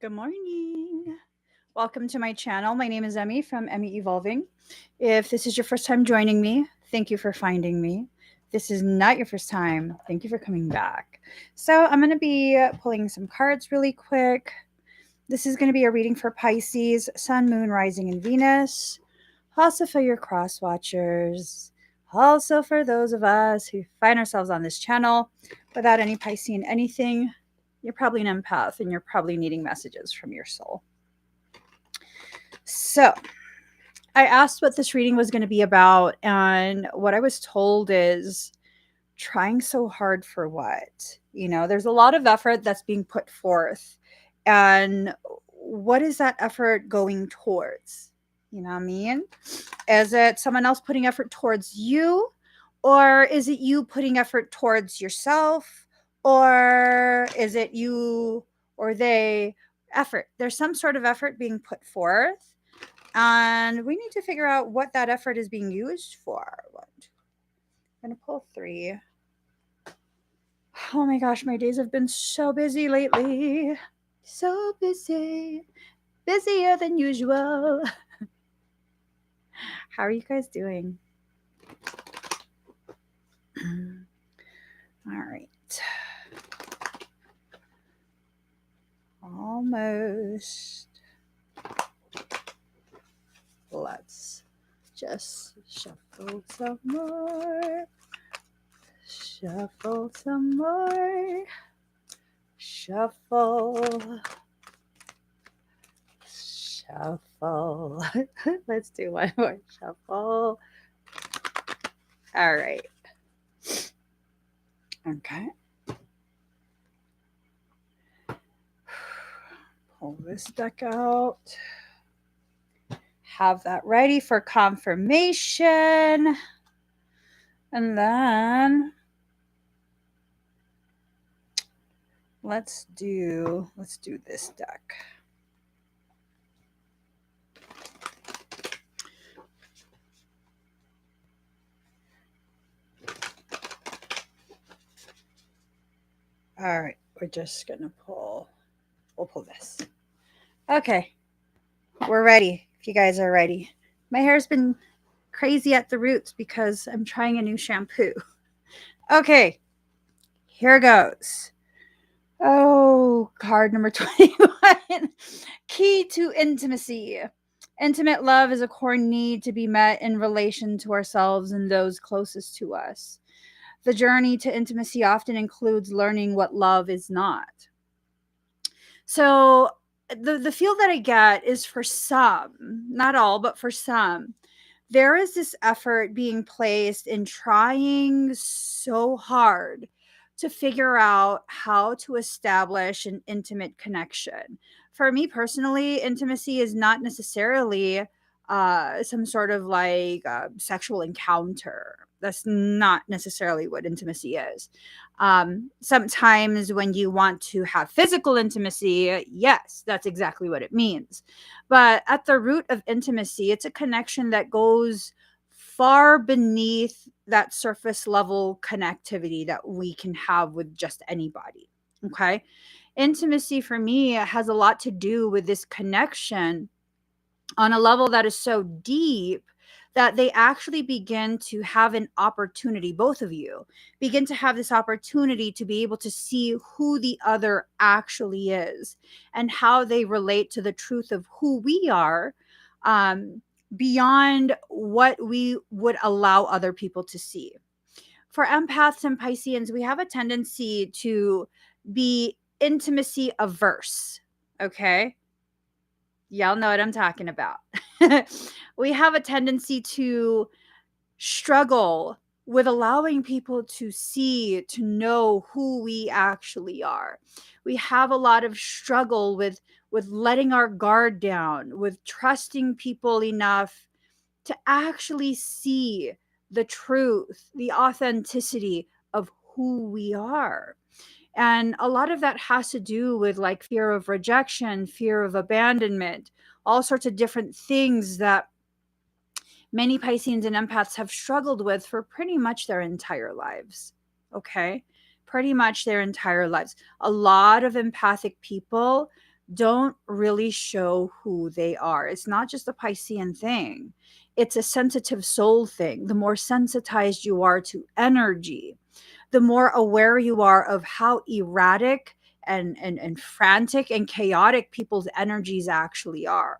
Good morning. Welcome to my channel. My name is Emmie from Emmie Evolving. If this is your first time joining me, thank you for finding me. If this is not your first time, thank you for coming back. So I'm going to be pulling some cards really quick. This is going to be a reading for Pisces, Sun, Moon, Rising, and Venus. Also for your cross watchers. Also for those of us who find ourselves on this channel without any Piscean anything. You're probably an empath and you're probably needing messages from your soul. So I asked what this reading was going to be about, and what I was told is trying so hard for what? There's a lot of effort that's being put forth, and what is that effort going towards? You know what I mean? Is it someone else putting effort towards you, or is it you putting effort towards yourself, or is it you or they effort? There's some sort of effort being put forth, and we need to figure out what that effort is being used for. I'm going to pull 3. Oh my gosh, my days have been so busy lately. So busy. Busier than usual. How are you guys doing? All right. Almost. Let's just shuffle some more. Shuffle some more. Shuffle. Shuffle. Let's do one more shuffle. All right. Okay. Pull this deck out. Have that ready for confirmation. And then let's do this deck. All right, we're just gonna we'll pull this. Okay, we're ready. If you guys are ready. My hair's been crazy at the roots because I'm trying a new shampoo. Okay, here goes. Oh, card number 21. Key to intimacy. Intimate love is a core need to be met in relation to ourselves and those closest to us. The journey to intimacy often includes learning what love is not. So the feel that I get is, for some, not all, but for some, there is this effort being placed in trying so hard to figure out how to establish an intimate connection. For me personally, intimacy is not necessarily some sort of like sexual encounter. That's not necessarily what intimacy is. Sometimes when you want to have physical intimacy, yes, that's exactly what it means. But at the root of intimacy, it's a connection that goes far beneath that surface level connectivity that we can have with just anybody. Okay. Intimacy for me has a lot to do with this connection on a level that is so deep that they actually begin to have an opportunity, both of you begin to have this opportunity to be able to see who the other actually is and how they relate to the truth of who we are, beyond what we would allow other people to see. For empaths and Pisceans, we have a tendency to be intimacy averse. Okay. Y'all know what I'm talking about. We have a tendency to struggle with allowing people to see, to know who we actually are. We have a lot of struggle with letting our guard down, with trusting people enough to actually see the truth, the authenticity of who we are. And a lot of that has to do with like fear of rejection, fear of abandonment, all sorts of different things that many Pisceans and empaths have struggled with for pretty much their entire lives. Okay. Pretty much their entire lives. A lot of empathic people don't really show who they are. It's not just a Piscean thing, it's a sensitive soul thing. The more sensitized you are to energy, the more aware you are of how erratic and frantic and chaotic people's energies actually are.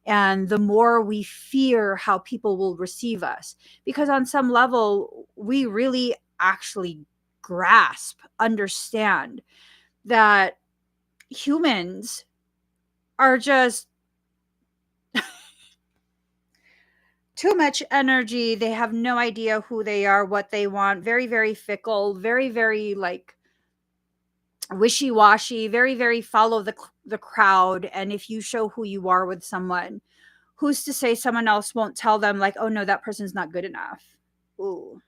And the more we fear how people will receive us, because on some level, we really actually grasp, understand that humans are just too much energy. They have no idea who they are, what they want. Very, very fickle, very, very like wishy-washy, very, very follow the crowd. And if you show who you are with someone, who's to say someone else won't tell them like, oh no, that person's not good enough. Ooh.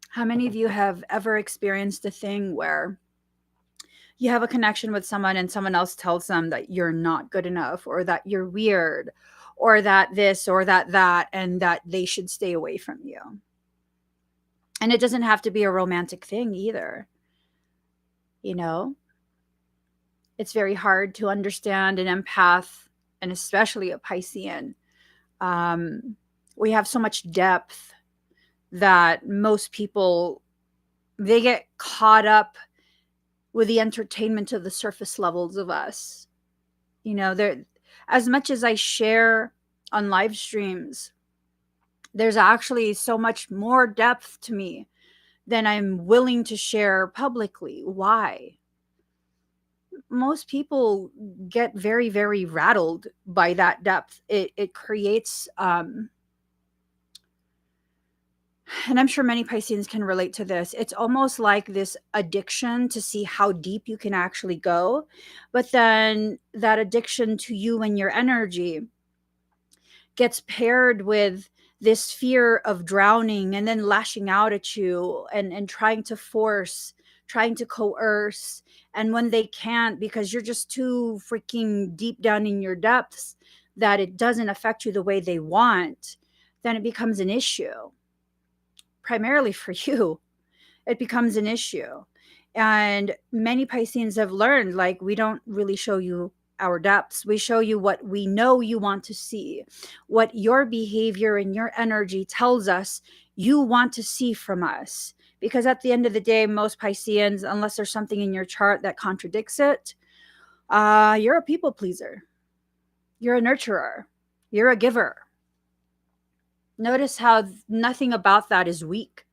How many of you have ever experienced a thing where you have a connection with someone and someone else tells them that you're not good enough, or that you're weird, or that this or that, and that they should stay away from you? And it doesn't have to be a romantic thing either. You know, it's very hard to understand an empath, and especially a Piscean. We have so much depth that most people, they get caught up with the entertainment of the surface levels of us. You know, there, as much as I share on live streams, there's actually so much more depth to me than I'm willing to share publicly. Why? Most people get very, very rattled by that depth. It creates and I'm sure many Pisceans can relate to this. It's almost like this addiction to see how deep you can actually go. But then that addiction to you and your energy gets paired with this fear of drowning and then lashing out at you, and trying to force, trying to coerce. And when they can't, because you're just too freaking deep down in your depths that it doesn't affect you the way they want, then it becomes an issue. Primarily for you, it becomes an issue. And many Pisceans have learned, like, we don't really show you our depths. We show you what we know you want to see, what your behavior and your energy tells us you want to see from us. Because at the end of the day, most Pisceans, unless there's something in your chart that contradicts it, you're a people pleaser. You're a nurturer. You're a giver. Notice how nothing about that is weak.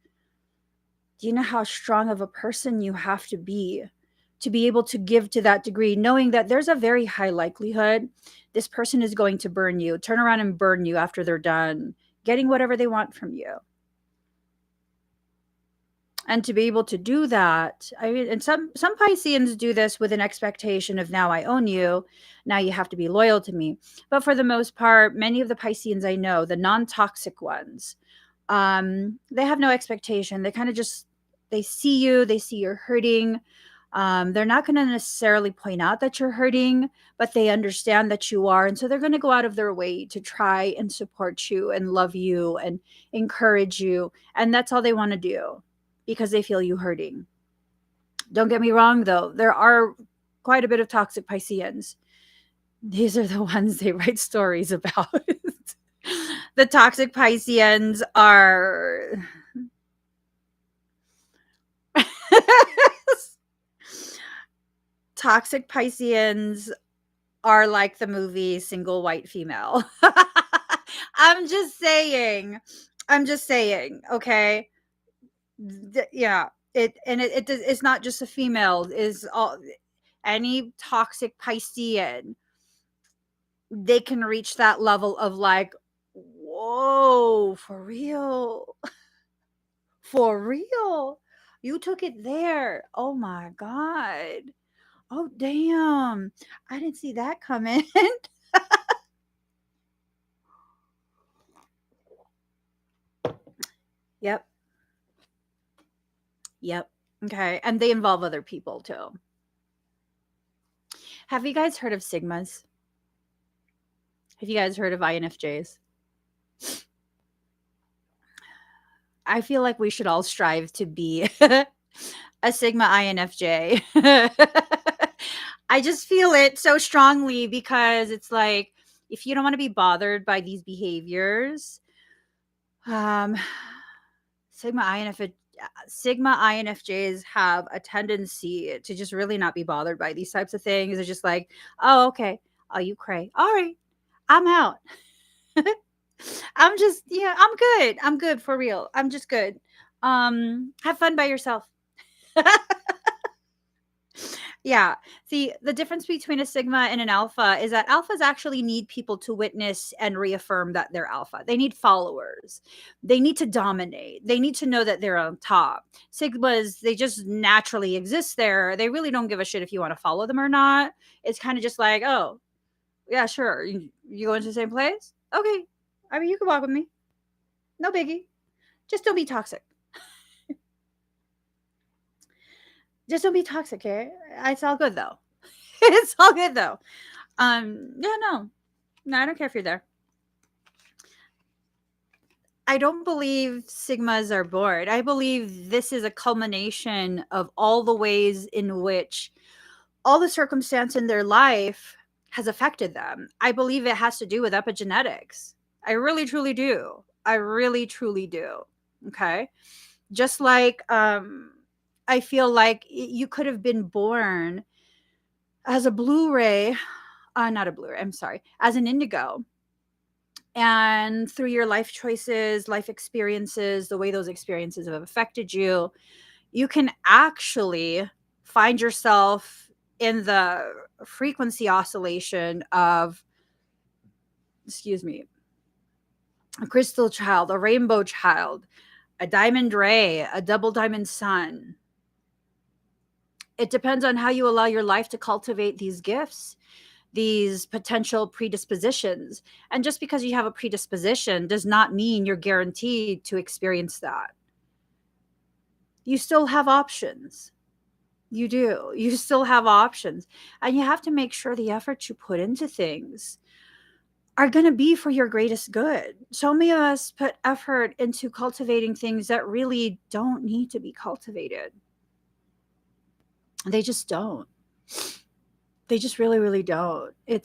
Do you know how strong of a person you have to be able to give to that degree, knowing that there's a very high likelihood this person is going to burn you, turn around and burn you after they're done getting whatever they want from you? And to be able to do that, I mean, and some Pisceans do this with an expectation of, now I own you, now you have to be loyal to me. But for the most part, many of the Pisceans I know, the non-toxic ones, they have no expectation. They kind of just, they see you, they see you're hurting. They're not going to necessarily point out that you're hurting, but they understand that you are. And so they're going to go out of their way to try and support you and love you and encourage you. And that's all they want to do, because they feel you hurting. Don't get me wrong, though. There are quite a bit of toxic Pisceans. These are the ones they write stories about. The toxic Pisceans are... Toxic Pisceans are like the movie Single White Female. I'm just saying, okay? Yeah, it's not just a female, is all, any toxic Piscean, they can reach that level of like, whoa, for real? For real? You took it there. Oh my God. Oh, damn. I didn't see that coming. Yep. Yep. Okay. And they involve other people too. Have you guys heard of Sigmas? Have you guys heard of INFJs? I feel like we should all strive to be a Sigma INFJ. I just feel it so strongly because it's like, if you don't want to be bothered by these behaviors, um, Sigma INFJ, Sigma INFJs have a tendency to just really not be bothered by these types of things. It's just like, oh, okay. Oh, you cray. All right. I'm out. I'm just, yeah, I'm good. I'm good for real. I'm just good. Have fun by yourself. Yeah. See, the difference between a sigma and an alpha is that alphas actually need people to witness and reaffirm that they're alpha. They need followers. They need to dominate. They need to know that they're on top. Sigmas, they just naturally exist there. They really don't give a shit if you want to follow them or not. It's kind of just like, oh, yeah, sure. You going to the same place? Okay. I mean, you can walk with me. No biggie. Just don't be toxic. Just don't be toxic, okay? It's all good though. It's all good though. Yeah, no, I don't care if you're there. I don't believe sigmas are bored. I believe this is a culmination of all the ways in which all the circumstance in their life has affected them. I believe it has to do with epigenetics. I really truly do. I really truly do. Okay. Just like I feel like you could have been born as a Blu-ray, not a Blu-ray, I'm sorry, as an indigo. And through your life choices, life experiences, the way those experiences have affected you, you can actually find yourself in the frequency oscillation of, excuse me, a crystal child, a rainbow child, a diamond ray, a double diamond sun. It depends on how you allow your life to cultivate these gifts, these potential predispositions. And just because you have a predisposition does not mean you're guaranteed to experience that. You still have options. You do. You still have options. And you have to make sure the effort you put into things are going to be for your greatest good. So many of us put effort into cultivating things that really don't need to be cultivated. They just don't. They just really, really don't. I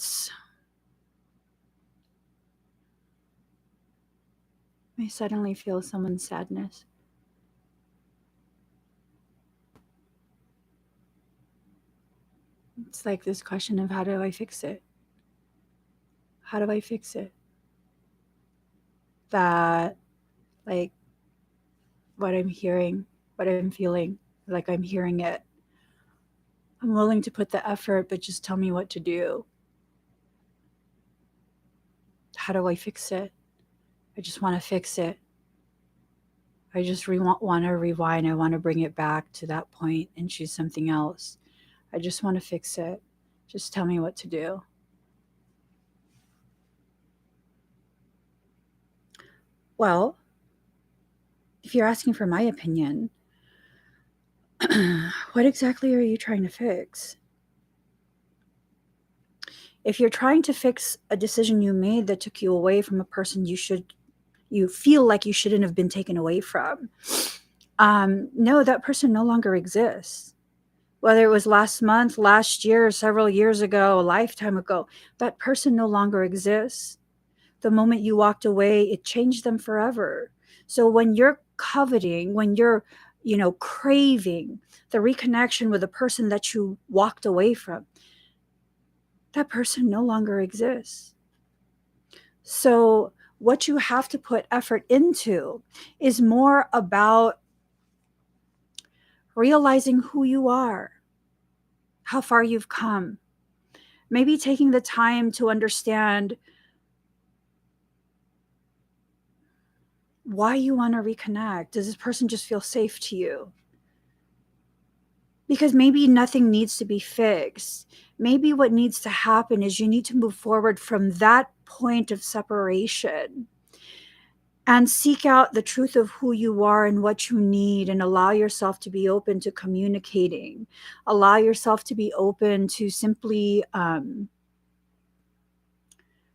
suddenly feel someone's sadness. It's like this question of, how do I fix it? How do I fix it? That, like, what I'm hearing, what I'm feeling, like I'm hearing it. I'm willing to put the effort, but just tell me what to do. How do I fix it? I just want to fix it. I just want to rewind. I want to bring it back to that point and choose something else. I just want to fix it. Just tell me what to do. Well, if you're asking for my opinion, what exactly are you trying to fix? If you're trying to fix a decision you made that took you away from a person you feel like you shouldn't have been taken away from, no, that person no longer exists. Whether it was last month, last year, several years ago, a lifetime ago, that person no longer exists. The moment you walked away, it changed them forever. So when you're coveting, when you're, craving the reconnection with the person that you walked away from, that person no longer exists. So what you have to put effort into is more about realizing who you are, how far you've come, maybe taking the time to understand why you want to reconnect. Does this person just feel safe to you? Because maybe nothing needs to be fixed. Maybe what needs to happen is you need to move forward from that point of separation and seek out the truth of who you are and what you need, and allow yourself to be open to communicating. Allow yourself to be open to simply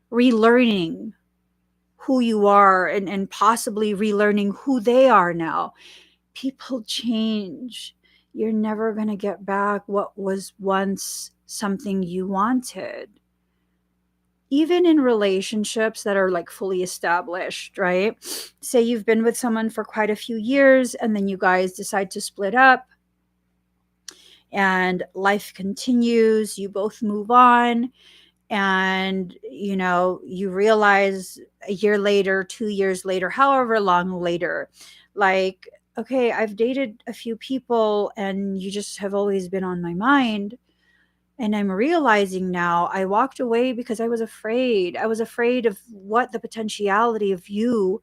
relearning who you are, and possibly relearning who they are now. People change. you're never going to get back what was once something you wanted. Even in relationships that are like fully established, right? Say you've been with someone for quite a few years and then you guys decide to split up and life continues, you both move on, and you realize a year later, 2 years later, however long later, like, okay, I've dated a few people and you just have always been on my mind. And I'm realizing now I walked away because I was afraid. I was afraid of what the potentiality of you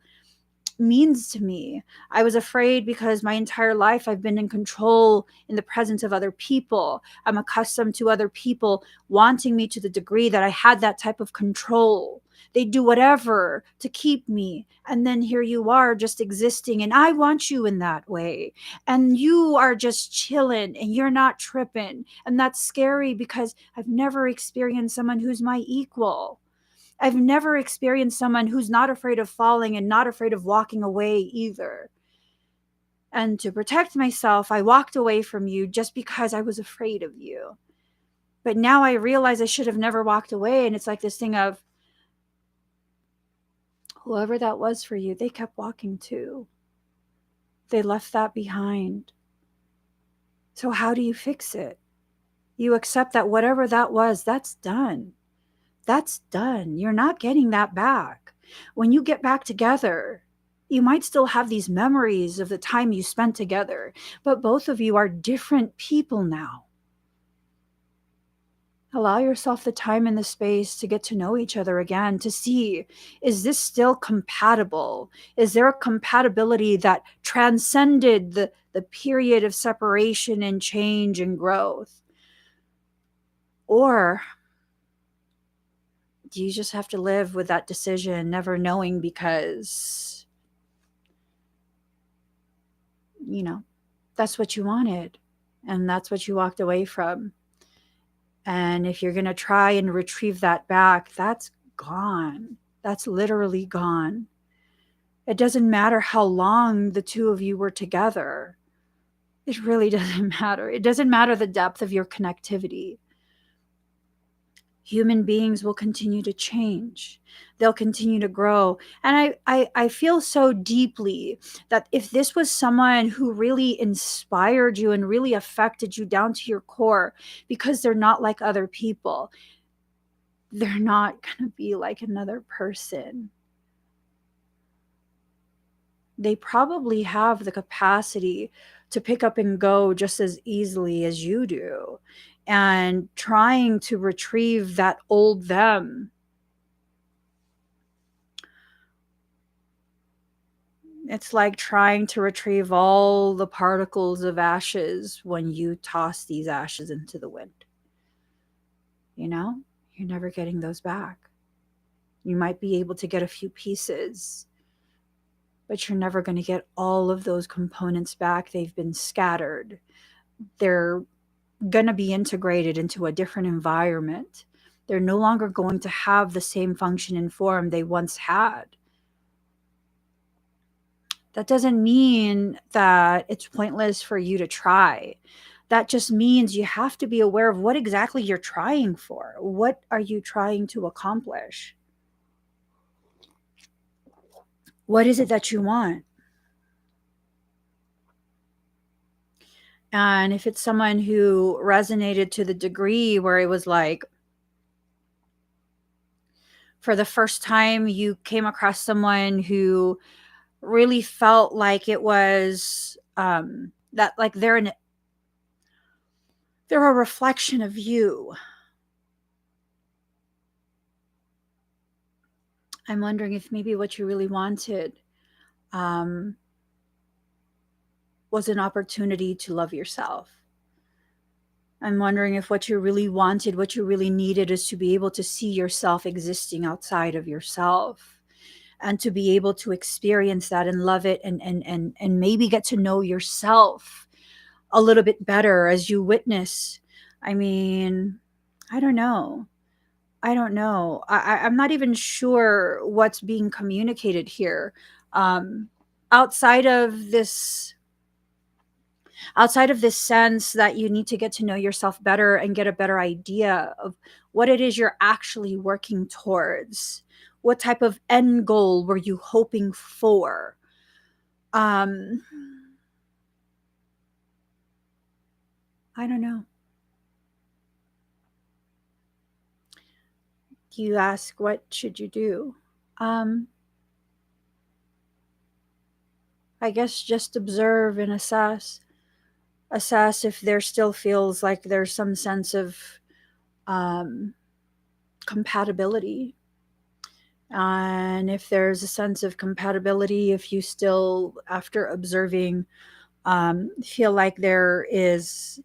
means to me. I was afraid because my entire life I've been in control in the presence of other people. I'm accustomed to other people wanting me to the degree that I had that type of control. They do whatever to keep me. And then here you are just existing, and I want you in that way. And you are just chilling and you're not tripping. And that's scary because I've never experienced someone who's my equal. I've never experienced someone who's not afraid of falling and not afraid of walking away either. And to protect myself, I walked away from you just because I was afraid of you. But now I realize I should have never walked away. And it's like this thing of whoever that was for you, they kept walking too. They left that behind. So how do you fix it? You accept that whatever that was, that's done. That's done. You're not getting that back. When you get back together, you might still have these memories of the time you spent together, but both of you are different people now. Allow yourself the time and the space to get to know each other again, to see, is this still compatible? Is there a compatibility that transcended the period of separation and change and growth? Or do you just have to live with that decision, never knowing because, that's what you wanted and that's what you walked away from? And if you're going to try and retrieve that back, that's gone. That's literally gone. It doesn't matter how long the two of you were together. It really doesn't matter. It doesn't matter the depth of your connectivity. Human beings will continue to change. They'll continue to grow. And I feel so deeply that if this was someone who really inspired you and really affected you down to your core, because they're not like other people, they're not going to be like another person. They probably have the capacity to pick up and go just as easily as you do. And trying to retrieve that old them, it's like trying to retrieve all the particles of ashes when you toss these ashes into the wind. You're never getting those back. You might be able to get a few pieces, but you're never going to get all of those components back. They've been scattered. They're going to be integrated into a different environment. They're no longer going to have the same function and form they once had. That doesn't mean that it's pointless for you to try. That just means you have to be aware of what exactly you're trying for. What are you trying to accomplish? What is it that you want? And if it's someone who resonated to the degree where it was like, for the first time you came across someone who really felt like it was that like they're a reflection of you. I'm wondering if maybe what you really wanted was an opportunity to love yourself. I'm wondering if what you really wanted, what you really needed, is to be able to see yourself existing outside of yourself, and to be able to experience that and love it, and maybe get to know yourself a little bit better as you witness. I mean, I don't know. I'm not even sure what's being communicated here. Outside of this outside of this sense that you need to get to know yourself better and get a better idea of what it is you're actually working towards. What type of end goal were you hoping for? I don't know. You ask, what should you do? I guess just observe and assess. Assess if there still feels like there's some sense of compatibility. And if there's a sense of compatibility, if you still, after observing, feel like there is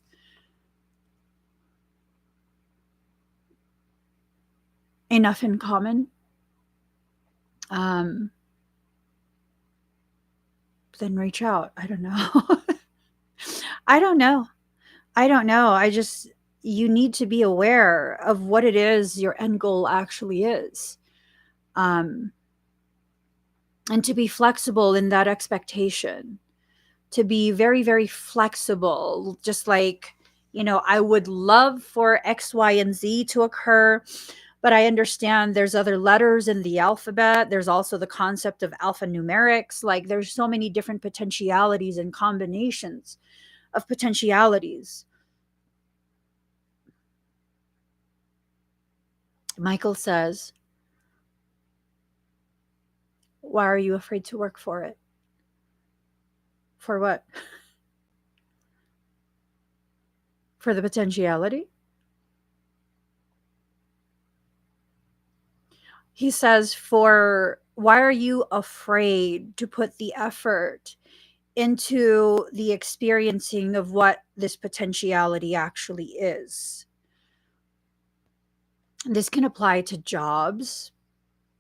enough in common, then reach out. I don't know. I don't know. I don't know. You need to be aware of what it is your end goal actually is. And to be flexible in that expectation, to be very, very flexible, just like, I would love for X, Y, and Z to occur, but I understand there's other letters in the alphabet. There's also the concept of alphanumerics. Like, there's so many different potentialities and combinations of potentialities. Michael says, why are you afraid to work for it? For what? For the potentiality? He says, why are you afraid to put the effort into the experiencing of what this potentiality actually is? This can apply to jobs,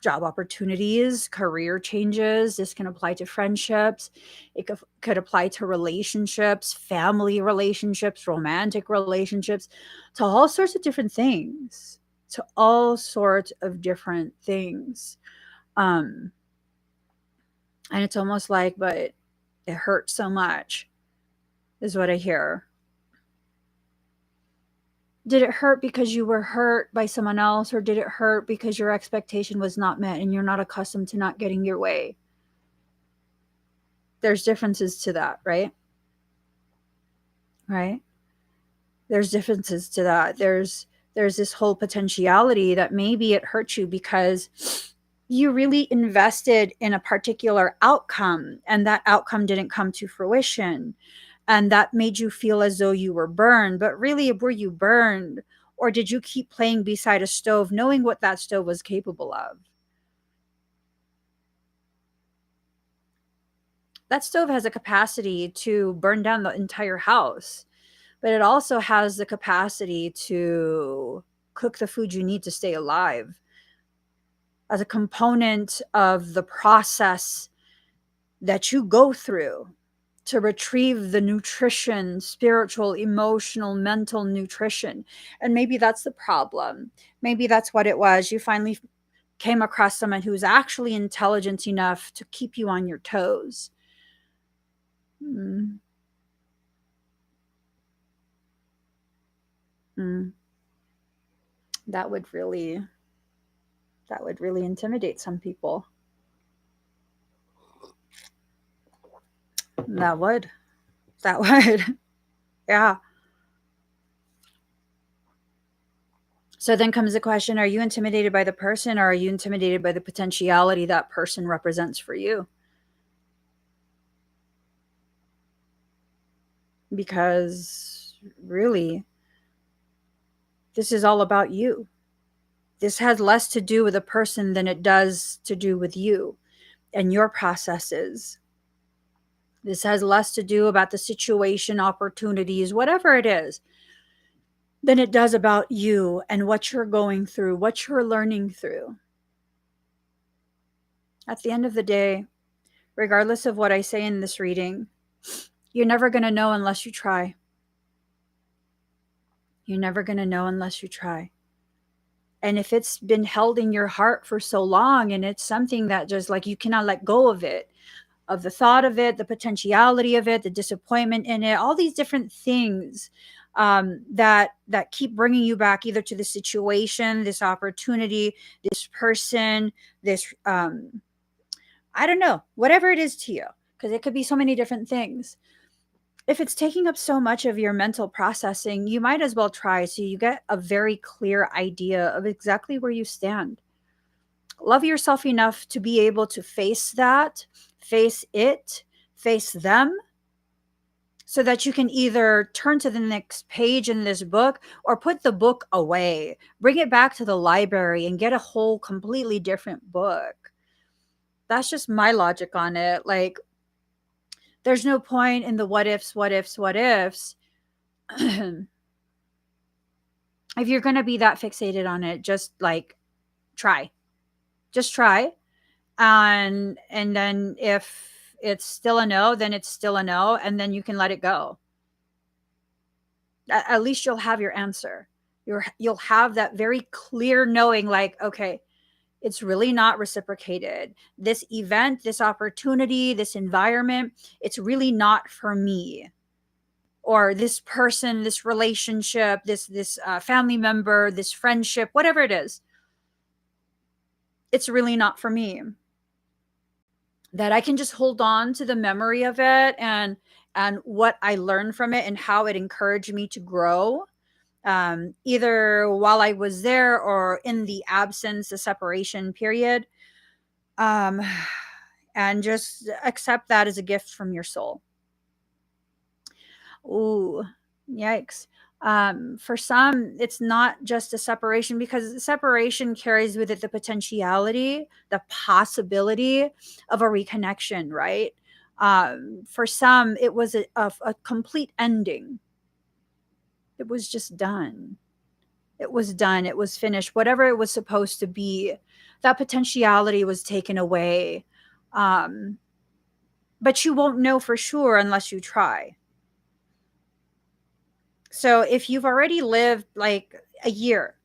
job opportunities, career changes. This can apply to friendships. It could apply to relationships, family relationships, romantic relationships, to all sorts of different things. To all sorts of different things. And it's almost like, but it hurts so much, is what I hear. Did it hurt because you were hurt by someone else, or did it hurt because your expectation was not met and you're not accustomed to not getting your way? There's differences to that, right? Right? There's differences to that. There's this whole potentiality that maybe it hurt you because you really invested in a particular outcome and that outcome didn't come to fruition. And that made you feel as though you were burned. But really, were you burned? Or did you keep playing beside a stove knowing what that stove was capable of? That stove has a capacity to burn down the entire house, but it also has the capacity to cook the food you need to stay alive as a component of the process that you go through to retrieve the nutrition, spiritual, emotional, mental nutrition. And maybe that's the problem. Maybe that's what it was. You finally came across someone who's actually intelligent enough to keep you on your toes. Mm. Mm. That would really intimidate some people. That would. Yeah. So then comes the question, are you intimidated by the person, or are you intimidated by the potentiality that person represents for you? Because really, this is all about you. This has less to do with a person than it does to do with you and your processes. This has less to do about the situation, opportunities, whatever it is, than it does about you and what you're going through, what you're learning through. At the end of the day, regardless of what I say in this reading, you're never going to know unless you try. You're never going to know unless you try. And if it's been held in your heart for so long and it's something that just like you cannot let go of it, of the thought of it, the potentiality of it, the disappointment in it, all these different things that keep bringing you back either to the situation, this opportunity, this person, this I don't know, whatever it is to you, because it could be so many different things. If it's taking up so much of your mental processing, you might as well try so you get a very clear idea of exactly where you stand. Love yourself enough to be able to face that, face it, face them, so that you can either turn to the next page in this book or put the book away, bring it back to the library and get a whole completely different book. That's just my logic on it. Like, there's no point in the what ifs, what ifs, what ifs. If you're going to be that fixated on it, just like try. Just try. And then if it's still a no, then it's still a no, and then you can let it go. At least you'll have your answer. You'll have that very clear knowing, like, okay, it's really not reciprocated. This event, this opportunity, this environment, it's really not for me. Or this person, this relationship, this family member, this friendship, whatever it is, it's really not for me. That I can just hold on to the memory of it and what I learned from it and how it encouraged me to grow, either while I was there or in the absence, the separation period, and just accept that as a gift from your soul. Ooh, yikes. For some, it's not just a separation, because separation carries with it the potentiality, the possibility of a reconnection, right? For some, it was a complete ending. It was just done. It was done. It was finished. Whatever it was supposed to be, that potentiality was taken away. But you won't know for sure unless you try. So if you've already lived like a year,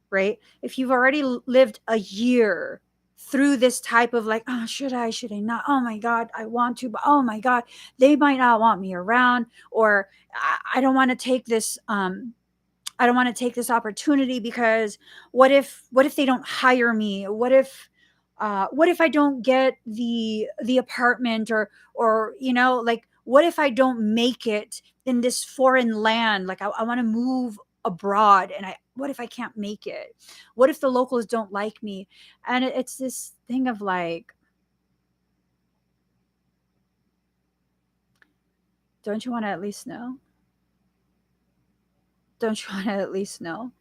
right? If you've already lived a year through this type of like, oh, should I not? Oh my God, I want to, but oh my God, they might not want me around, or I don't want to take this, I don't want to take this opportunity because what if they don't hire me? What if I don't get the apartment, or like, what if I don't make it in this foreign land? Like, I want to move abroad, and what if I can't make it? What if the locals don't like me? And it's this thing of like, don't you want to at least know? Don't you want to at least know?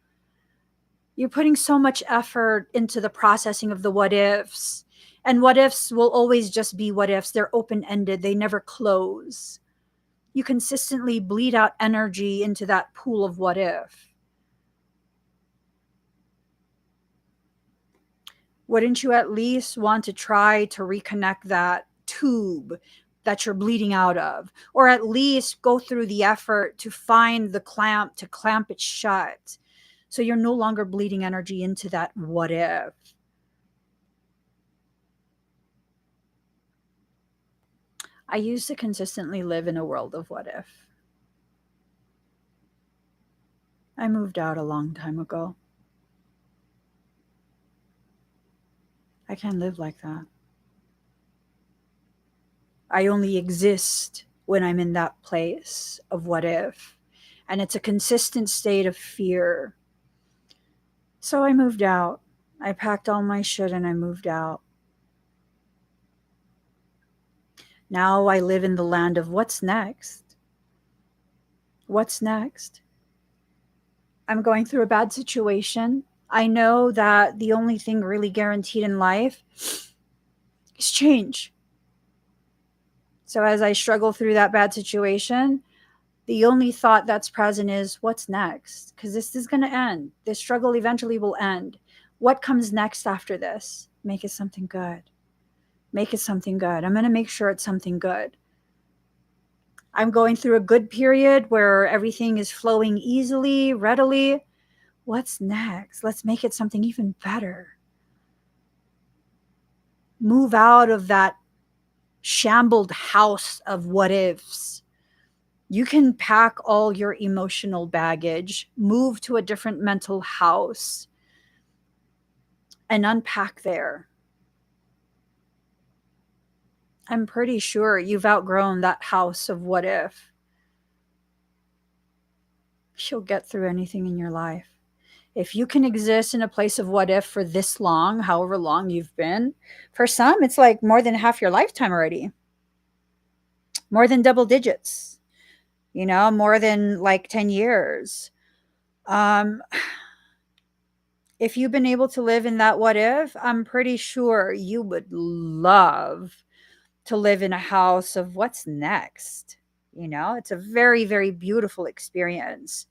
You're putting so much effort into the processing of the what ifs, and what ifs will always just be what ifs. They're open ended, they never close. You consistently bleed out energy into that pool of what if. Wouldn't you at least want to try to reconnect that tube that you're bleeding out of? Or at least go through the effort to find the clamp, to clamp it shut, so you're no longer bleeding energy into that what if. I used to consistently live in a world of what if. I moved out a long time ago. I can't live like that. I only exist when I'm in that place of what if. And it's a consistent state of fear. So I moved out. I packed all my shit and I moved out. Now I live in the land of what's next. What's next? I'm going through a bad situation. I know that the only thing really guaranteed in life is change. So as I struggle through that bad situation, the only thought that's present is what's next? Because this is going to end. This struggle eventually will end. What comes next after this? Make it something good. Make it something good. I'm going to make sure it's something good. I'm going through a good period where everything is flowing easily, readily. What's next? Let's make it something even better. Move out of that shambled house of what ifs. You can pack all your emotional baggage, move to a different mental house, and unpack there. I'm pretty sure you've outgrown that house of what if. You'll get through anything in your life. If you can exist in a place of what if for this long, however long you've been, for some, it's like more than half your lifetime already, more than double digits, more than like 10 years. If you've been able to live in that what if, I'm pretty sure you would love to live in a house of what's next. It's a very, very beautiful experience.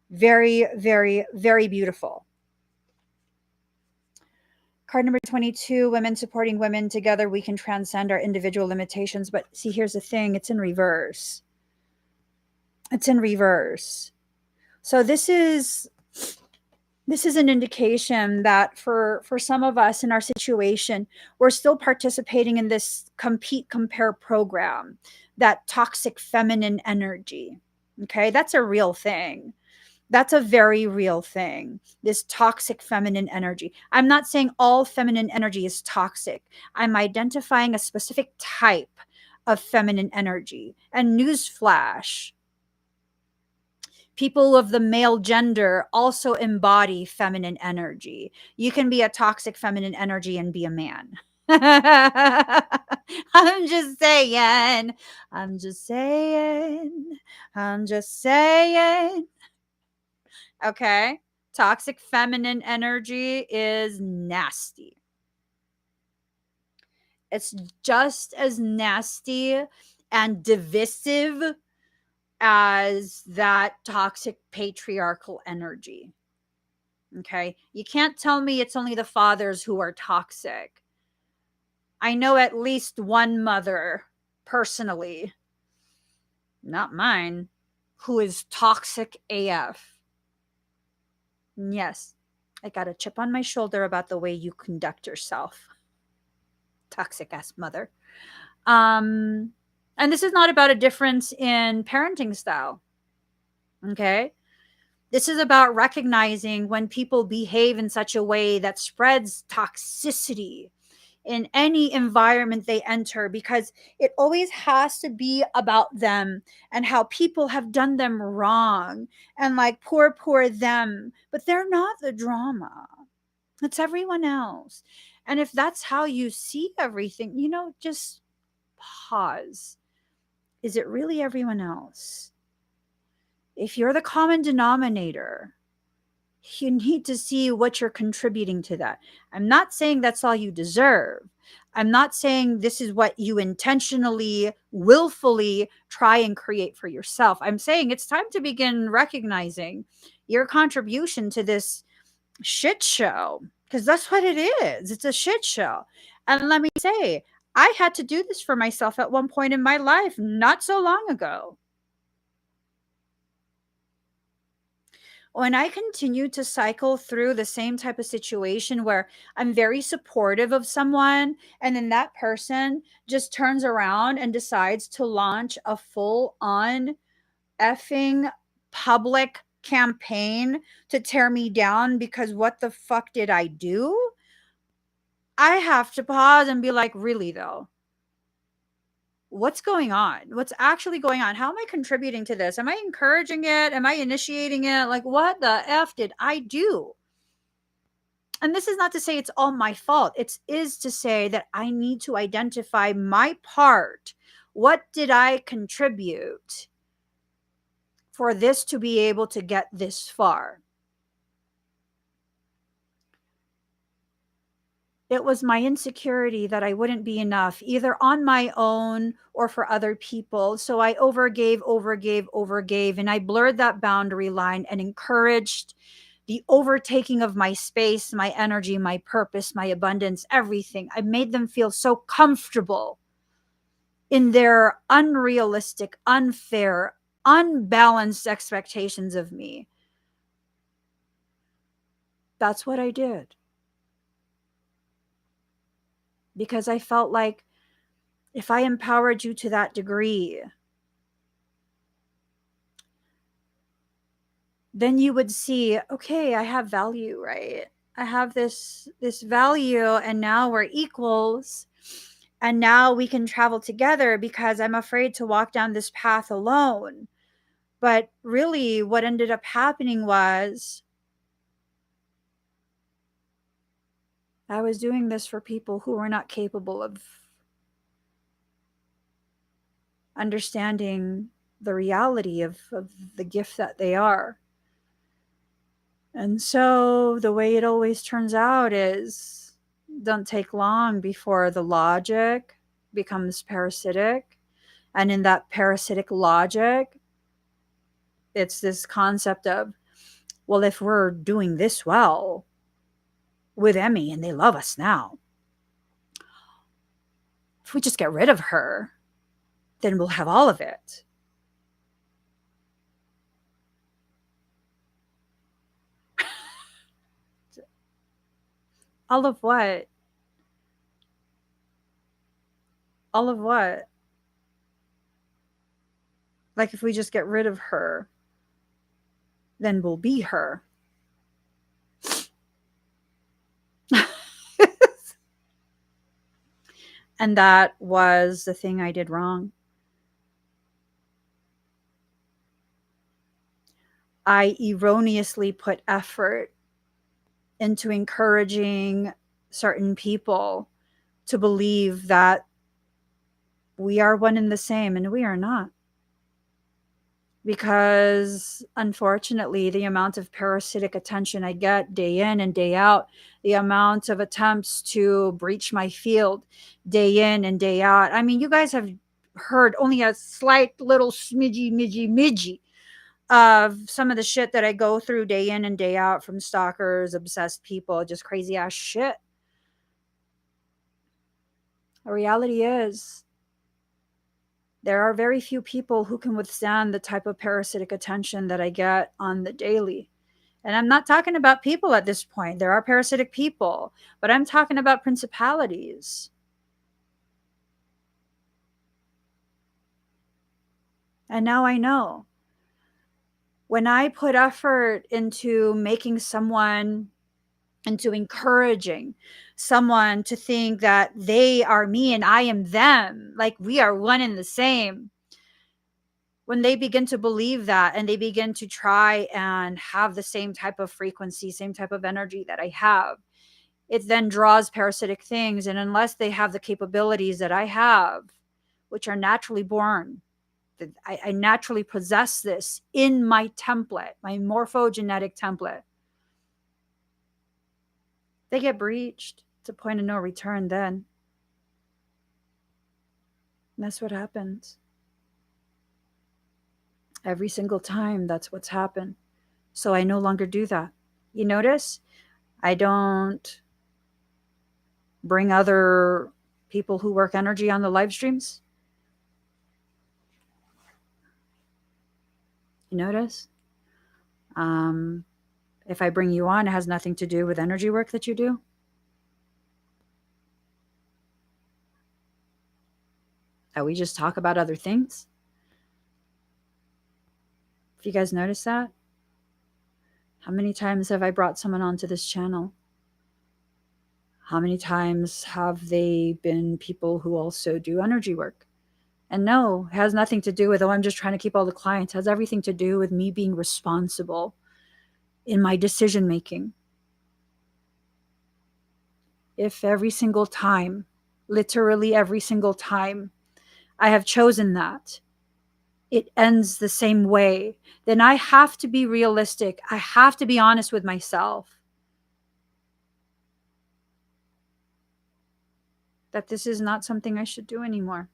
Very, very, very beautiful. Card number 22, women supporting women. Together we can transcend our individual limitations. But see, here's the thing. It's in reverse. It's in reverse. So this is an indication that for some of us in our situation, we're still participating in this compete, compare program, that toxic feminine energy. Okay, that's a real thing. That's a very real thing, this toxic feminine energy. I'm not saying all feminine energy is toxic. I'm identifying a specific type of feminine energy. And newsflash, people of the male gender also embody feminine energy. You can be a toxic feminine energy and be a man. I'm just saying. I'm just saying. I'm just saying. Okay. Toxic feminine energy is nasty. It's just as nasty and divisive as that toxic patriarchal energy. Okay. You can't tell me it's only the fathers who are toxic. I know at least one mother personally, not mine, who is toxic AF. Yes, I got a chip on my shoulder about the way you conduct yourself. Toxic ass mother. And this is not about a difference in parenting style. Okay. This is about recognizing when people behave in such a way that spreads toxicity in any environment they enter, because it always has to be about them and how people have done them wrong and like poor them. But they're not the drama. It's everyone else. And if that's how you see everything, just pause. Is it really everyone else? If you're the common denominator, you need to see what you're contributing to that. I'm not saying that's all you deserve. I'm not saying this is what you intentionally, willfully try and create for yourself. I'm saying it's time to begin recognizing your contribution to this shit show, because that's what it is. It's a shit show. And let me say, I had to do this for myself at one point in my life, not so long ago. When I continue to cycle through the same type of situation where I'm very supportive of someone, and then that person just turns around and decides to launch a full-on effing public campaign to tear me down, because what the fuck did I do? I have to pause and be like, really though? What's going on? What's actually going on? How am I contributing to this? Am I encouraging it? Am I initiating it? Like, what the F did I do? And this is not to say it's all my fault. It is to say that I need to identify my part. What did I contribute for this to be able to get this far? It was my insecurity that I wouldn't be enough, either on my own or for other people. So I overgave, and I blurred that boundary line and encouraged the overtaking of my space, my energy, my purpose, my abundance, everything. I made them feel so comfortable in their unrealistic, unfair, unbalanced expectations of me. That's what I did. Because I felt like if I empowered you to that degree, then you would see, okay, I have value, right? I have this value, and now we're equals, and now we can travel together because I'm afraid to walk down this path alone. But really what ended up happening was I was doing this for people who were not capable of understanding the reality of the gift that they are. And so the way it always turns out is, don't take long before the logic becomes parasitic. And in that parasitic logic, it's this concept of, well, if we're doing this well with Emmie and they love us now, if we just get rid of her, then we'll have all of it. All of what? All of what? Like, if we just get rid of her, then we'll be her. And that was the thing I did wrong. I erroneously put effort into encouraging certain people to believe that we are one and the same, and we are not. Because unfortunately, the amount of parasitic attention I get day in and day out, the amount of attempts to breach my field day in and day out. I mean, you guys have heard only a slight little midgy of some of the shit that I go through day in and day out, from stalkers, obsessed people, just crazy ass shit. The reality is, there are very few people who can withstand the type of parasitic attention that I get on the daily. And I'm not talking about people at this point. There are parasitic people, but I'm talking about principalities. And now I know. When I put effort into making someone, into encouraging someone to think that they are me and I am them, like we are one and the same, when they begin to believe that and they begin to try and have the same type of frequency, same type of energy that I have, it then draws parasitic things. And unless they have the capabilities that I have, which are naturally born, I naturally possess this in my template, my morphogenetic template, they get breached. It's a point of no return then. And that's what happens. Every single time, that's what's happened. So I no longer do that. You notice? I don't bring other people who work energy on the live streams. You notice? If I bring you on, it has nothing to do with energy work that you do. That we just talk about other things. If you guys notice that, how many times have I brought someone onto this channel? How many times have they been people who also do energy work? And no, it has nothing to do with, oh, I'm just trying to keep all the clients. It has everything to do with me being responsible in my decision making. If every single time, literally every single time, I have chosen that, it ends the same way, then I have to be realistic. I have to be honest with myself that this is not something I should do anymore.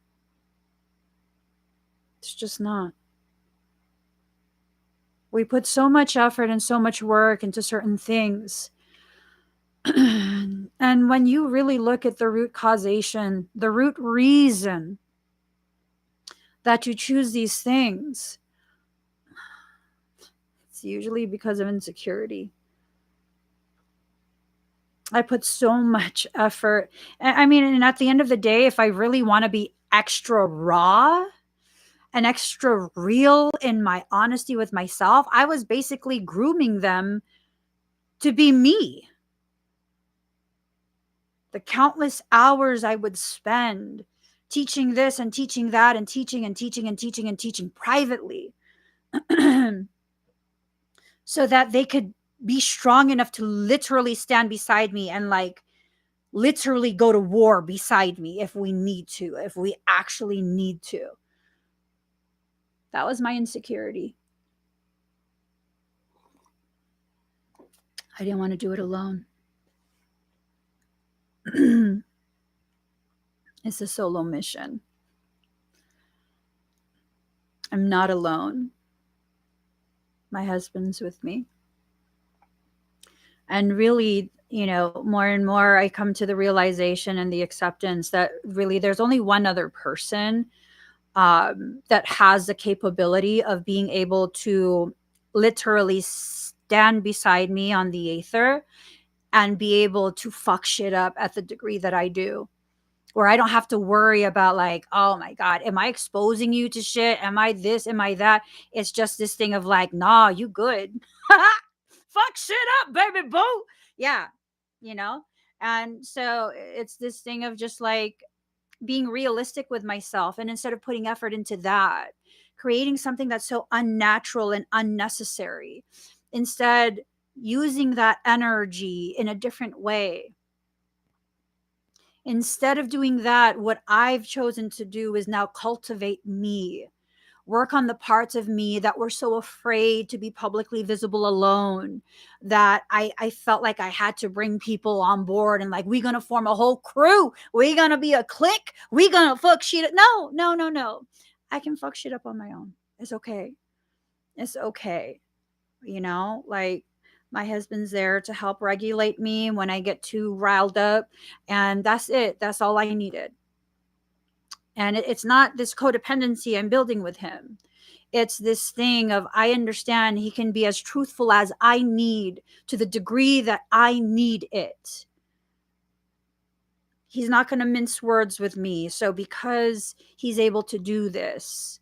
It's just not. We put so much effort and so much work into certain things. And when you really look at the root causation, the root reason that you choose these things, it's usually because of insecurity. I put so much effort. I mean, and at the end of the day, if I really want to be extra raw and extra real in my honesty with myself, I was basically grooming them to be me. The countless hours I would spend teaching this and teaching that and teaching and teaching and teaching and teaching privately so that they could be strong enough to literally stand beside me and like literally go to war beside me if we need to, if we actually need to. That was my insecurity. I didn't want to do it alone. It's a solo mission. I'm not alone. My husband's with me. And really, you know, more and more I come to the realization and the acceptance that really there's only one other person that has the capability of being able to literally stand beside me on the aether and be able to fuck shit up at the degree that I do. Where I don't have to worry about like, oh my God, am I exposing you to shit? Am I this? Am I that? It's just this thing of like, nah, you good. Fuck shit up, baby boo. Yeah, you know? And so it's this thing of just like being realistic with myself. And instead of putting effort into that, creating something that's so unnatural and unnecessary, instead using that energy in a different way. Instead of doing that, what I've chosen to do is now cultivate me, work on the parts of me that were so afraid to be publicly visible alone, that I felt like I had to bring people on board and like, we're going to form a whole crew. We're going to be a clique. We're going to fuck shit up. No, no, no, no. I can fuck shit up on my own. It's okay. It's okay. You know, like, my husband's there to help regulate me when I get too riled up. And that's it. That's all I needed. And it's not this codependency I'm building with him. It's this thing of I understand he can be as truthful as I need to the degree that I need it. He's not going to mince words with me. So because he's able to do this,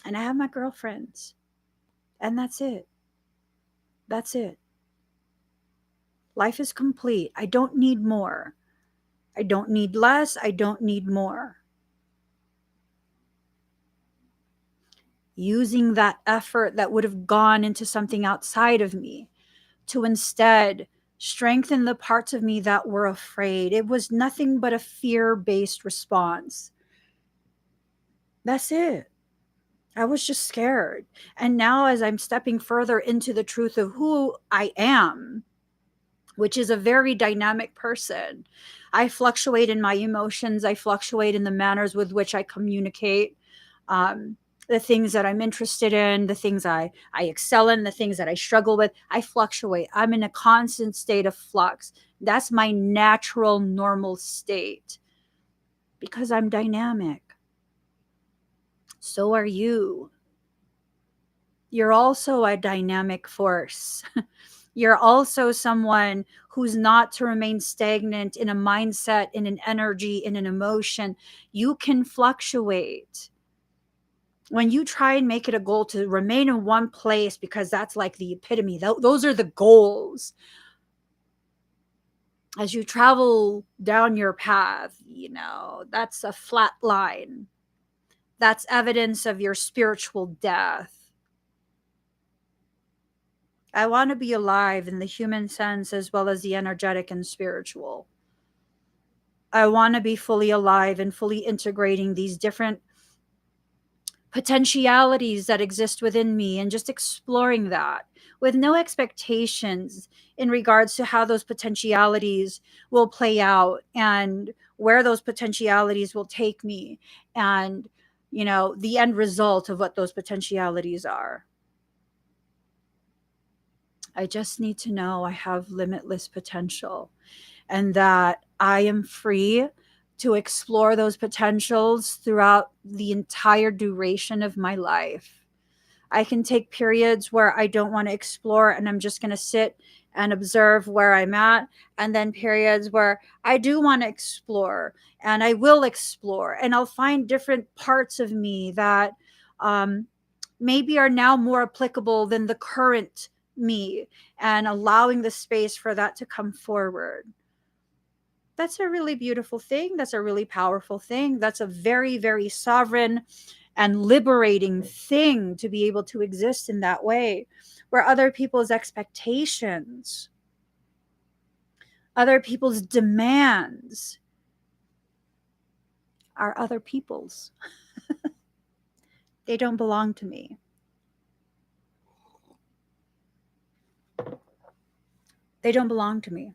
and I have my girlfriends, and that's it. That's it. Life is complete. I don't need more. I don't need less. I don't need more. Using that effort that would have gone into something outside of me to instead strengthen the parts of me that were afraid. It was nothing but a fear-based response. That's it. I was just scared. And now as I'm stepping further into the truth of who I am, which is a very dynamic person, I fluctuate in my emotions. I fluctuate in the manners with which I communicate. The things that I'm interested in, the things I excel in, the things that I struggle with, I fluctuate. I'm in a constant state of flux. That's my natural, normal state because I'm dynamic. So are you. You're also a dynamic force. You're also someone who's not to remain stagnant in a mindset, in an energy, in an emotion. You can fluctuate. When you try and make it a goal to remain in one place because that's like the epitome, those are the goals. As you travel down your path, you know, that's a flat line. That's evidence of your spiritual death. I want to be alive in the human sense as well as the energetic and spiritual. I want to be fully alive and fully integrating these different potentialities that exist within me and just exploring that with no expectations in regards to how those potentialities will play out and where those potentialities will take me and, you know, the end result of what those potentialities are. I just need to know I have limitless potential and that I am free to explore those potentials throughout the entire duration of my life. I can take periods where I don't want to explore and I'm just going to sit and observe where I'm at, and then periods where I do want to explore, and I will explore, and I'll find different parts of me that maybe are now more applicable than the current me, and allowing the space for that to come forward. That's a really beautiful thing. That's a really powerful thing. That's a very, very sovereign and liberating thing to be able to exist in that way, where other people's expectations, other people's demands are other people's. They don't belong to me. They don't belong to me.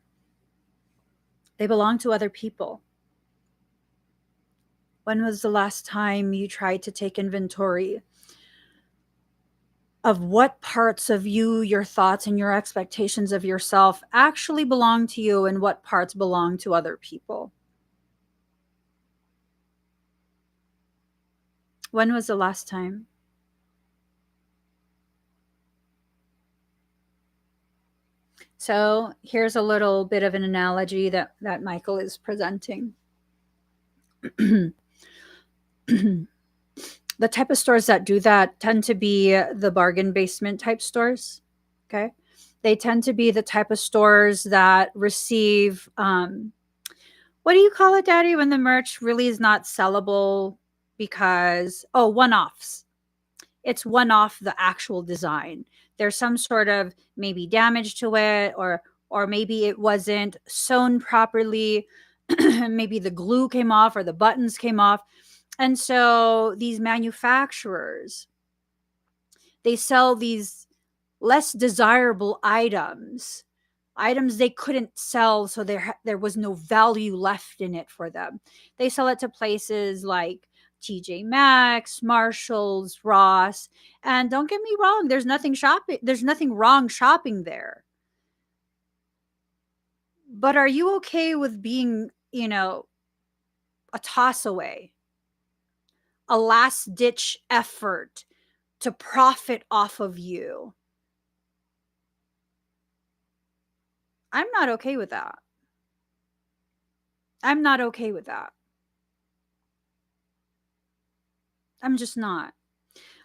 They belong to other people. When was the last time you tried to take inventory of what parts of you, your thoughts, and your expectations of yourself actually belong to you and what parts belong to other people? When was the last time? So here's a little bit of an analogy that Michael is presenting. The type of stores that do that tend to be the bargain basement type stores. Okay. They tend to be the type of stores that receive, what do you call it, Daddy, when the merch really is not sellable because, oh, one-offs. It's one-off the actual design. There's some sort of maybe damage to it, or maybe it wasn't sewn properly. Maybe the glue came off or the buttons came off. And so these manufacturers, they sell these less desirable items they couldn't sell, so there was no value left in it for them. They sell it to places like TJ Maxx, Marshalls, Ross, and don't get me wrong, there's nothing wrong shopping there. But are you okay with being, a toss away? A last ditch effort to profit off of you? I'm not okay with that. I'm not okay with that. I'm just not.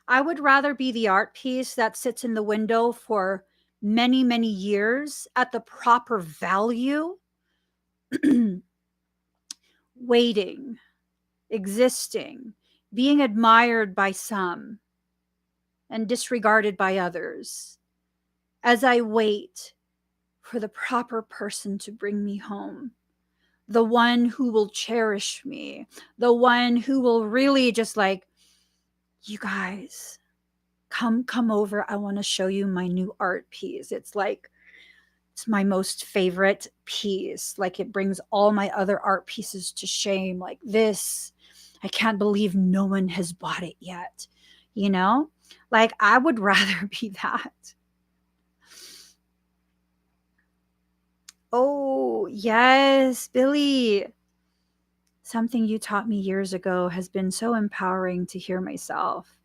I would rather be the art piece that sits in the window for many, many years at the proper value, waiting, existing, being admired by some and disregarded by others, as I wait for the proper person to bring me home, the one who will cherish me, the one who will really just like, you guys, come over. I want to show you my new art piece. It's my most favorite piece. Like, it brings all my other art pieces to shame. Like this, I can't believe no one has bought it yet. Like, I would rather be that. Oh, yes, Billy. Something you taught me years ago has been so empowering to hear myself,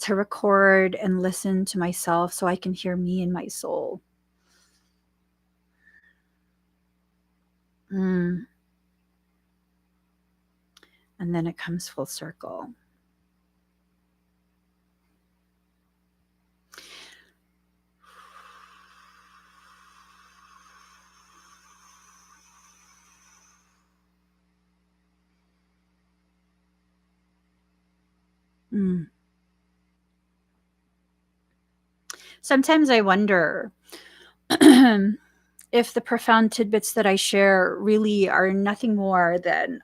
to record and listen to myself so I can hear me and my soul. And then it comes full circle. Sometimes I wonder if the profound tidbits that I share really are nothing more than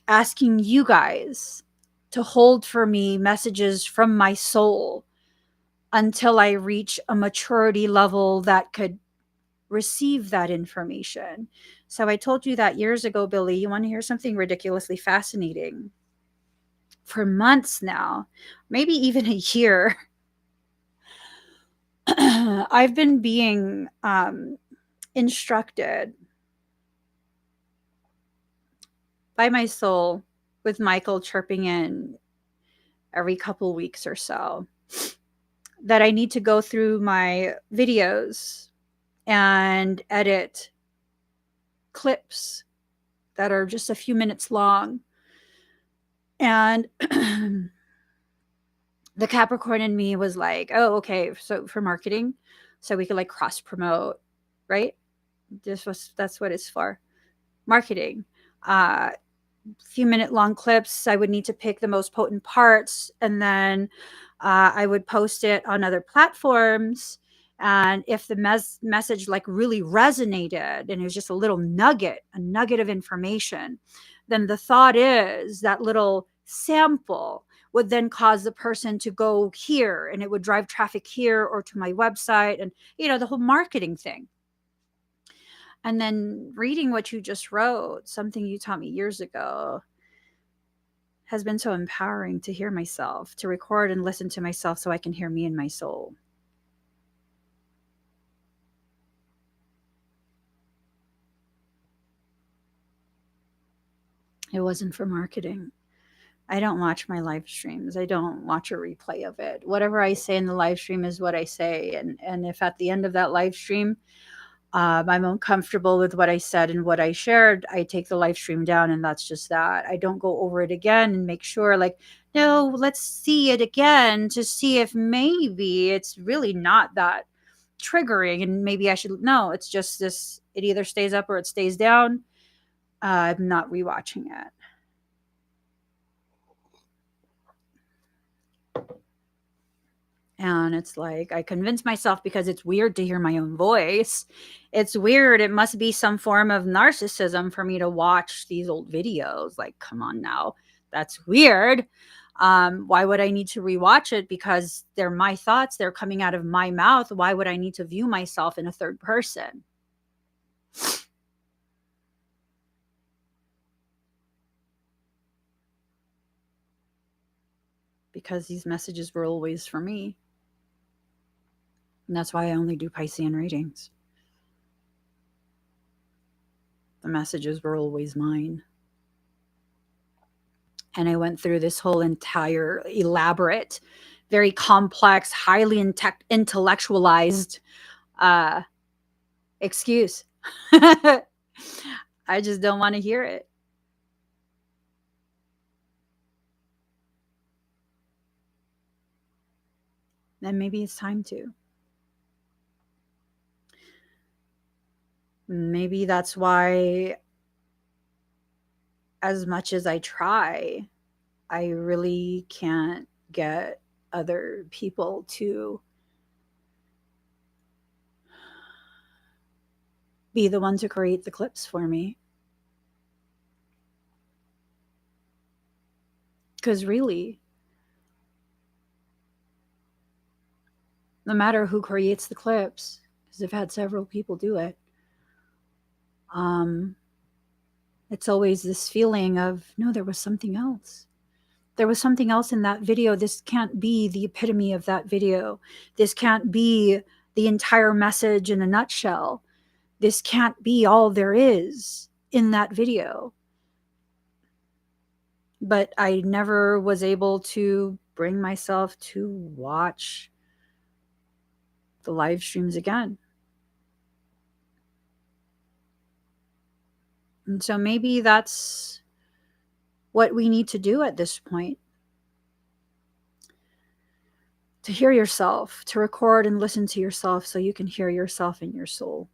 asking you guys to hold for me messages from my soul until I reach a maturity level that could receive that information. So I told you that years ago, Billy. You want to hear something ridiculously fascinating? For months now, maybe even a year, I've been being instructed by my soul, with Michael chirping in every couple weeks or so, that I need to go through my videos and edit clips that are just a few minutes long. And the Capricorn in me was like, oh, okay, so for marketing, so we could like cross promote, right? That's what it's for. Marketing. Few minute long clips. I would need to pick the most potent parts, and then I would post it on other platforms. And if the message like really resonated and it was just a little nugget, a nugget of information, then the thought is that little sample would then cause the person to go here, and it would drive traffic here or to my website, and the whole marketing thing. And then reading what you just wrote, something you taught me years ago, has been so empowering to hear myself, to record and listen to myself so I can hear me and my soul. It wasn't for marketing. I don't watch my live streams. I don't watch a replay of it. Whatever I say in the live stream is what I say. And if at the end of that live stream, I'm uncomfortable with what I said and what I shared, I take the live stream down, and that's just that. I don't go over it again and make sure, like, no, let's see it again to see if maybe it's really not that triggering, and maybe I should. No, it's just this. It either stays up or it stays down. I'm not rewatching it. And it's like, I convince myself because it's weird to hear my own voice. It's weird. It must be some form of narcissism for me to watch these old videos. Like, come on now. That's weird. Why would I need to rewatch it? Because they're my thoughts. They're coming out of my mouth. Why would I need to view myself in a third person? Because these messages were always for me. And that's why I only do Piscean readings. The messages were always mine. And I went through this whole entire elaborate, very complex, highly intellectualized excuse. I just don't want to hear it. And maybe it's time to. Maybe that's why, as much as I try, I really can't get other people to be the one to create the clips for me. Because really, no matter who creates the clips, because I've had several people do it, it's always this feeling of, no, there was something else. There was something else in that video. This can't be the epitome of that video. This can't be the entire message in a nutshell. This can't be all there is in that video. But I never was able to bring myself to watch the live streams again. And so maybe that's what we need to do at this point. To hear yourself, to record and listen to yourself so you can hear yourself in your soul.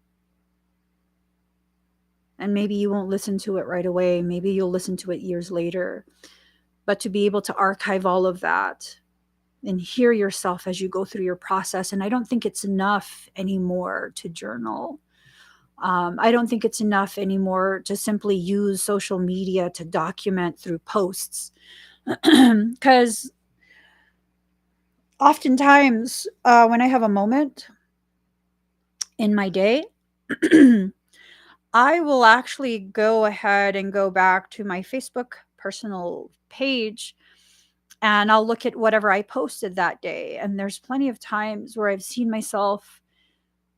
And maybe you won't listen to it right away. Maybe you'll listen to it years later. But to be able to archive all of that and hear yourself as you go through your process. And I don't think it's enough anymore to journal. I don't think it's enough anymore to simply use social media to document through posts. Because oftentimes when I have a moment in my day, I will actually go ahead and go back to my Facebook personal page, and I'll look at whatever I posted that day. And there's plenty of times where I've seen myself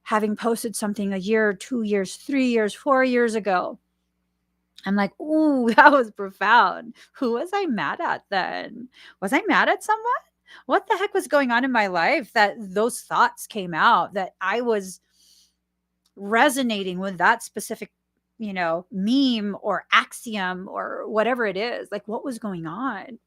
having posted something a year, 2 years, 3 years, 4 years ago. I'm like, ooh, that was profound. Who was I mad at then? Was I mad at someone? What the heck was going on in my life that those thoughts came out, that I was resonating with that specific, meme or axiom or whatever it is. Like, what was going on?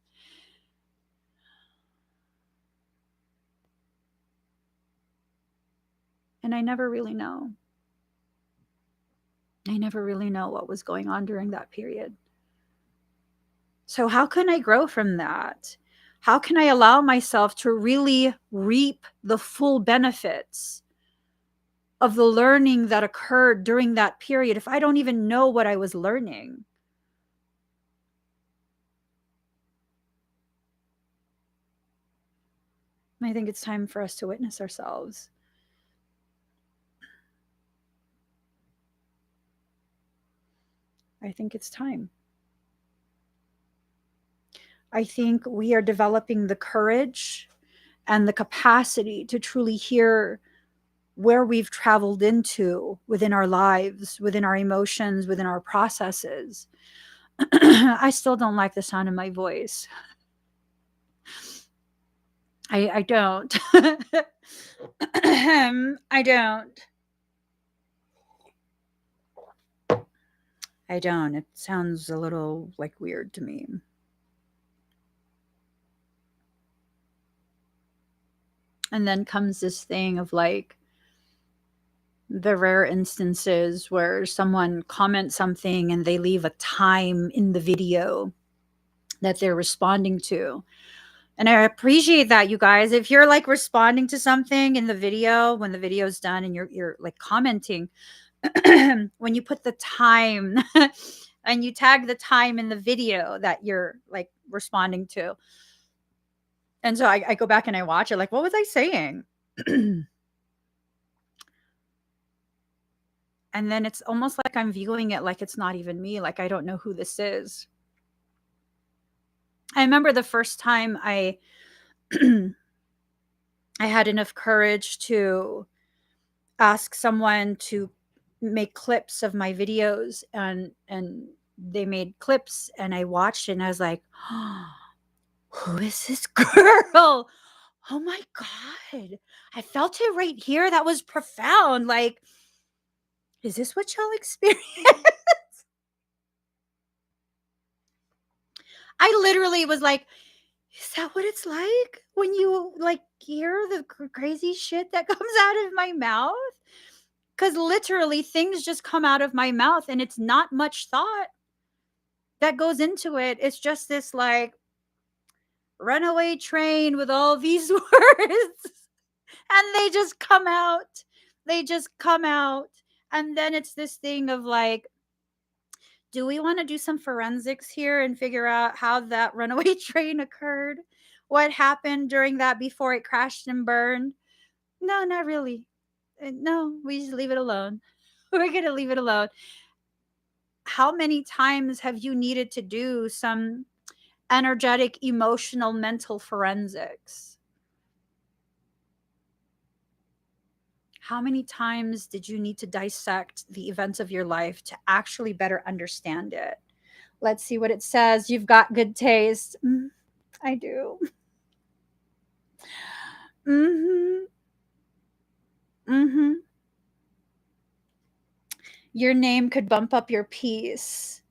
And I never really know. I never really know what was going on during that period. So, how can I grow from that? How can I allow myself to really reap the full benefits of the learning that occurred during that period if I don't even know what I was learning? I think it's time for us to witness ourselves. I think it's time. I think we are developing the courage and the capacity to truly hear where we've traveled into within our lives, within our emotions, within our processes. I still don't like the sound of my voice. I don't. I don't. I don't. It sounds a little like weird to me. And then comes this thing of like the rare instances where someone comments something and they leave a time in the video that they're responding to. And I appreciate that, you guys. If you're like responding to something in the video when the video is done and you're like commenting, when you put the time and you tag the time in the video that you're like responding to. And so I go back and I watch it like, what was I saying? And then it's almost like I'm viewing it like it's not even me. Like, I don't know who this is. I remember the first time I had enough courage to ask someone to make clips of my videos, and they made clips and I watched it and I was like, oh, who is this girl? Oh my God. I felt it right here. That was profound. Like, is this what y'all experience? I literally was like, is that what it's like when you like hear the crazy shit that comes out of my mouth? Because literally things just come out of my mouth and it's not much thought that goes into it. It's just this like runaway train with all these words and they just come out. They just come out. And then it's this thing of like, do we want to do some forensics here and figure out how that runaway train occurred? What happened during that before it crashed and burned? No, not really. No, we just leave it alone. We're going to leave it alone. How many times have you needed to do some energetic, emotional, mental forensics? How many times did you need to dissect the events of your life to actually better understand it? Let's see what it says. You've got good taste. I do. Mm-hmm. Mm-hmm. Your name could bump up your peace.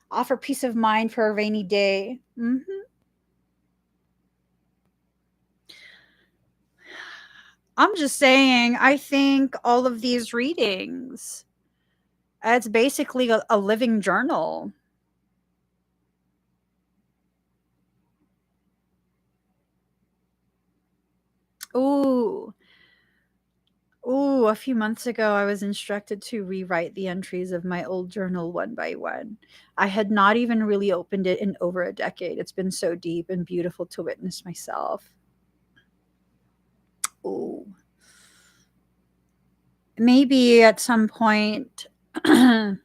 Offer peace of mind for a rainy day. Mm-hmm. I'm just saying, I think all of these readings, it's basically a living journal. Ooh. Ooh, a few months ago, I was instructed to rewrite the entries of my old journal one by one. I had not even really opened it in over a decade. It's been so deep and beautiful to witness myself. Ooh. Maybe at some point. mm,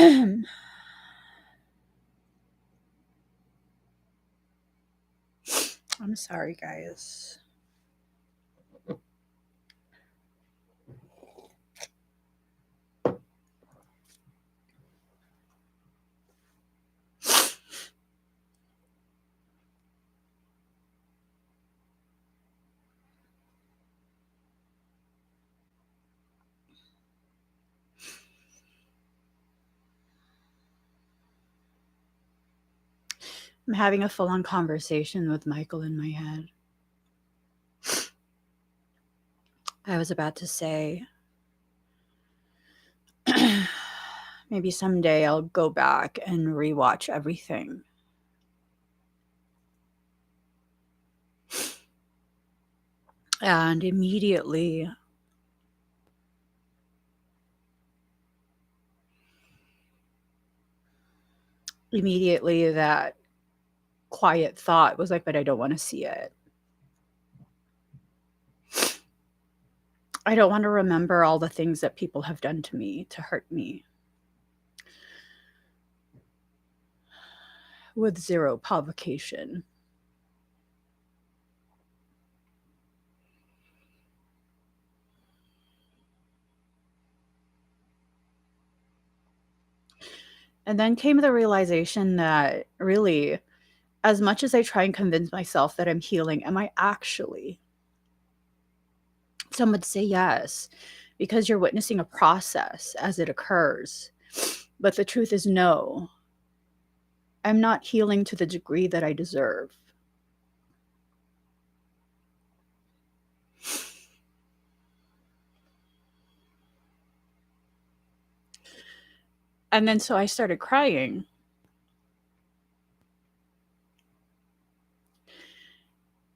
I'm sorry, guys. I'm having a full-on conversation with Michael in my head. I was about to say, maybe someday I'll go back and rewatch everything. And immediately that quiet thought was like, but I don't want to see it. I don't want to remember all the things that people have done to me to hurt me with zero provocation. And then came the realization that really, as much as I try and convince myself that I'm healing, am I actually? Some would say yes, because you're witnessing a process as it occurs. But the truth is no. I'm not healing to the degree that I deserve. And then so I started crying.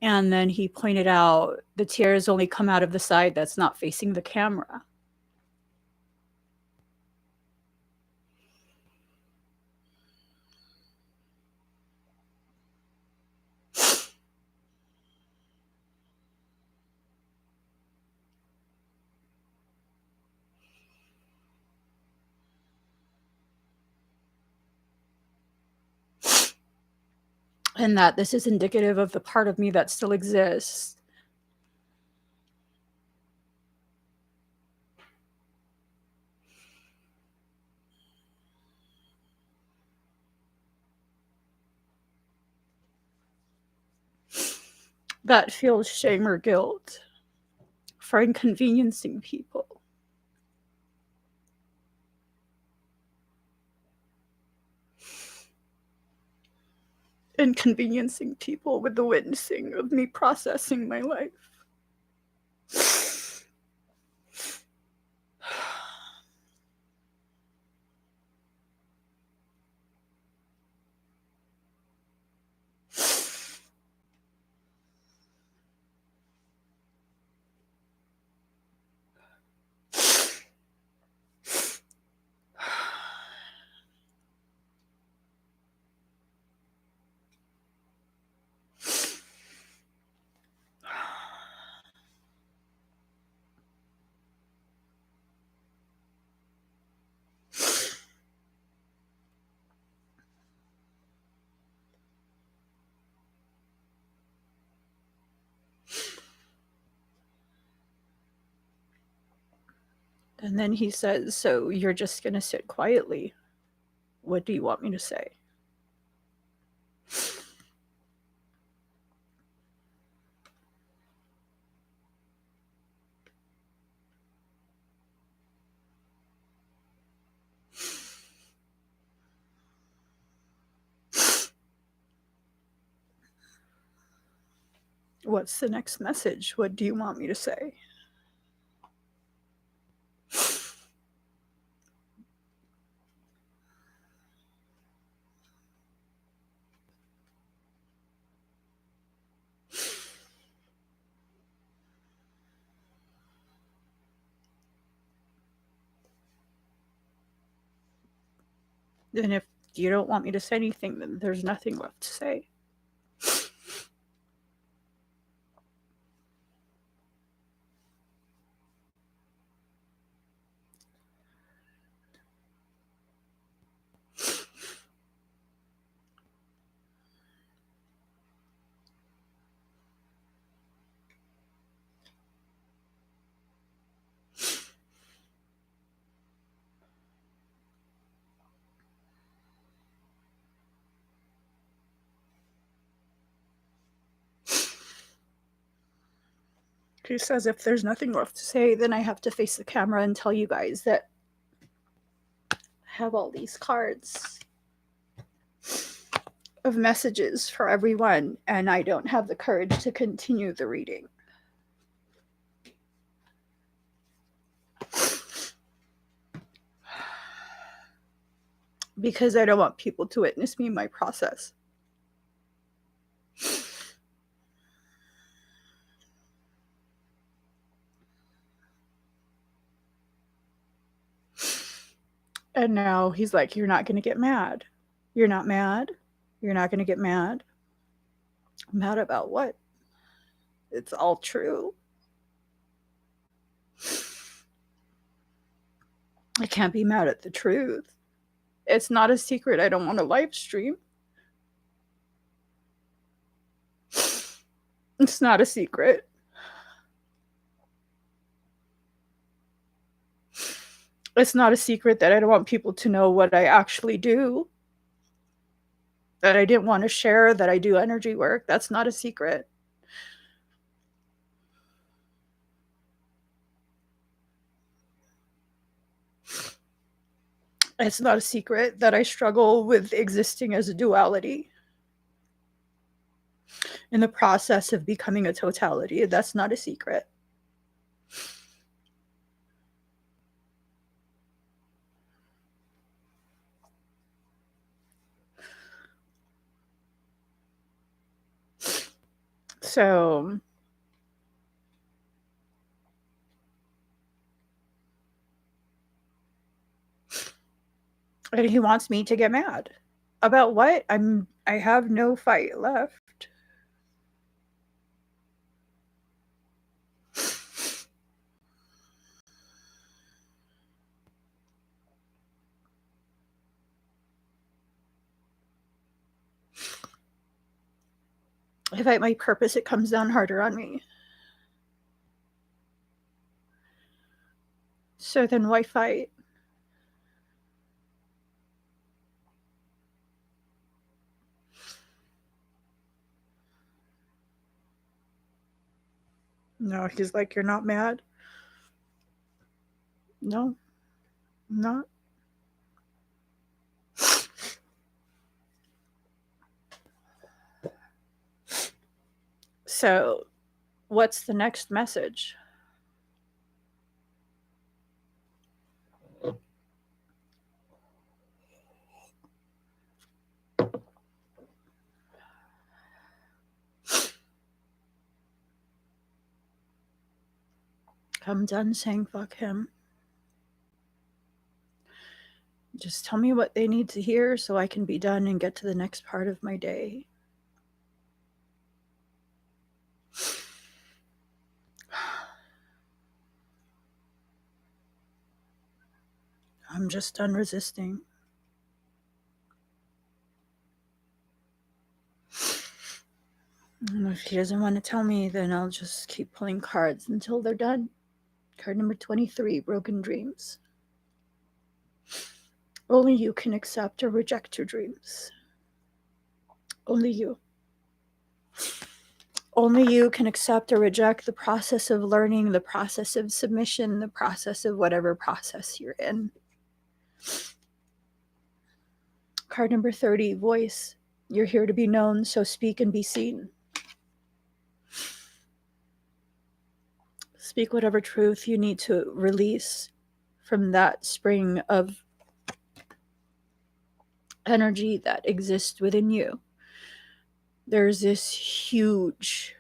And then he pointed out the tears only come out of the side that's not facing the camera. And that this is indicative of the part of me that still exists. That feels shame or guilt for inconveniencing people. Inconveniencing people with the witnessing of me processing my life. And then he says, so you're just going to sit quietly. What do you want me to say? What's the next message? What do you want me to say? And if you don't want me to say anything, then there's nothing left to say. He says if there's nothing left to say, then I have to face the camera and tell you guys that I have all these cards of messages for everyone, and I don't have the courage to continue the reading. Because I don't want people to witness me in my process. And now he's like, you're not going to get mad. You're not mad. You're not going to get mad. Mad about what? It's all true. I can't be mad at the truth. It's not a secret. I don't want to live stream. It's not a secret. It's not a secret that I don't want people to know what I actually do. That I didn't want to share that I do energy work. That's not a secret. It's not a secret that I struggle with existing as a duality in the process of becoming a totality. That's not a secret. So and he wants me to get mad. About what? I have no fight left. If I my purpose, it comes down harder on me. So then why fight? No, he's like, you're not mad? No, I'm not. So, what's the next message? I'm done saying fuck him. Just tell me what they need to hear so I can be done and get to the next part of my day. I'm just done resisting. And if he doesn't want to tell me, then I'll just keep pulling cards until they're done. Card number 23, Broken Dreams. Only you can accept or reject your dreams. Only you. Only you can accept or reject the process of learning, the process of submission, the process of whatever process you're in. Card number 30, Voice. You're here to be known, so speak and be seen. Speak whatever truth you need to release from that spring of energy that exists within you. There's this huge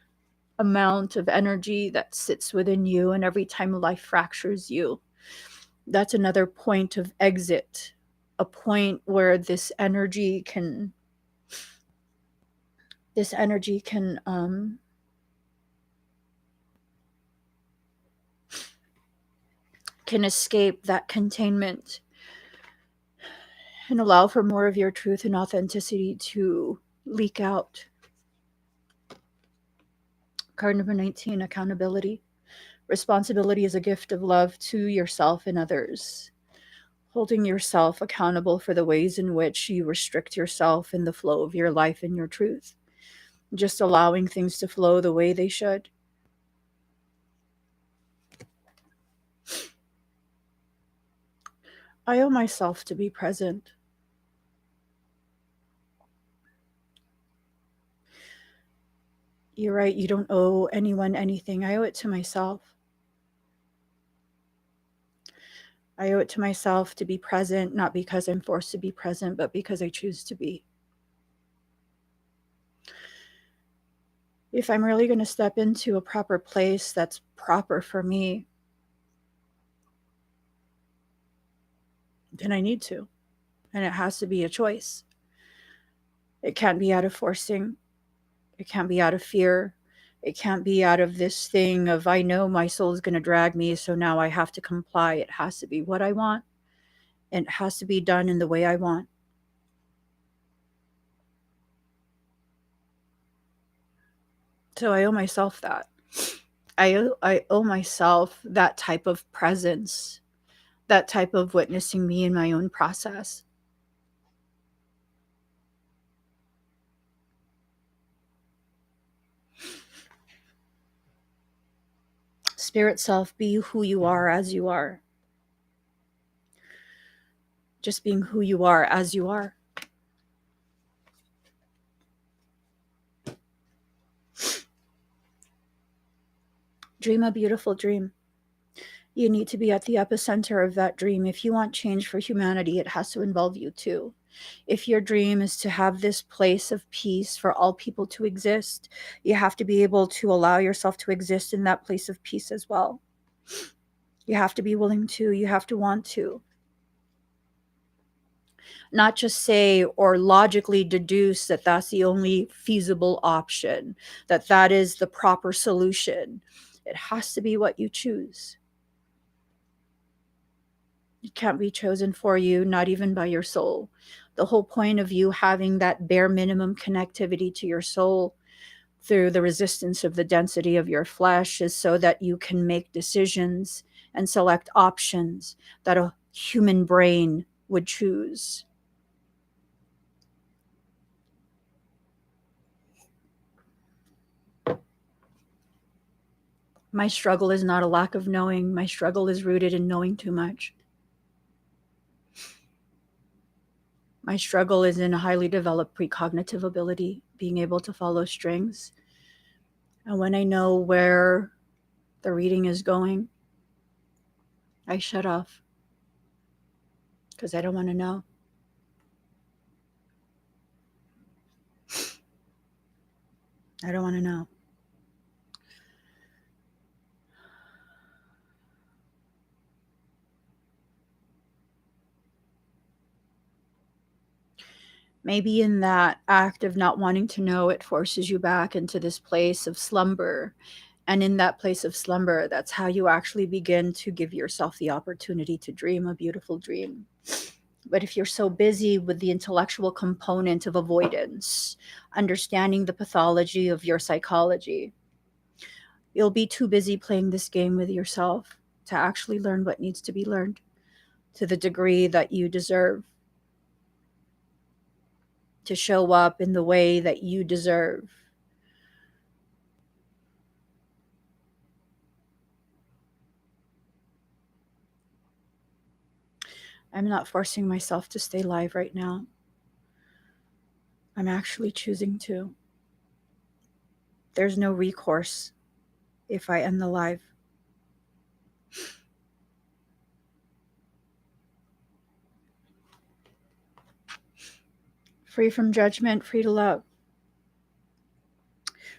amount of energy that sits within you, and every time life fractures you, that's another point of exit, a point where this energy can escape that containment and allow for more of your truth and authenticity to leak out. Card number 19, Accountability. Responsibility is a gift of love to yourself and others. Holding yourself accountable for the ways in which you restrict yourself in the flow of your life and your truth. Just allowing things to flow the way they should. I owe myself to be present. You're right, you don't owe anyone anything. I owe it to myself. I owe it to myself to be present, not because I'm forced to be present, but because I choose to be. If I'm really going to step into a proper place that's proper for me, then I need to. And it has to be a choice. It can't be out of forcing. It can't be out of fear. It can't be out of this thing of, I know my soul is going to drag me, so now I have to comply. It has to be what I want. And it has to be done in the way I want. So I owe myself that. I owe myself that type of presence, that type of witnessing me in my own process. Spirit self, be who you are as you are. Just being who you are as you are. Dream a beautiful dream. You need to be at the epicenter of that dream. If you want change for humanity, it has to involve you too. If your dream is to have this place of peace for all people to exist, you have to be able to allow yourself to exist in that place of peace as well. You have to be willing to, you have to want to. Not just say or logically deduce that that's the only feasible option, that that is the proper solution. It has to be what you choose. It can't be chosen for you, not even by your soul. The whole point of you having that bare minimum connectivity to your soul through the resistance of the density of your flesh is so that you can make decisions and select options that a human brain would choose. My struggle is not a lack of knowing. My struggle is rooted in knowing too much. My struggle is in a highly developed precognitive ability, being able to follow strings. And when I know where the reading is going, I shut off because I don't want to know. I don't want to know. Maybe in that act of not wanting to know, it forces you back into this place of slumber. And in that place of slumber, that's how you actually begin to give yourself the opportunity to dream a beautiful dream. But if you're so busy with the intellectual component of avoidance, understanding the pathology of your psychology, you'll be too busy playing this game with yourself to actually learn what needs to be learned to the degree that you deserve, to show up in the way that you deserve. I'm not forcing myself to stay live right now. I'm actually choosing to. There's no recourse if I end the live. Free from judgment, free to love.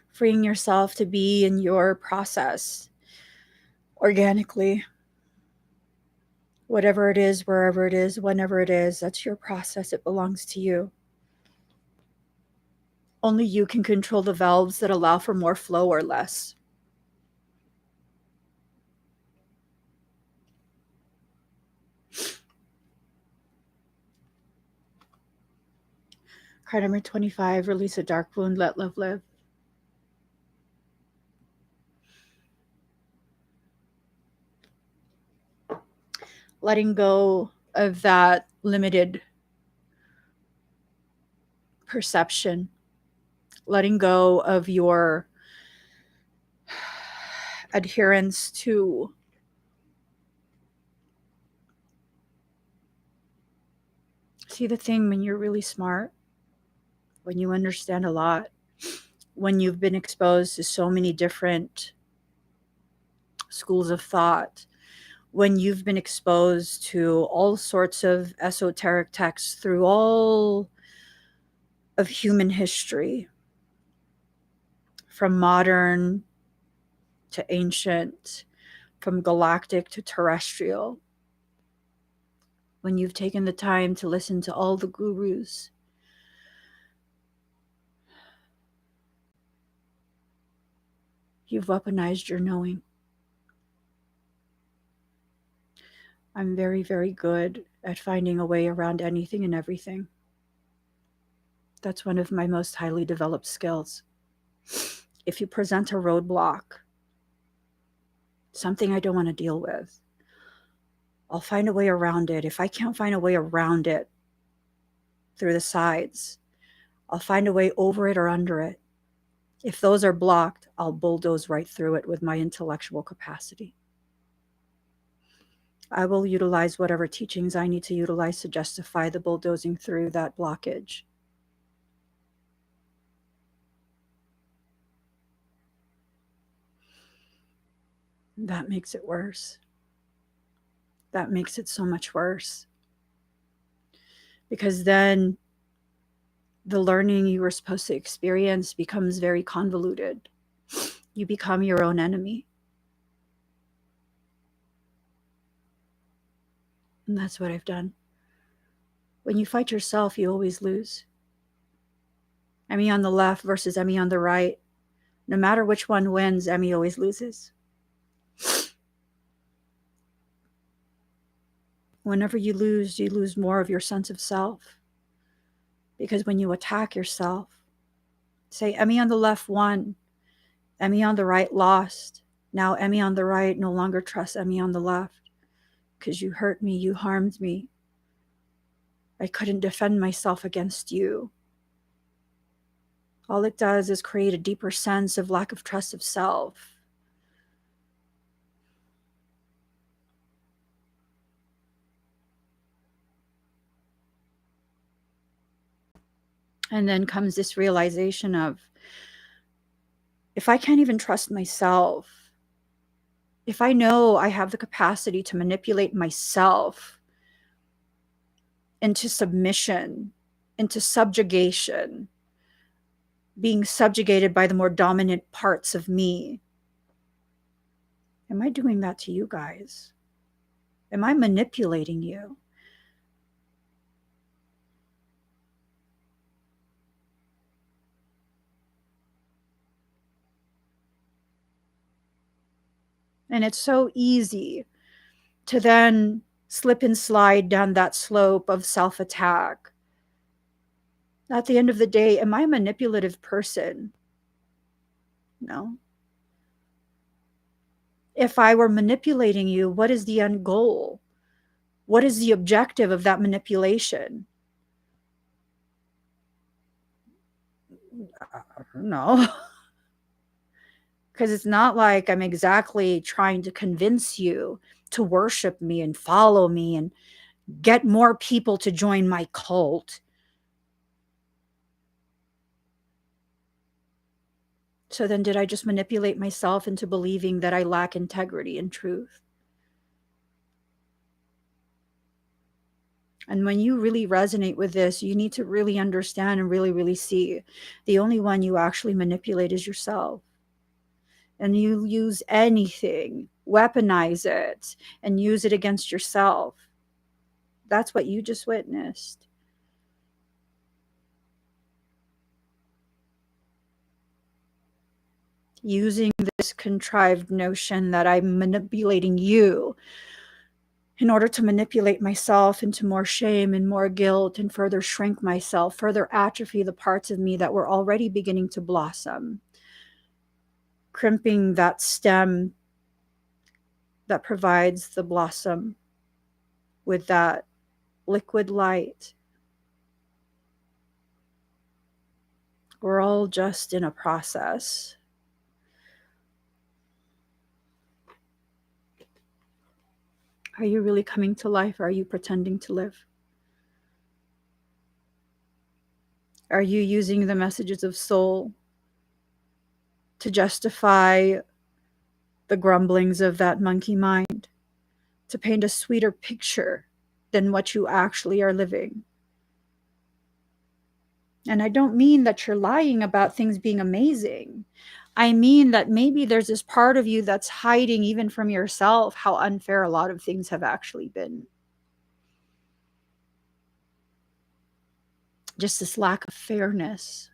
Freeing yourself to be in your process organically. Whatever it is, wherever it is, whenever it is, that's your process. It belongs to you. Only you can control the valves that allow for more flow or less. Card number 25, release a dark wound, let love live. Letting go of that limited perception, letting go of your adherence to See, the thing when you're really smart, when you understand a lot, when you've been exposed to so many different schools of thought, when you've been exposed to all sorts of esoteric texts through all of human history, from modern to ancient, from galactic to terrestrial, when you've taken the time to listen to all the gurus, you've weaponized your knowing. I'm very, very good at finding a way around anything and everything. That's one of my most highly developed skills. If you present a roadblock, something I don't want to deal with, I'll find a way around it. If I can't find a way around it through the sides, I'll find a way over it or under it. If those are blocked, I'll bulldoze right through it with my intellectual capacity. I will utilize whatever teachings I need to utilize to justify the bulldozing through that blockage. That makes it worse. That makes it so much worse. Because then the learning you were supposed to experience becomes very convoluted. You become your own enemy. And that's what I've done. When you fight yourself, you always lose. Emmie on the left versus Emmie on the right. No matter which one wins, Emmie always loses. Whenever you lose more of your sense of self. Because when you attack yourself, say Emmie on the left won, Emmie on the right lost. Now Emmie on the right no longer trusts Emmie on the left. Because you hurt me, you harmed me. I couldn't defend myself against you. All it does is create a deeper sense of lack of trust of self. And then comes this realization of, if I can't even trust myself, if I know I have the capacity to manipulate myself into submission, into subjugation, being subjugated by the more dominant parts of me, am I doing that to you guys? Am I manipulating you? And it's so easy to then slip and slide down that slope of self-attack. At the end of the day, am I a manipulative person? No. If I were manipulating you, what is the end goal? What is the objective of that manipulation? I don't know. Because it's not like I'm exactly trying to convince you to worship me and follow me and get more people to join my cult. So then did I just manipulate myself into believing that I lack integrity and truth? And when you really resonate with this, you need to really understand and really, really see the only one you actually manipulate is yourself. And you use anything, weaponize it, and use it against yourself. That's what you just witnessed. Using this contrived notion that I'm manipulating you in order to manipulate myself into more shame and more guilt and further shrink myself, further atrophy the parts of me that were already beginning to blossom, crimping that stem that provides the blossom with that liquid light. We're all just in a process. Are you really coming to life, or are you pretending to live? Are you using the messages of soul to justify the grumblings of that monkey mind, to paint a sweeter picture than what you actually are living? And I don't mean that you're lying about things being amazing. I mean that maybe there's this part of you that's hiding even from yourself how unfair a lot of things have actually been. Just this lack of fairness.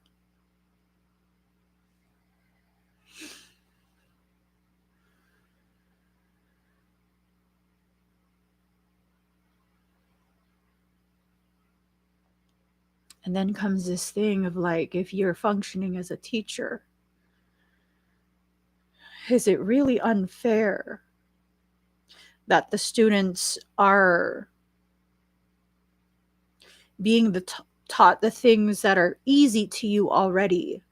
And then comes this thing of like, if you're functioning as a teacher, is it really unfair that the students are being taught the things that are easy to you already?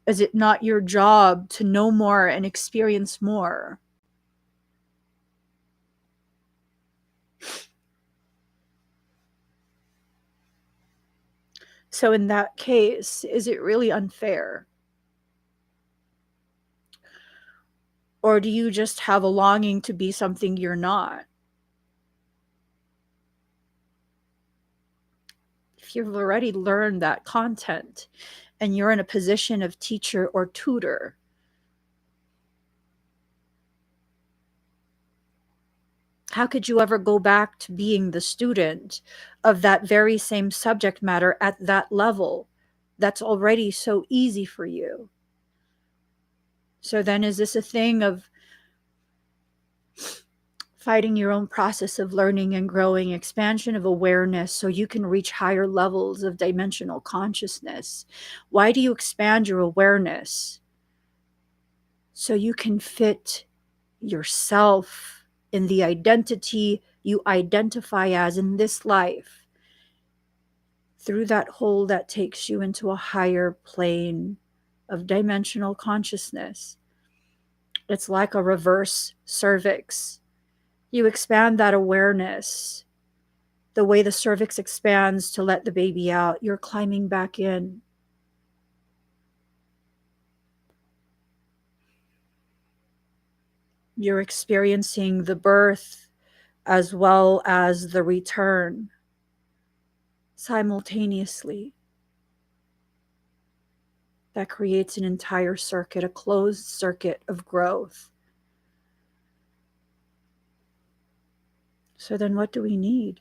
Is it not your job to know more and experience more? So in that case, is it really unfair? Or do you just have a longing to be something you're not? If you've already learned that content and you're in a position of teacher or tutor, how could you ever go back to being the student of that very same subject matter at that level that's already so easy for you? So then is this a thing of fighting your own process of learning and growing, expansion of awareness so you can reach higher levels of dimensional consciousness? Why do you expand your awareness? So you can fit yourself in the identity you identify as in this life through that hole that takes you into a higher plane of dimensional consciousness. It's like a reverse cervix. You expand that awareness the way the cervix expands to let the baby out. You're climbing back in. You're experiencing the birth as well as the return simultaneously. That creates an entire circuit, a closed circuit of growth. So then what do we need?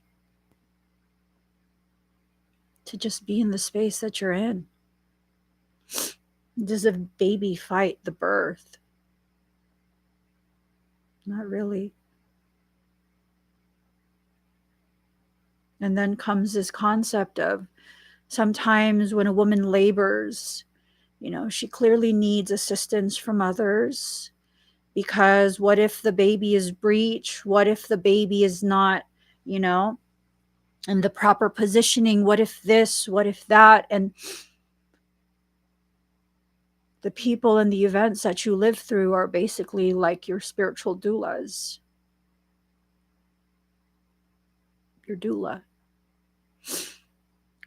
To just be in the space that you're in. Does a baby fight the birth? Not really. And then comes this concept of sometimes when a woman labors, she clearly needs assistance from others, because what if the baby is breech? What if the baby is not, in the proper positioning? What if this? What if that? And the people and the events that you live through are basically like your spiritual doulas. Your doula.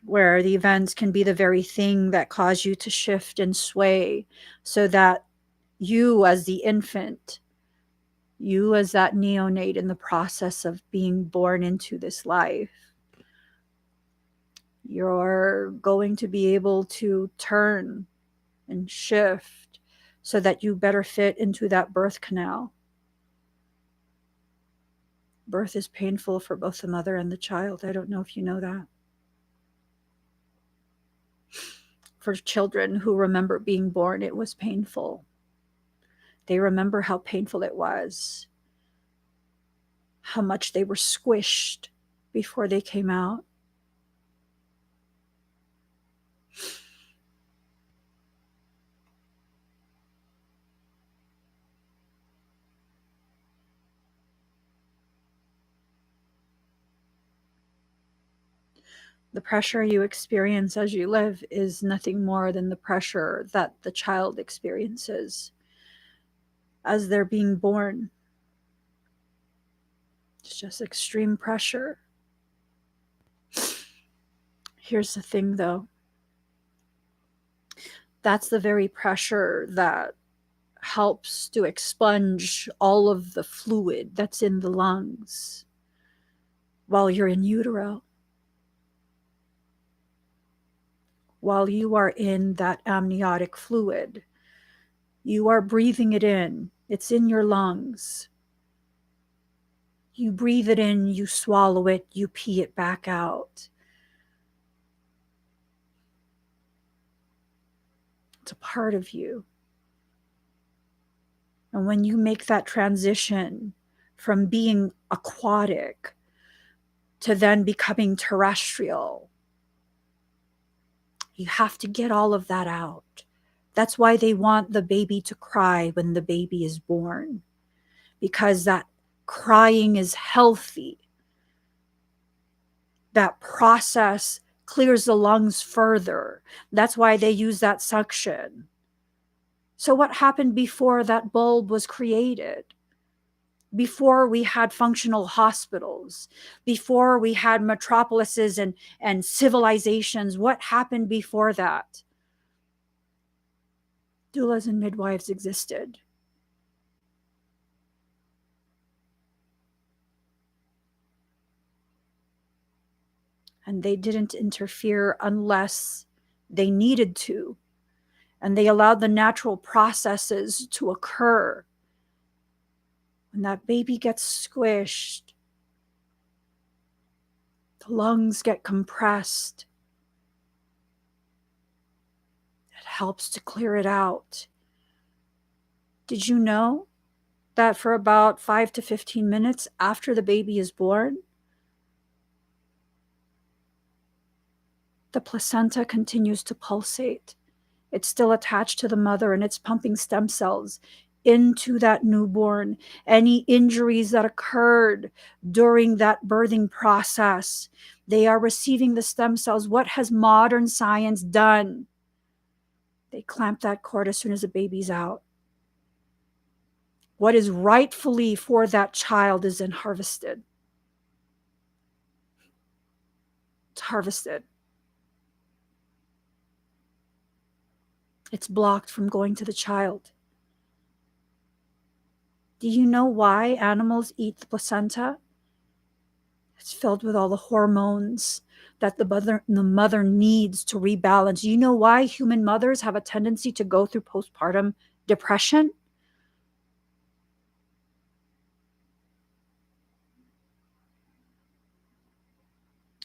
Where the events can be the very thing that cause you to shift and sway so that you as the infant, you as that neonate in the process of being born into this life, you're going to be able to turn and shift so that you better fit into that birth canal. Birth is painful for both the mother and the child. I don't know if you know that. For children who remember being born, it was painful. They remember how painful it was, how much they were squished before they came out. The pressure you experience as you live is nothing more than the pressure that the child experiences as they're being born. It's just extreme pressure. Here's the thing, though. That's the very pressure that helps to expunge all of the fluid that's in the lungs while you're in utero. While you are in that amniotic fluid, you are breathing it in. It's in your lungs. You breathe it in, you swallow it, you pee it back out. It's a part of you. And when you make that transition from being aquatic to then becoming terrestrial, you have to get all of that out. That's why they want the baby to cry when the baby is born, because that crying is healthy. That process clears the lungs further. That's why they use that suction. So what happened before that bulb was created? Before we had functional hospitals, before we had metropolises and civilizations, what happened before that? Doulas and midwives existed. And they didn't interfere unless they needed to. And they allowed the natural processes to occur. When that baby gets squished, the lungs get compressed. It helps to clear it out. Did you know that for about 5 to 15 minutes after the baby is born, the placenta continues to pulsate? It's still attached to the mother and it's pumping stem cells into that newborn. Any injuries that occurred during that birthing process, they are receiving the stem cells. What has modern science done? They clamp that cord as soon as the baby's out. What is rightfully for that child is then harvested. It's harvested. It's blocked from going to the child. Do you know why animals eat the placenta? It's filled with all the hormones that the mother needs to rebalance. Do you know why human mothers have a tendency to go through postpartum depression?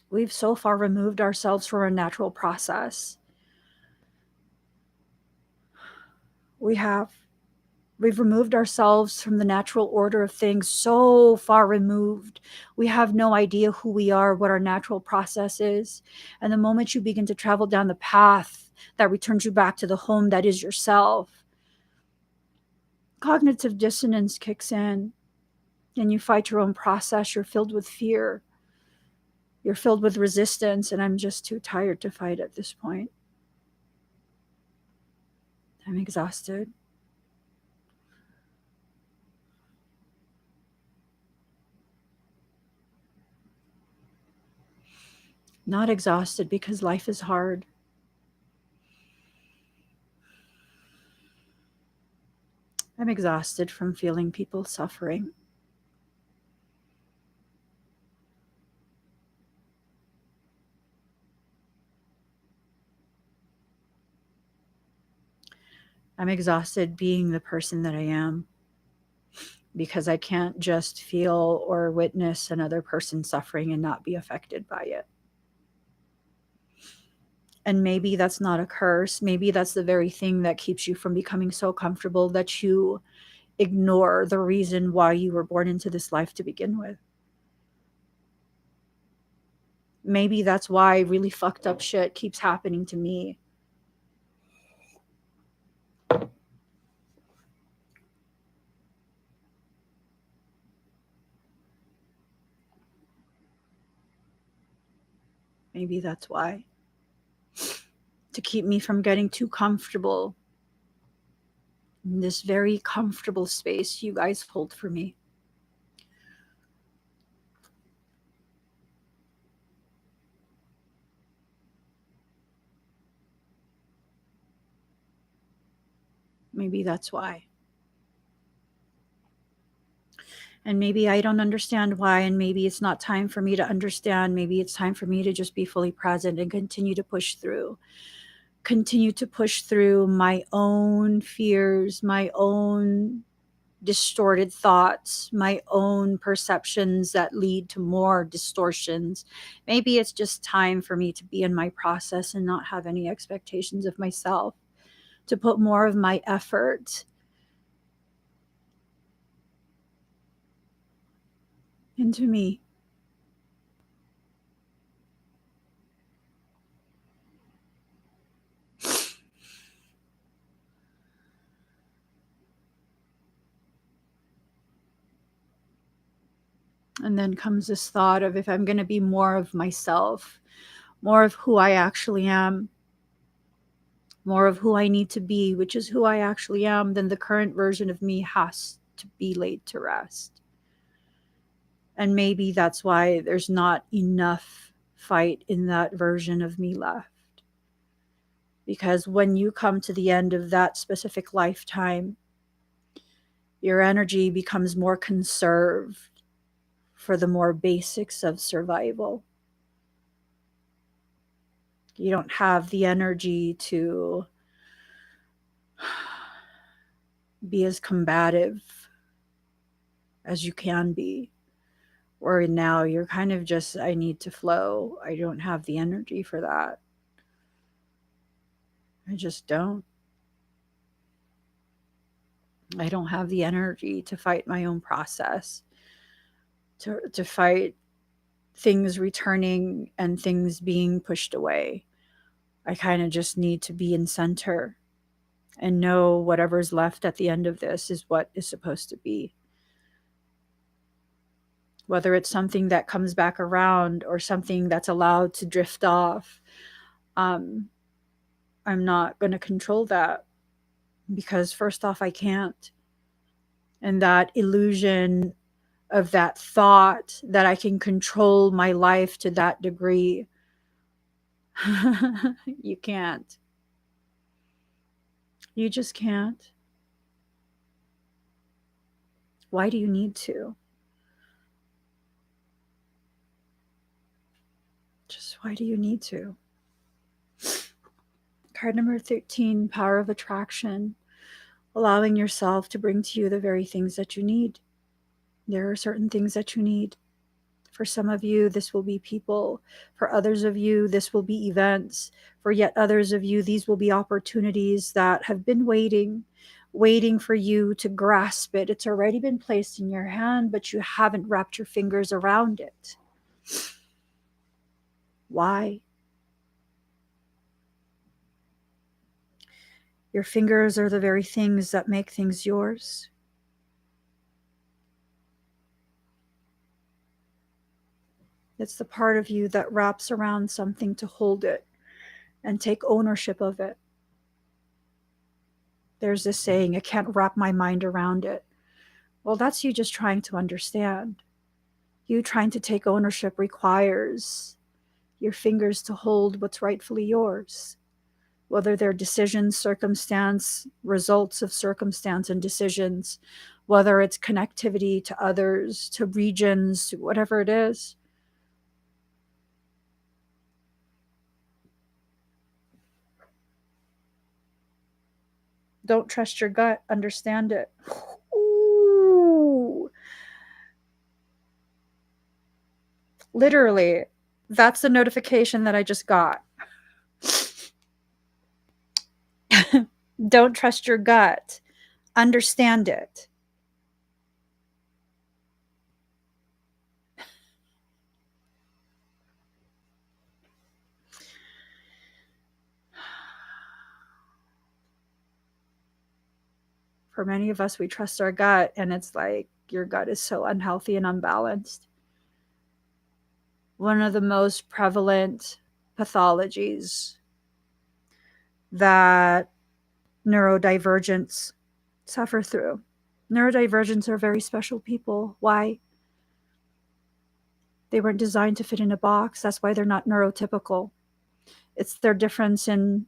We've so far removed ourselves from a natural process. We've removed ourselves from the natural order of things, so far removed. We have no idea who we are, what our natural process is. And the moment you begin to travel down the path that returns you back to the home that is yourself, cognitive dissonance kicks in and you fight your own process. You're filled with fear. You're filled with resistance, and I'm just too tired to fight at this point. I'm exhausted. Not exhausted because life is hard. I'm exhausted from feeling people suffering. I'm exhausted being the person that I am because I can't just feel or witness another person suffering and not be affected by it. And maybe that's not a curse. Maybe that's the very thing that keeps you from becoming so comfortable that you ignore the reason why you were born into this life to begin with. Maybe that's why really fucked up shit keeps happening to me. Maybe that's why. To keep me from getting too comfortable in this very comfortable space you guys hold for me. Maybe that's why. And maybe I don't understand why, and maybe it's not time for me to understand. Maybe it's time for me to just be fully present and continue to push through. Continue to push through my own fears, my own distorted thoughts, my own perceptions that lead to more distortions. Maybe it's just time for me to be in my process and not have any expectations of myself, to put more of my effort into me. And then comes this thought of, if I'm going to be more of myself, more of who I actually am, more of who I need to be, which is who I actually am, then the current version of me has to be laid to rest. And maybe that's why there's not enough fight in that version of me left. Because when you come to the end of that specific lifetime, your energy becomes more conserved for the more basics of survival. You don't have the energy to be as combative as you can be. Or now you're kind of just, I need to flow. I don't have the energy for that. I just don't. I don't have the energy to fight my own process, to fight things returning and things being pushed away. I kind of just need to be in center and know whatever's left at the end of this is what is supposed to be. Whether it's something that comes back around or something that's allowed to drift off, I'm not going to control that, because first off, I can't. And that illusion of that thought that I can control my life to that degree, you can't. You just can't. Why do you need to? Just why do you need to? Card number 13, Power of Attraction. Allowing yourself to bring to you the very things that you need. There are certain things that you need. For some of you, this will be people. For others of you, this will be events. For yet others of you, these will be opportunities that have been waiting for you to grasp it. It's already been placed in your hand, but you haven't wrapped your fingers around it. Why? Your fingers are the very things that make things yours. It's the part of you that wraps around something to hold it and take ownership of it. There's this saying, I can't wrap my mind around it. Well, that's you just trying to understand. You trying to take ownership requires your fingers to hold what's rightfully yours. Whether they're decisions, circumstance, results of circumstance and decisions, whether it's connectivity to others, to regions, to whatever it is. Don't trust your gut. Understand it. Ooh. Literally, that's the notification that I just got. Don't trust your gut. Understand it. For many of us, we trust our gut, and it's like your gut is so unhealthy and unbalanced. One of the most prevalent pathologies that neurodivergents suffer through. Neurodivergents are very special people. Why? They weren't designed to fit in a box. That's why they're not neurotypical. It's their difference in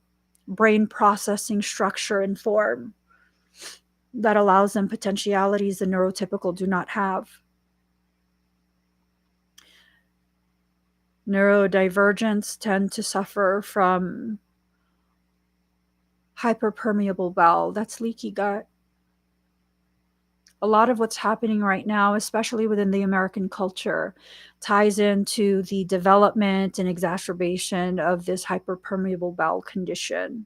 brain processing structure and form. that allows them potentialities the neurotypical do not have. Neurodivergents tend to suffer from hyperpermeable bowel. That's leaky gut. A lot of what's happening right now, especially within the American culture, ties into the development and exacerbation of this hyperpermeable bowel condition.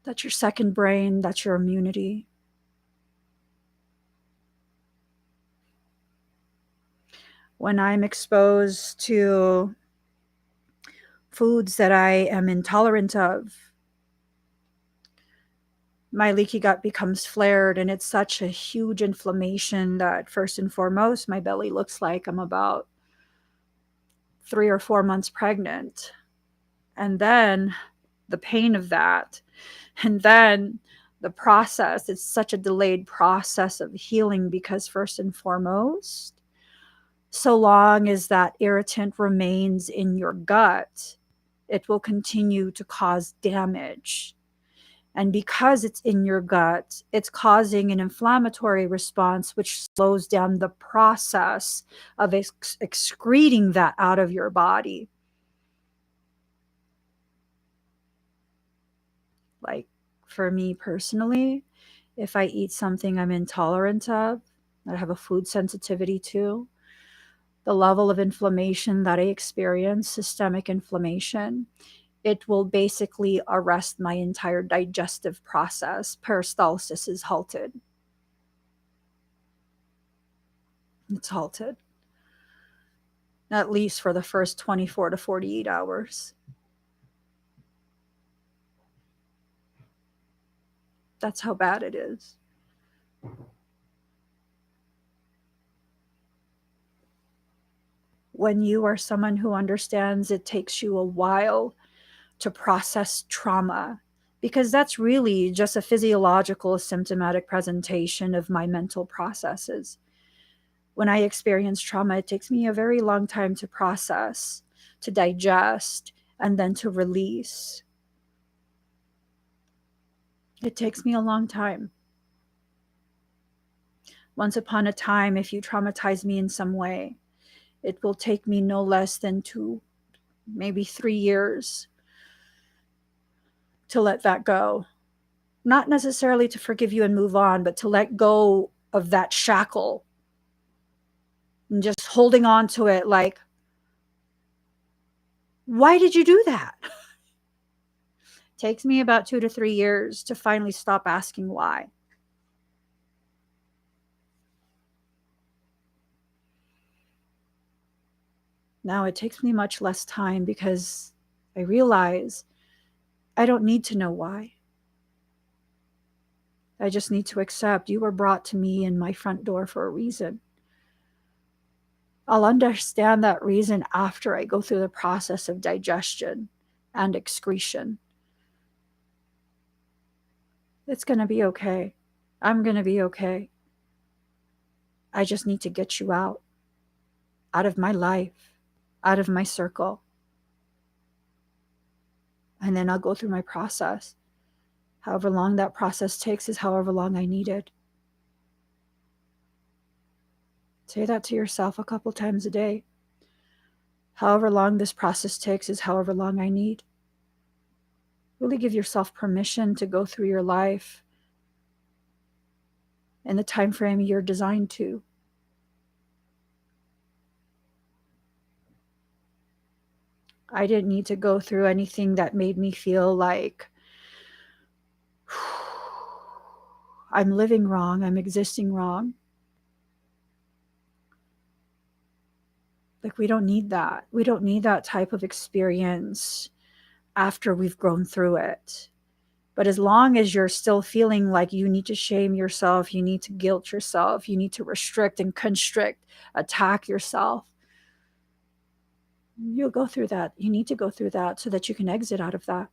That's your second brain, that's your immunity. When I'm exposed to foods that I am intolerant of, my leaky gut becomes flared, and it's such a huge inflammation that first and foremost, my belly looks like I'm about 3 or 4 months pregnant. And then the pain of that, and then the process, it's such a delayed process of healing, because first and foremost, so long as that irritant remains in your gut, it will continue to cause damage. And because it's in your gut, it's causing an inflammatory response, which slows down the process of excreting that out of your body. Like for me personally, if I eat something I'm intolerant of, that I have a food sensitivity to, the level of inflammation that I experience, systemic inflammation, it will basically arrest my entire digestive process. Peristalsis is halted. It's halted. At least for the first 24 to 48 hours. That's how bad it is. When you are someone who understands it takes you a while to process trauma, because that's really just a physiological symptomatic presentation of my mental processes. When I experience trauma, it takes me a very long time to process, to digest, and then to release. It takes me a long time. Once upon a time, if you traumatize me in some way, it will take me no less than 2, maybe 3 years to let that go. Not necessarily to forgive you and move on, but to let go of that shackle and just holding on to it like, why did you do that? Takes me about 2 to 3 years to finally stop asking why. Now it takes me much less time because I realize I don't need to know why. I just need to accept you were brought to me in my front door for a reason. I'll understand that reason after I go through the process of digestion and excretion. It's going to be okay. I'm going to be okay. I just need to get you out of my life, out of my circle. And then I'll go through my process. However long that process takes is however long I need it. Say that to yourself a couple times a day. However long this process takes is however long I need. Really give yourself permission to go through your life in the time frame you're designed to. I didn't need to go through anything that made me feel like I'm living wrong, I'm existing wrong. Like, we don't need that. We don't need that type of experience after we've grown through it. But as long as you're still feeling like you need to shame yourself, you need to guilt yourself, you need to restrict and constrict, attack yourself, you'll go through that. You need to go through that so that you can exit out of that.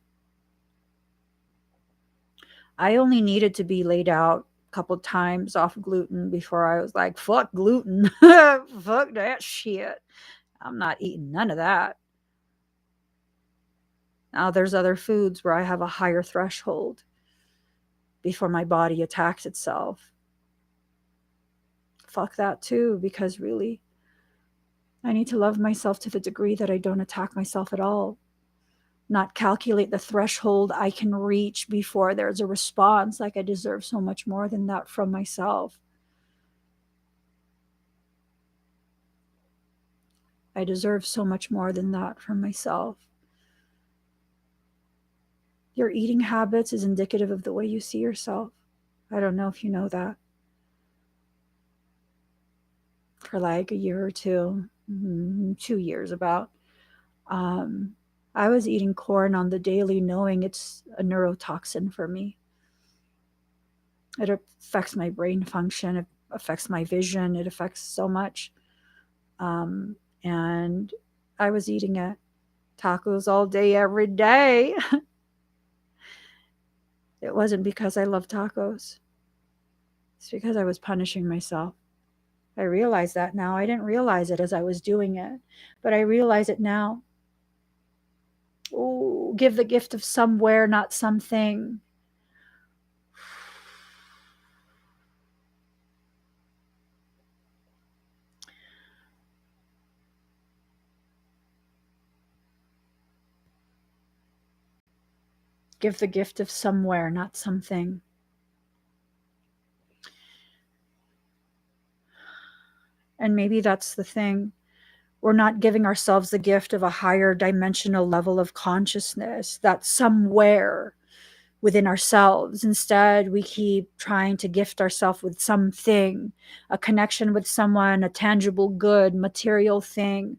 I only needed to be laid out a couple times off gluten before I was like, fuck gluten. Fuck that shit. I'm not eating none of that. Now there's other foods where I have a higher threshold. before my body attacks itself. Fuck that too, because really, I need to love myself to the degree that I don't attack myself at all. Not calculate the threshold I can reach before there's a response. Like, I deserve so much more than that from myself. I deserve so much more than that from myself. Your eating habits is indicative of the way you see yourself. I don't know if you know that. For like a year or two, 2 years about, I was eating corn on the daily, knowing it's a neurotoxin for me. It affects my brain function. It affects my vision. It affects so much. And I was eating it. Tacos all day, every day. It wasn't because I love tacos. It's because I was punishing myself. I realize that now. I didn't realize it as I was doing it, but I realize it now. Oh, give the gift of somewhere, not something. Give the gift of somewhere, not something. And maybe that's the thing. We're not giving ourselves the gift of a higher dimensional level of consciousness, that somewhere within ourselves. Instead, we keep trying to gift ourselves with something, a connection with someone, a tangible good, material thing,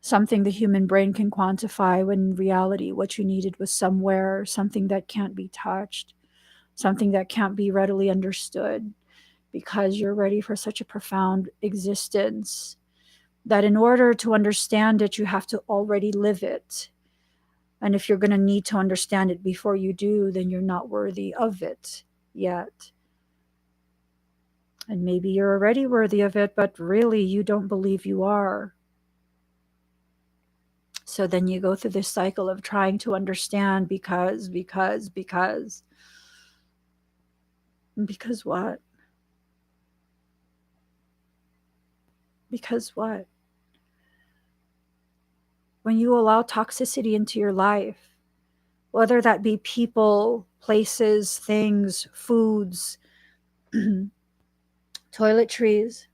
something the human brain can quantify, when in reality what you needed was somewhere, something that can't be touched, something that can't be readily understood, because you're ready for such a profound existence that in order to understand it, you have to already live it. And if you're going to need to understand it before you do, then you're not worthy of it yet. And maybe you're already worthy of it, but really you don't believe you are. So then you go through this cycle of trying to understand because. Because what? Because what? When you allow toxicity into your life, whether that be people, places, things, foods, toiletries,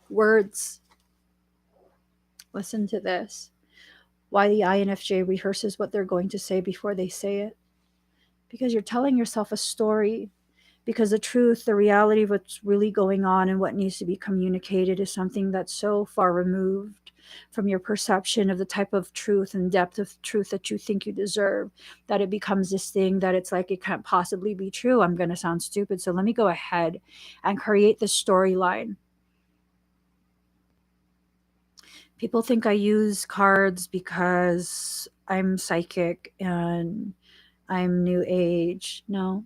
words. Listen to this. Why the INFJ rehearses what they're going to say before they say it. Because you're telling yourself a story. Because the truth, the reality of what's really going on and what needs to be communicated is something that's so far removed from your perception of the type of truth and depth of truth that you think you deserve, that it becomes this thing that it's like, it can't possibly be true. I'm going to sound stupid, so let me go ahead and create this storyline. People think I use cards because I'm psychic and I'm new age. No.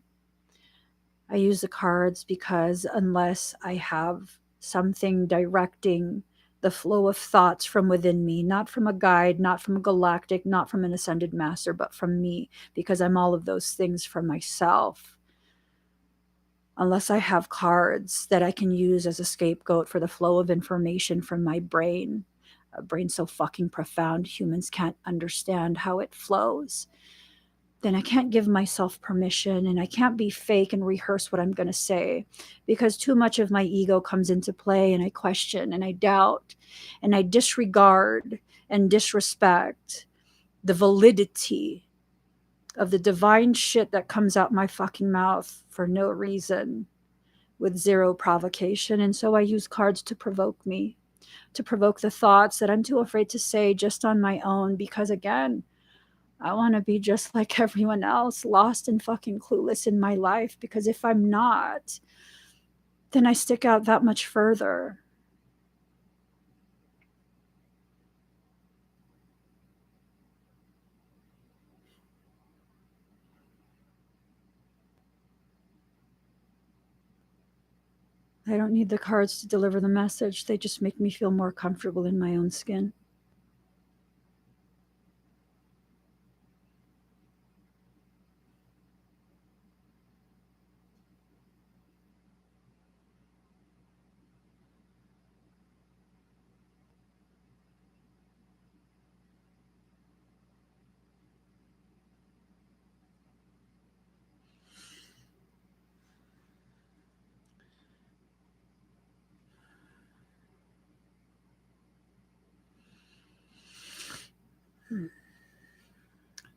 I use the cards because unless I have something directing the flow of thoughts from within me, not from a guide, not from a galactic, not from an ascended master, but from me, because I'm all of those things for myself. Unless I have cards that I can use as a scapegoat for the flow of information from my brain, a brain so fucking profound humans can't understand how it flows, then I can't give myself permission, and I can't be fake and rehearse what I'm going to say, because too much of my ego comes into play, and I question and I doubt and I disregard and disrespect the validity of the divine shit that comes out my fucking mouth for no reason, with zero provocation. And so I use cards to provoke me, to provoke the thoughts that I'm too afraid to say just on my own, because again, I want to be just like everyone else, lost and fucking clueless in my life, because if I'm not, then I stick out that much further. I don't need the cards to deliver the message. They just make me feel more comfortable in my own skin.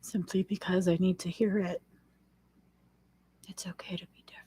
simply because I need to hear it. It's okay to be different.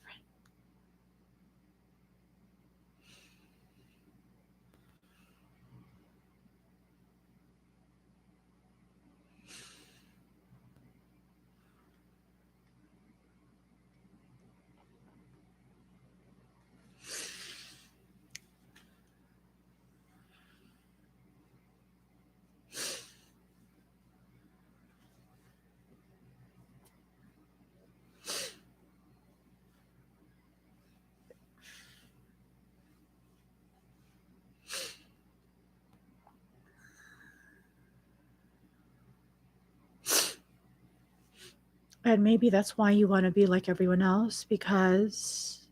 And maybe that's why you want to be like everyone else, because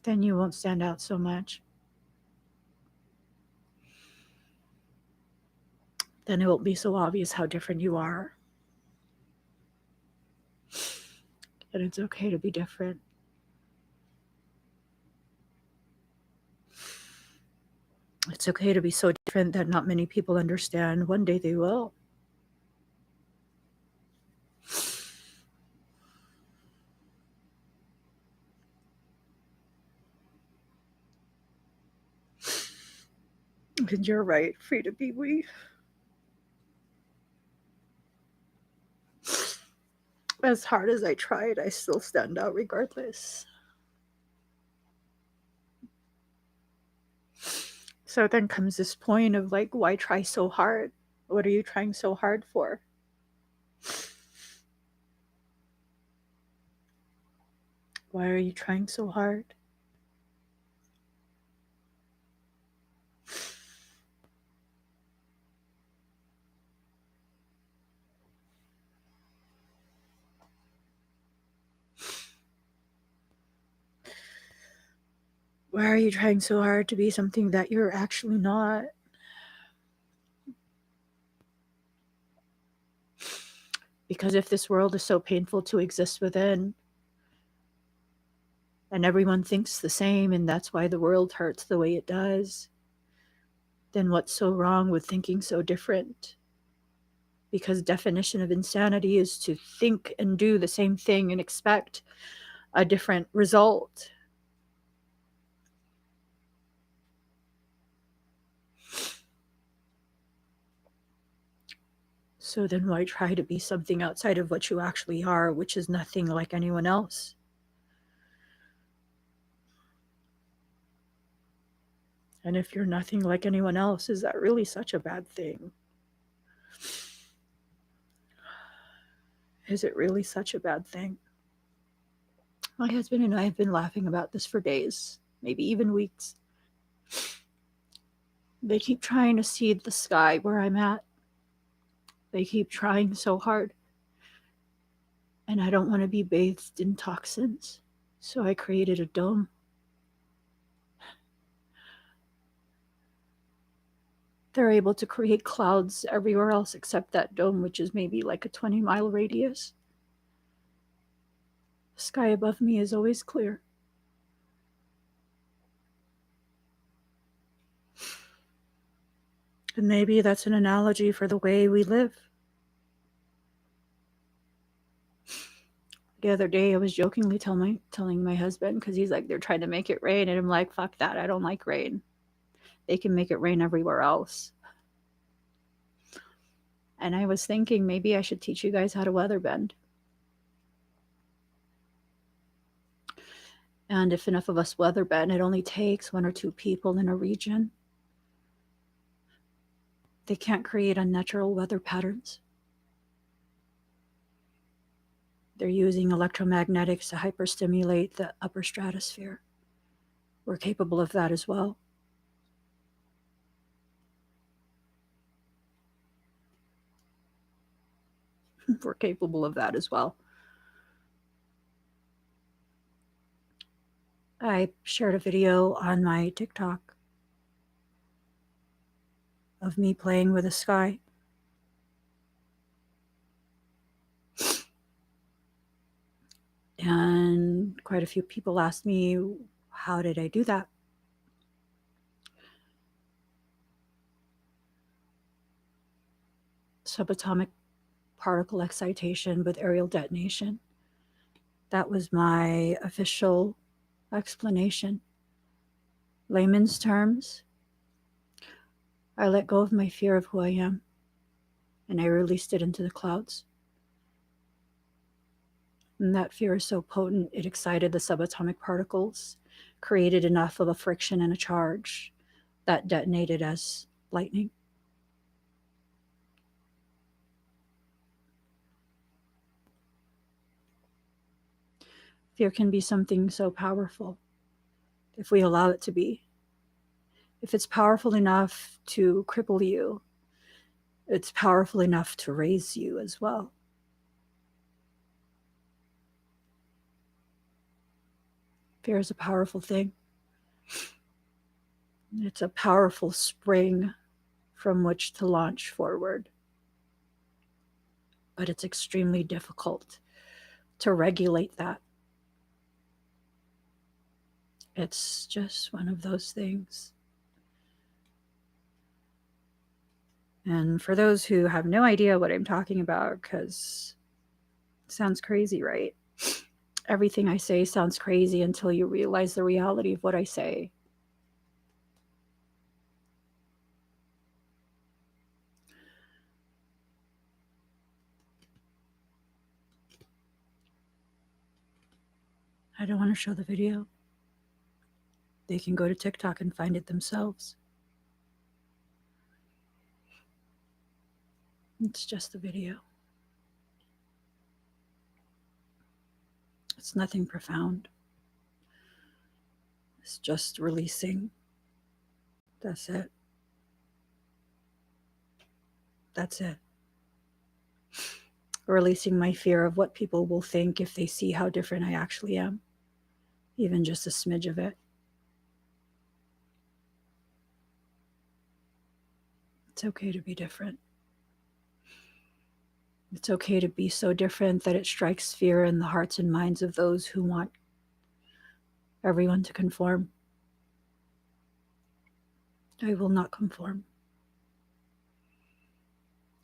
then you won't stand out so much. Then it won't be so obvious how different you are. And it's okay to be different. It's okay to be so different that not many people understand. One day they will. And you're right, free to be we. As hard as I tried, I still stand out regardless. So then comes this point of like, why try so hard? What are you trying so hard for? Why are you trying so hard? Why are you trying so hard to be something that you're actually not? Because if this world is so painful to exist within, and everyone thinks the same, and that's why the world hurts the way it does, then what's so wrong with thinking so different? Because definition of insanity is to think and do the same thing and expect a different result. So then why try to be something outside of what you actually are, which is nothing like anyone else? And if you're nothing like anyone else, is that really such a bad thing? Is it really such a bad thing? My husband and I have been laughing about this for days, maybe even weeks. They keep trying to see the sky where I'm at. They keep trying so hard. And I don't want to be bathed in toxins. So I created a dome. They're able to create clouds everywhere else except that dome, which is maybe like a 20-mile radius. The sky above me is always clear. And maybe that's an analogy for the way we live. The other day, I was jokingly telling my husband, because he's like, they're trying to make it rain. And I'm like, fuck that. I don't like rain. They can make it rain everywhere else. And I was thinking maybe I should teach you guys how to weather bend. And if enough of us weather bend, it only takes one or two people in a region. They can't create unnatural weather patterns. They're using electromagnetics to hyperstimulate the upper stratosphere. We're capable of that as well. We're capable of that as well. I shared a video on my TikTok of me playing with the sky. And quite a few people asked me, how did I do that? Subatomic particle excitation with aerial detonation. That was my official explanation. Layman's terms, I let go of my fear of who I am, and I released it into the clouds. And that fear is so potent, it excited the subatomic particles, created enough of a friction and a charge that detonated as lightning. Fear can be something so powerful if we allow it to be. If it's powerful enough to cripple you, it's powerful enough to raise you as well. Fear is a powerful thing. It's a powerful spring from which to launch forward. But it's extremely difficult to regulate that. It's just one of those things. And for those who have no idea what I'm talking about, because it sounds crazy, right? Everything I say sounds crazy until you realize the reality of what I say. I don't want to show the video. They can go to TikTok and find it themselves. It's just the video. It's nothing profound. It's just releasing. That's it. That's it. Releasing my fear of what people will think if they see how different I actually am. Even just a smidge of it. It's okay to be different. It's okay to be so different that it strikes fear in the hearts and minds of those who want everyone to conform. I will not conform.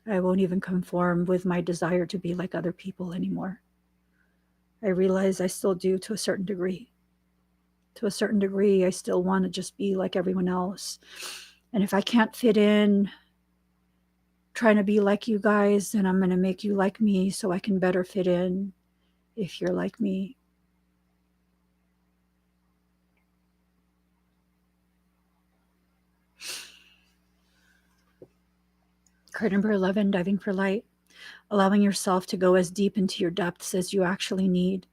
I won't even conform with my desire to be like other people anymore. I realize I still do to a certain degree. To a certain degree, I still want to just be like everyone else. And if I can't fit in trying to be like you guys, then I'm going to make you like me so I can better fit in if you're like me. Card number 11, diving for light. Allowing yourself to go as deep into your depths as you actually need.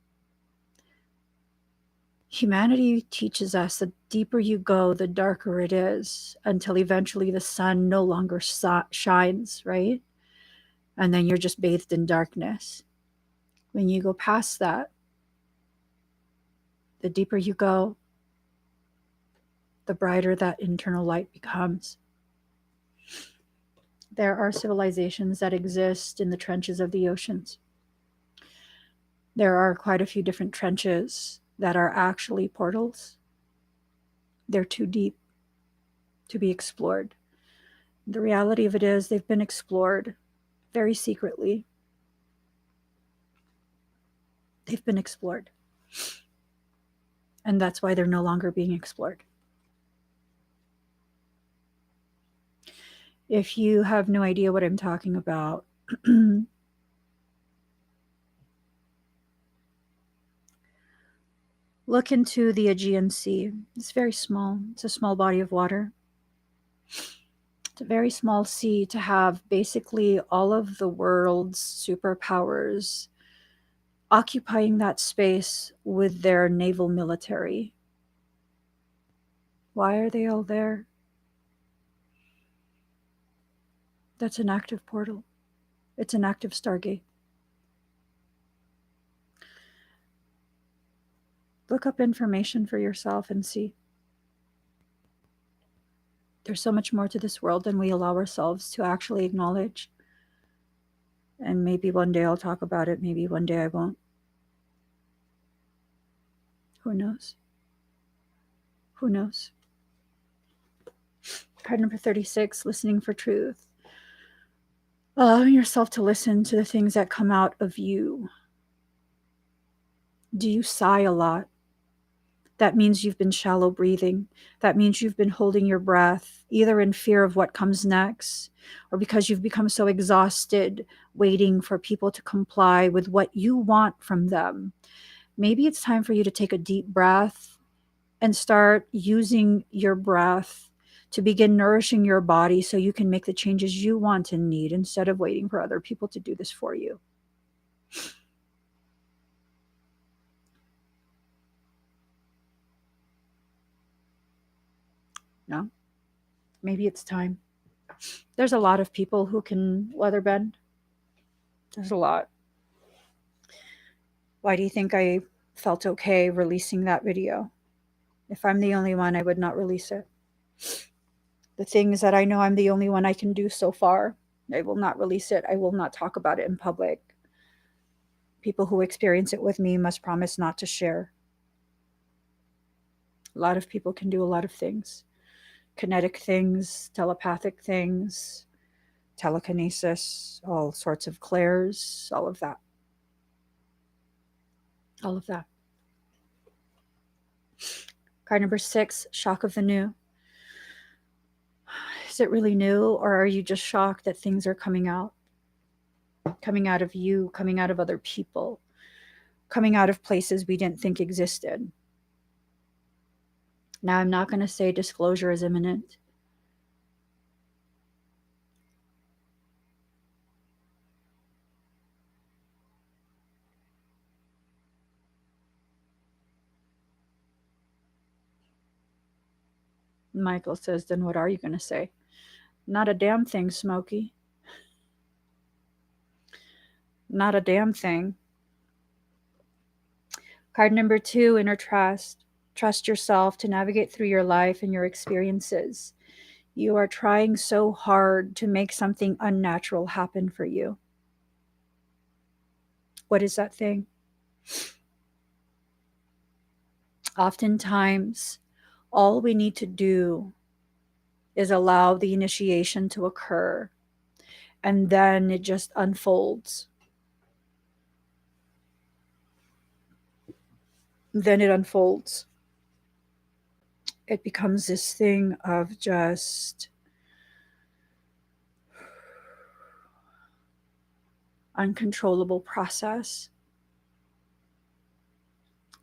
Humanity teaches us the deeper you go, the darker it is, until eventually the sun no longer shines, right? And then you're just bathed in darkness. When you go past that, the deeper you go, the brighter that internal light becomes. There are civilizations that exist in the trenches of the oceans. There are quite a few different trenches that are actually portals. They're too deep to be explored. The reality of it is they've been explored very secretly. They've been explored. And that's why they're no longer being explored. If you have no idea what I'm talking about, look into the Aegean Sea. It's very small. It's a small body of water. It's a very small sea to have basically all of the world's superpowers occupying that space with their naval military. Why are they all there? That's an active portal. It's an active Stargate. Look up information for yourself and see. There's so much more to this world than we allow ourselves to actually acknowledge. And maybe one day I'll talk about it. Maybe one day I won't. Who knows? Who knows? Card number 36, listening for truth. Allowing yourself to listen to the things that come out of you. Do you sigh a lot? That means you've been shallow breathing. That means you've been holding your breath, either in fear of what comes next or because you've become so exhausted waiting for people to comply with what you want from them. Maybe it's time for you to take a deep breath and start using your breath to begin nourishing your body so you can make the changes you want and need instead of waiting for other people to do this for you. No? Maybe it's time. There's a lot of people who can weather bend. There's a lot. Why do you think I felt okay releasing that video? If I'm the only one, I would not release it. The things that I know I'm the only one I can do so far, I will not release it. I will not talk about it in public. People who experience it with me must promise not to share. A lot of people can do a lot of things. Kinetic things, telepathic things, telekinesis, all sorts of clairs, all of that. All of that. Card number 6, shock of the new. Is it really new, or are you just shocked that things are coming out? Coming out of you, coming out of other people, coming out of places we didn't think existed. Now, I'm not going to say disclosure is imminent. Michael says, then what are you going to say? Not a damn thing, Smokey. Not a damn thing. Card number 2, inner trust. Trust yourself to navigate through your life and your experiences. You are trying so hard to make something unnatural happen for you. What is that thing? Oftentimes, all we need to do is allow the initiation to occur, and then it just unfolds. Then it unfolds. It becomes this thing of just uncontrollable process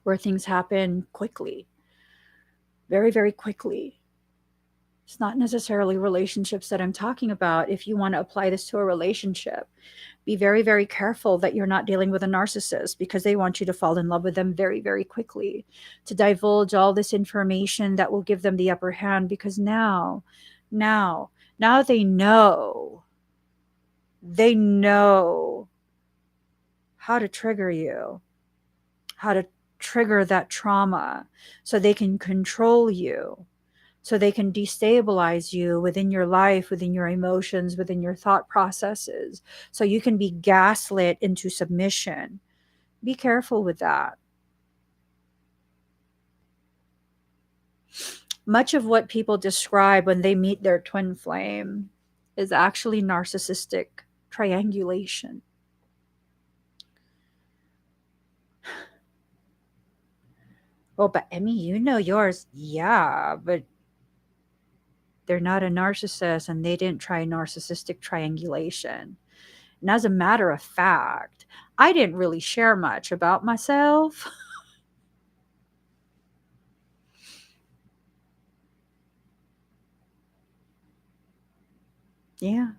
where things happen quickly, very, very quickly. It's not necessarily relationships that I'm talking about. If you want to apply this to a relationship, be very, very careful that you're not dealing with a narcissist, because they want you to fall in love with them very, very quickly, to divulge all this information that will give them the upper hand, because now they know how to trigger you, how to trigger that trauma so they can control you, so they can destabilize you within your life, within your emotions, within your thought processes, so you can be gaslit into submission. Be careful with that. Much of what people describe when they meet their twin flame is actually narcissistic triangulation. Oh, but Emmie, you know yours. Yeah, but they're not a narcissist and they didn't try narcissistic triangulation. And as a matter of fact, I didn't really share much about myself. Yeah.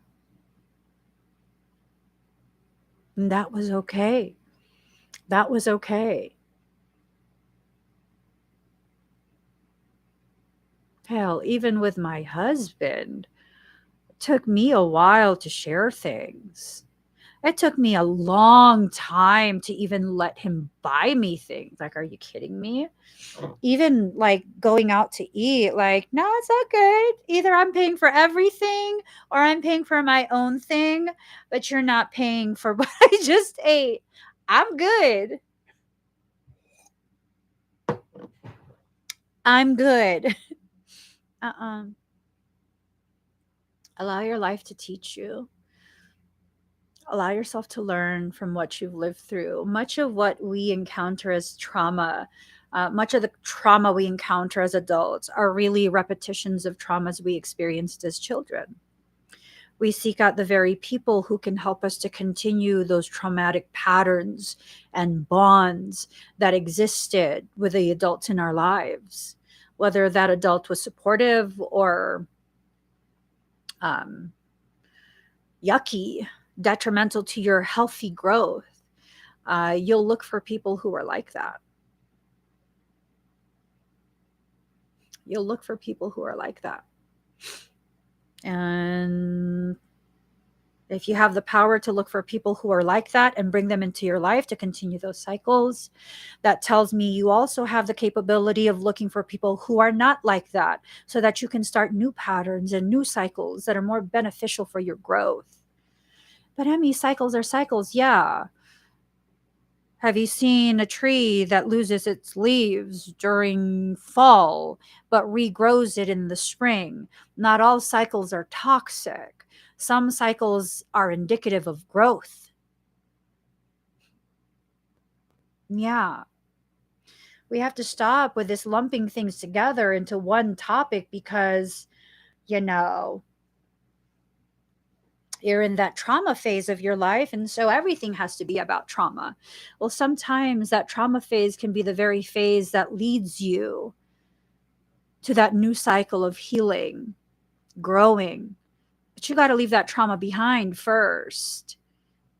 And that was okay. That was okay. Hell, even with my husband, it took me a while to share things. It took me a long time to even let him buy me things. Like, are you kidding me? Even like going out to eat, like, no, it's not good. Either I'm paying for everything or I'm paying for my own thing, but you're not paying for what I just ate. I'm good. I'm good. uh-uh. Allow your life to teach you. Allow yourself to learn from what you've lived through. Much of what we encounter as trauma, much of the trauma we encounter as adults are really repetitions of traumas we experienced as children. We seek out the very people who can help us to continue those traumatic patterns and bonds that existed with the adults in our lives, whether that adult was supportive or yucky, detrimental to your healthy growth. You'll look for people who are like that. You'll look for people who are like that. And if you have the power to look for people who are like that and bring them into your life to continue those cycles, that tells me you also have the capability of looking for people who are not like that so that you can start new patterns and new cycles that are more beneficial for your growth. But Emmie, cycles are cycles. Yeah. Have you seen a tree that loses its leaves during fall but regrows it in the spring? Not all cycles are toxic. Some cycles are indicative of growth. Yeah. We have to stop with this lumping things together into one topic because, you know, you're in that trauma phase of your life, and so everything has to be about trauma. Well, sometimes that trauma phase can be the very phase that leads you to that new cycle of healing, growing. But you got to leave that trauma behind first.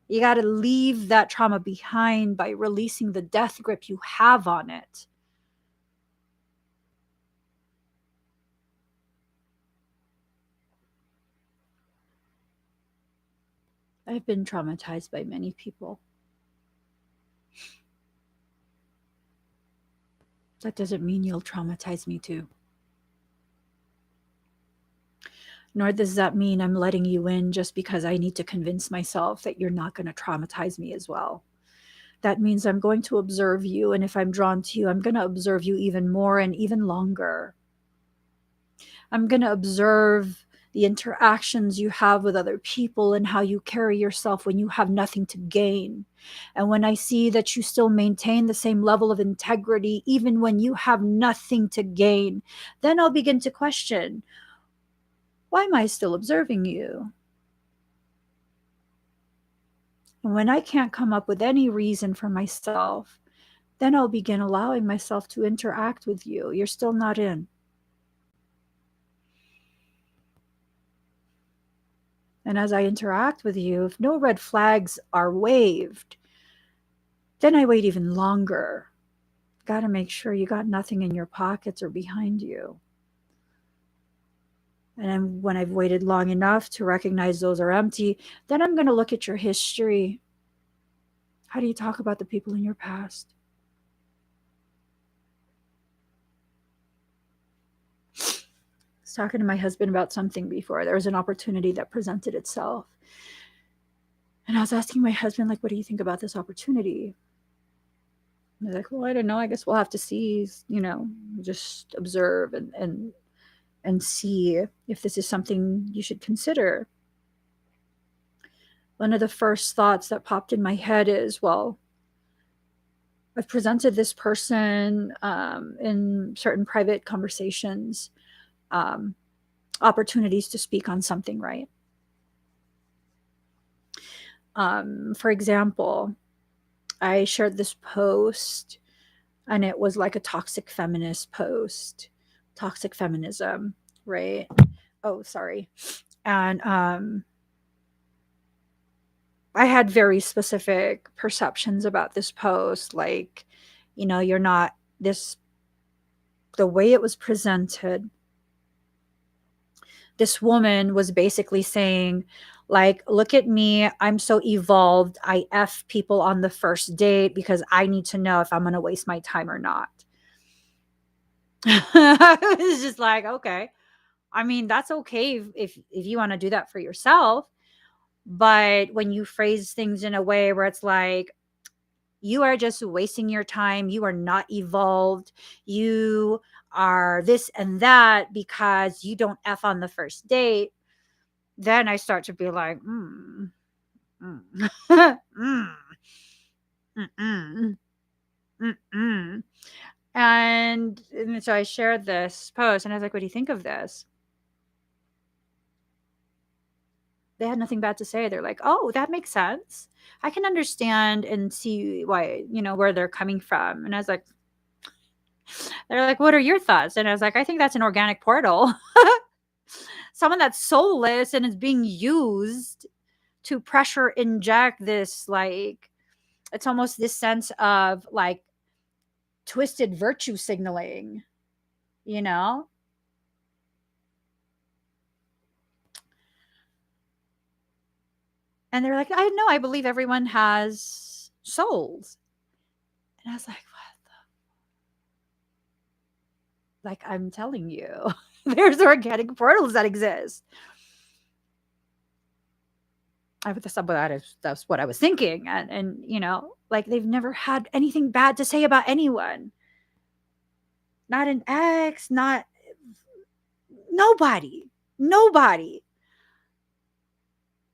You got to leave that trauma behind by releasing the death grip you have on it. I've been traumatized by many people. That doesn't mean you'll traumatize me too. Nor does that mean I'm letting you in just because I need to convince myself that you're not going to traumatize me as well. That means I'm going to observe you, and if I'm drawn to you, I'm going to observe you even more and even longer. I'm going to observe the interactions you have with other people and how you carry yourself when you have nothing to gain. And when I see that you still maintain the same level of integrity, even when you have nothing to gain, then I'll begin to question, why am I still observing you? And when I can't come up with any reason for myself, then I'll begin allowing myself to interact with you. You're still not in. And as I interact with you, if no red flags are waved, then I wait even longer. Got to make sure you got nothing in your pockets or behind you. And when I've waited long enough to recognize those are empty, then I'm going to look at your history. How do you talk about the people in your past? I was talking to my husband about something before. There was an opportunity that presented itself. And I was asking my husband, like, what do you think about this opportunity? And he's like, well, I don't know. I guess we'll have to see, just observe and see if this is something you should consider. One of the first thoughts that popped in my head is, well, I've presented this person in certain private conversations, opportunities to speak on something, right? For example, I shared this post and it was like a toxic feminist post, toxic feminism, right? Oh, sorry. And I had very specific perceptions about this post, like, you're not this, the way it was presented. This woman was basically saying, like, look at me, I'm so evolved. I F people on the first date because I need to know if I'm going to waste my time or not. I was just like, okay. I mean, that's okay if you want to do that for yourself. But when you phrase things in a way where it's like, you are just wasting your time, you are not evolved, you are this and that because you don't F on the first date, then I start to be like, Mm. Mm-mm. Mm-mm. And so I shared this post and I was like, what do you think of this? They had nothing bad to say. They're like, oh, that makes sense. I can understand and see why, where they're coming from. And I was like, they're like, what are your thoughts? And I was like, I think that's an organic portal. Someone that's soulless and is being used to pressure inject this, like, it's almost this sense of like twisted virtue signaling, you know? And they're like, I know, I believe everyone has souls. And I was like, what? Like, I'm telling you, there's organic portals that exist. That's what I was thinking. And, like, they've never had anything bad to say about anyone. Not an ex, not nobody. Nobody.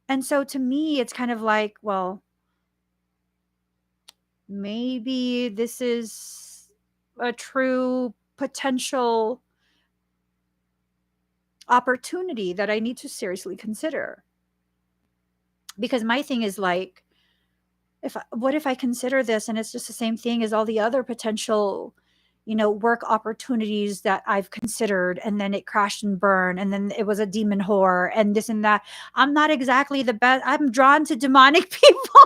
And so to me, it's kind of like, well, maybe this is a true potential opportunity that I need to seriously consider. Because my thing is like, what if I consider this and it's just the same thing as all the other potential, work opportunities that I've considered, and then it crashed and burned, and then it was a demon whore and this and that. I'm not exactly the best. I'm drawn to demonic people.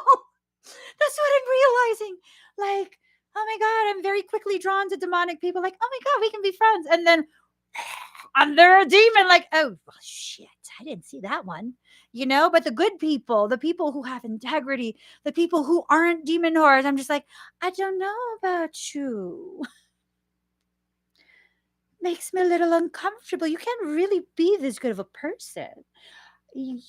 That's what I'm realizing. Like, oh my God, I'm very quickly drawn to demonic people. Like, oh my God, we can be friends. And then they're a demon. Like, oh, well, shit, I didn't see that one. But the good people, the people who have integrity, the people who aren't demon whores, I'm just like, I don't know about you. Makes me a little uncomfortable. You can't really be this good of a person. You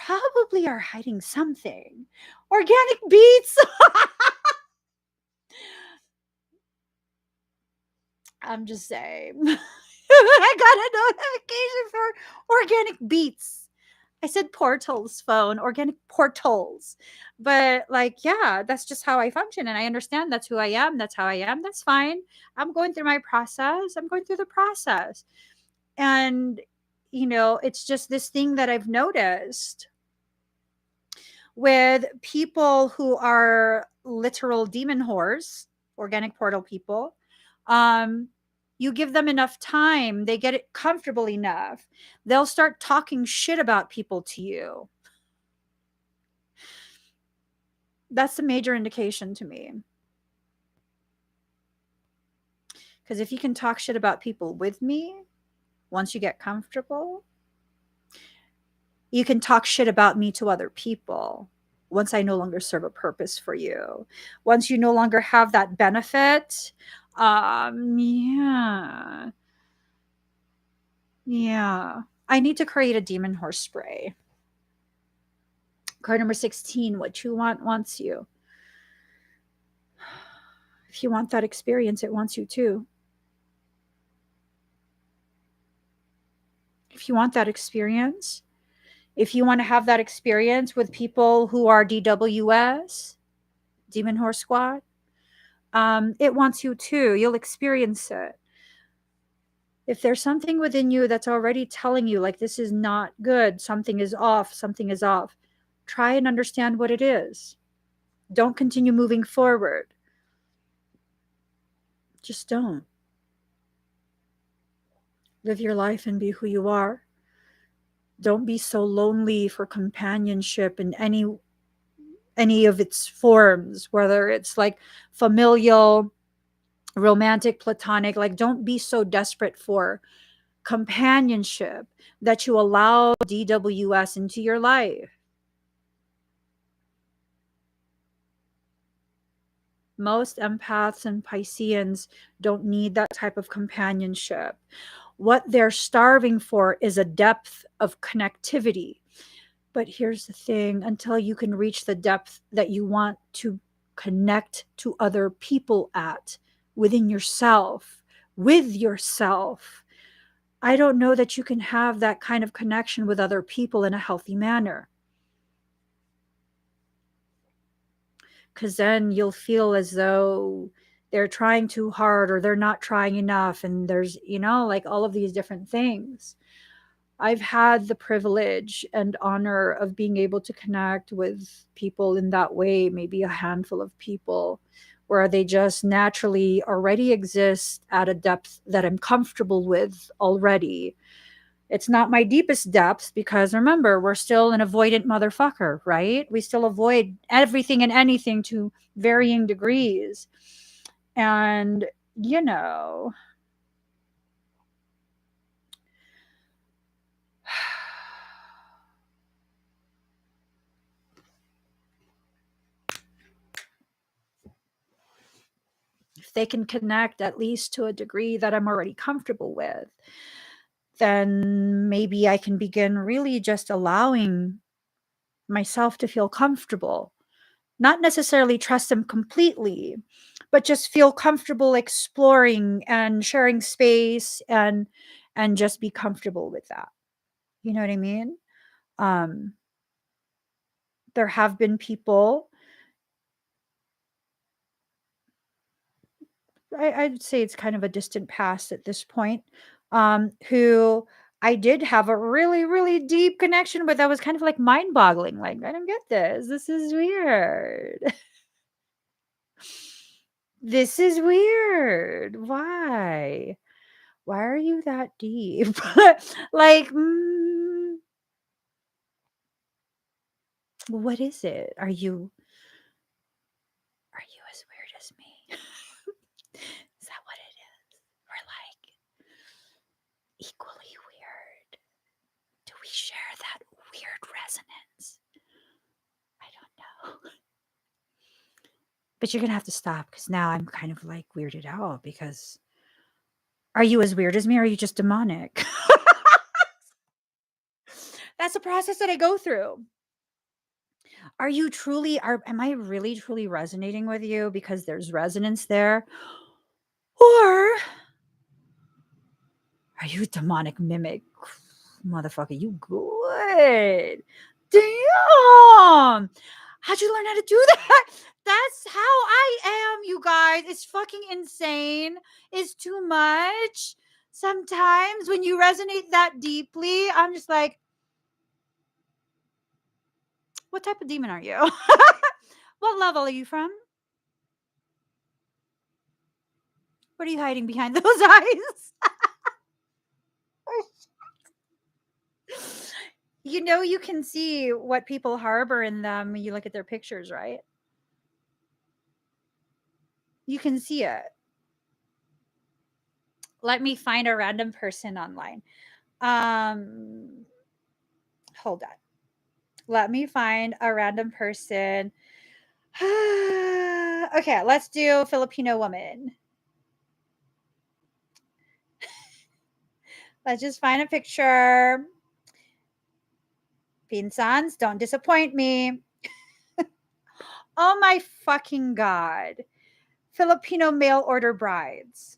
probably are hiding something. Organic beats. I'm just saying. I got a notification for organic beats. I said portals phone, organic portals. But like, yeah, that's just how I function. And I understand that's who I am. That's how I am. That's fine. I'm going through my process. I'm going through the process. And, it's just this thing that I've noticed with people who are literal demon whores, organic portal people. You give them enough time, they get it comfortable enough, they'll start talking shit about people to you. That's a major indication to me. Because if you can talk shit about people with me, once you get comfortable, you can talk shit about me to other people. Once I no longer serve a purpose for you, once you no longer have that benefit, yeah. I need to create a demon horse spray. Card number 16, what you want wants you. If you want that experience, it wants you too. If you want that experience, if you want to have that experience with people who are DWS, Demon Horse Squad, it wants you too. You'll experience it. If there's something within you that's already telling you, like, this is not good, something is off, try and understand what it is. Don't continue moving forward. Just don't. Live your life and be who you are. Don't be so lonely for companionship in any of its forms, whether it's like familial, romantic, platonic. Like, don't be so desperate for companionship that you allow DWS into your life. Most empaths and Pisceans don't need that type of companionship. What they're starving for is a depth of connectivity. But here's the thing, until you can reach the depth that you want to connect to other people at, within yourself, with yourself, I don't know that you can have that kind of connection with other people in a healthy manner. because then you'll feel as though they're trying too hard or they're not trying enough. And there's, like all of these different things. I've had the privilege and honor of being able to connect with people in that way, maybe a handful of people, where they just naturally already exist at a depth that I'm comfortable with already. It's not my deepest depths because remember, we're still an avoidant motherfucker, right? We still avoid everything and anything to varying degrees. And, you know, if they can connect at least to a degree that I'm already comfortable with, then maybe I can begin really just allowing myself to feel comfortable. Not necessarily trust them completely, but just feel comfortable exploring and sharing space and just be comfortable with that. You know what I mean? Um, there have been people, I'd say it's kind of a distant past at this point, who I did have a really, really deep connection with. That was kind of like mind boggling. Like, I don't get this. This is weird. This is weird. Why? Why are you that deep? Like, what is it? Are you as weird as me? Is that what it is? We're like equally weird. Do we share that weird resonance? I don't know. But you're gonna have to stop because now I'm kind of like weirded out because are you as weird as me or are you just demonic? That's a process that I go through. Am I really truly resonating with you because there's resonance there? Or are you a demonic mimic? Motherfucker, you good. Damn. How'd you learn how to do that? That's how I am, you guys. It's fucking insane. It's too much. Sometimes when you resonate that deeply, I'm just like, what type of demon are you? What level are you from? What are you hiding behind those eyes? You can see what people harbor in them when you look at their pictures, right? You can see it. Let me find a random person online. Hold on. Let me find a random person. Okay, let's do Filipino woman. Let's just find a picture. Pinsans, don't disappoint me. Oh my fucking God. Filipino mail order brides.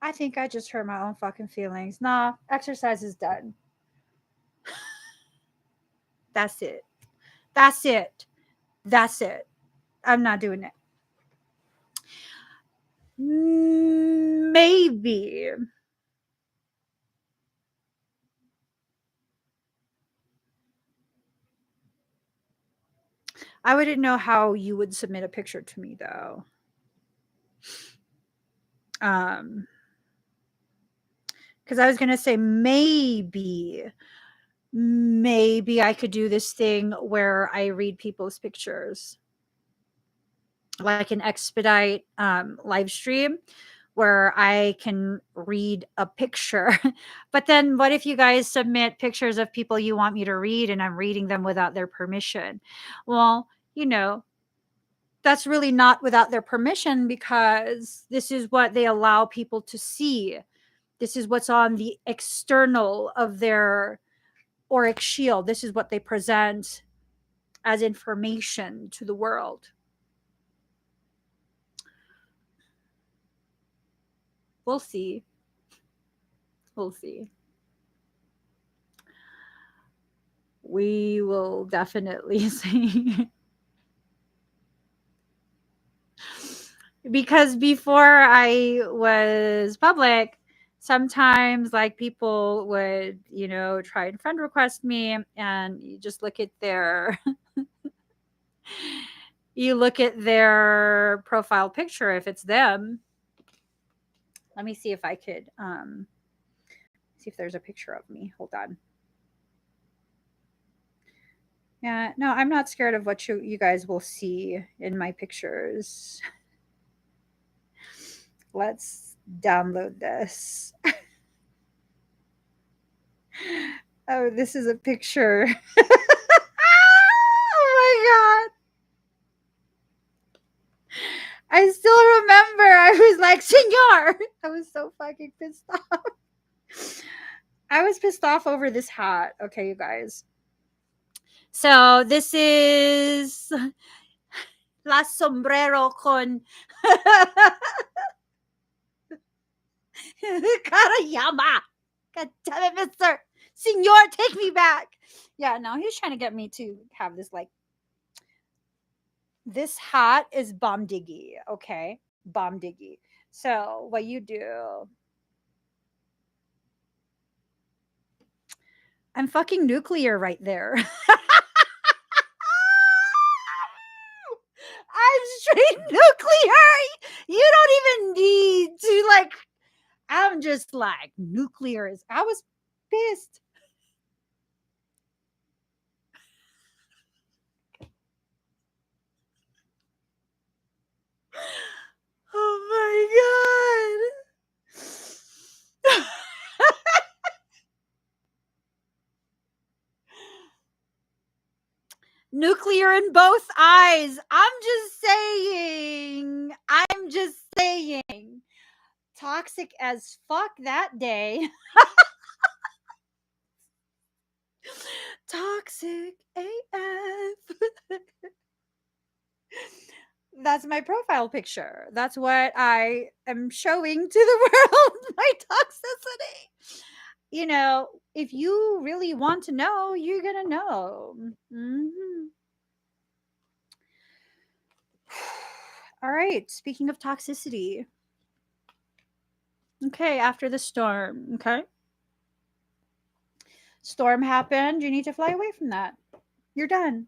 I think I just hurt my own fucking feelings. Nah, exercise is done. That's it. That's it. That's it. I'm not doing it. Maybe. I wouldn't know how you would submit a picture to me though. Because I was gonna say maybe I could do this thing where I read people's pictures, like an expedite live stream where I can read a picture. But then what if you guys submit pictures of people you want me to read and I'm reading them without their permission? Well, that's really not without their permission because this is what they allow people to see. This is what's on the external of their auric shield. This is what they present as information to the world. We'll see. We'll see. We will definitely see. Because before I was public, sometimes like people would, try and friend request me, and you just look at their you look at their profile picture if it's them. Let me see if I could see if there's a picture of me. Hold on. Yeah, no, I'm not scared of what you guys will see in my pictures. Let's download this. Oh, this is a picture. Oh my god. I still remember. I was like, Senor. I was so fucking pissed off. I was pissed off over this hat. Okay, you guys. So this is La Sombrero con Karayama. God damn it, mister. Senor, take me back. Yeah, no, he was trying to get me to have this like. This hat is bomb diggy, okay? Bomb diggy. So what you do. I'm fucking nuclear right there. I'm straight nuclear. You don't even need to like. I'm just like nuclear. I was pissed. Oh my god. Nuclear in both eyes. I'm just saying. I'm just saying. Toxic as fuck that day. Toxic AF. That's my profile picture. That's what I am showing to the world, my toxicity. If you really want to know, you're going to know. Mm-hmm. All right. Speaking of toxicity. Okay. After the storm. Okay. Storm happened. You need to fly away from that. You're done.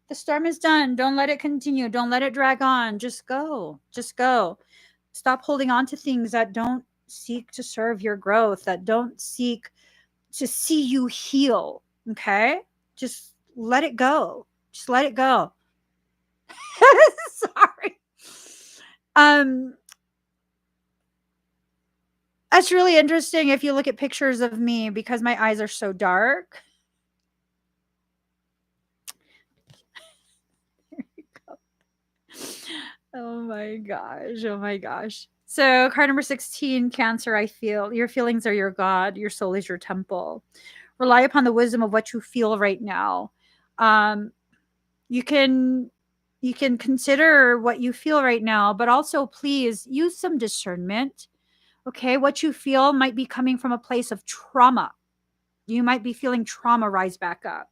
The storm is done. Don't let it continue. Don't let it drag on. Just go. Just go. Stop holding on to things that don't seek to serve your growth, that don't seek to see you heal. Okay? Just let it go. Just let it go. Sorry. That's really interesting if you look at pictures of me because my eyes are so dark. There you go. Oh my gosh. Oh my gosh. So, card number 16, Cancer, I feel. Your feelings are your God. Your soul is your temple. Rely upon the wisdom of what you feel right now. You can consider what you feel right now, but also please use some discernment. Okay, what you feel might be coming from a place of trauma. You might be feeling trauma rise back up.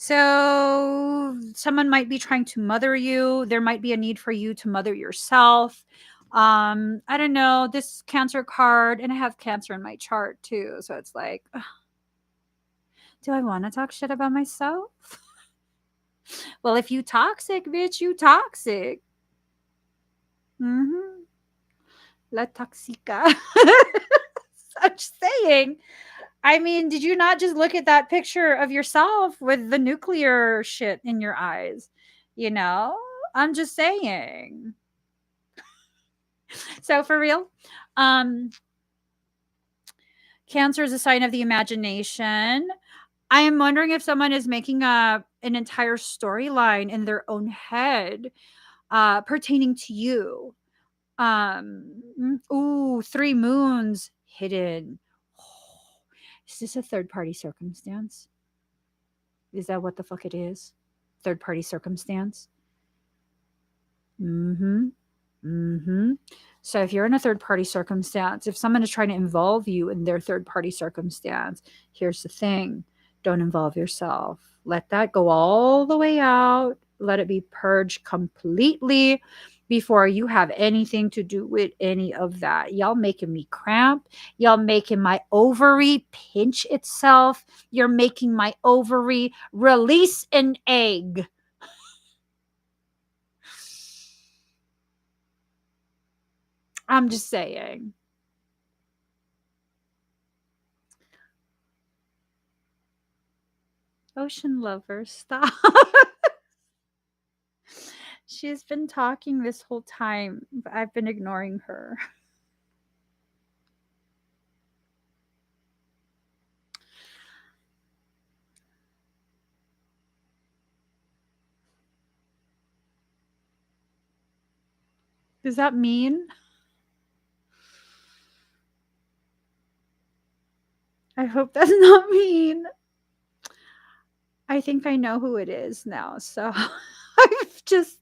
So someone might be trying to mother you. There might be a need for you to mother yourself. I don't know, this Cancer card, and I have Cancer in my chart too. So it's like, do I want to talk shit about myself? Well, if you toxic, bitch, you toxic. Mm-hmm. La toxica. Such saying. I mean, did you not just look at that picture of yourself with the nuclear shit in your eyes? I'm just saying. So for real, Cancer is a sign of the imagination. I am wondering if someone is making up an entire storyline in their own head pertaining to you. Ooh, 3 moons hidden. Is this a third party circumstance? Is that what the fuck it is? third party circumstance. So if you're in a third party circumstance, if someone is trying to involve you in their third party circumstance, here's the thing: don't involve yourself. Let that go all the way out. Let it be purged completely before you have anything to do with any of that. Y'all making me cramp. Y'all making my ovary pinch itself. You're making my ovary release an egg. I'm just saying. Ocean lover, stop. She's been talking this whole time, but I've been ignoring her. Does that mean? I hope that's not mean. I think I know who it is now, so I've just.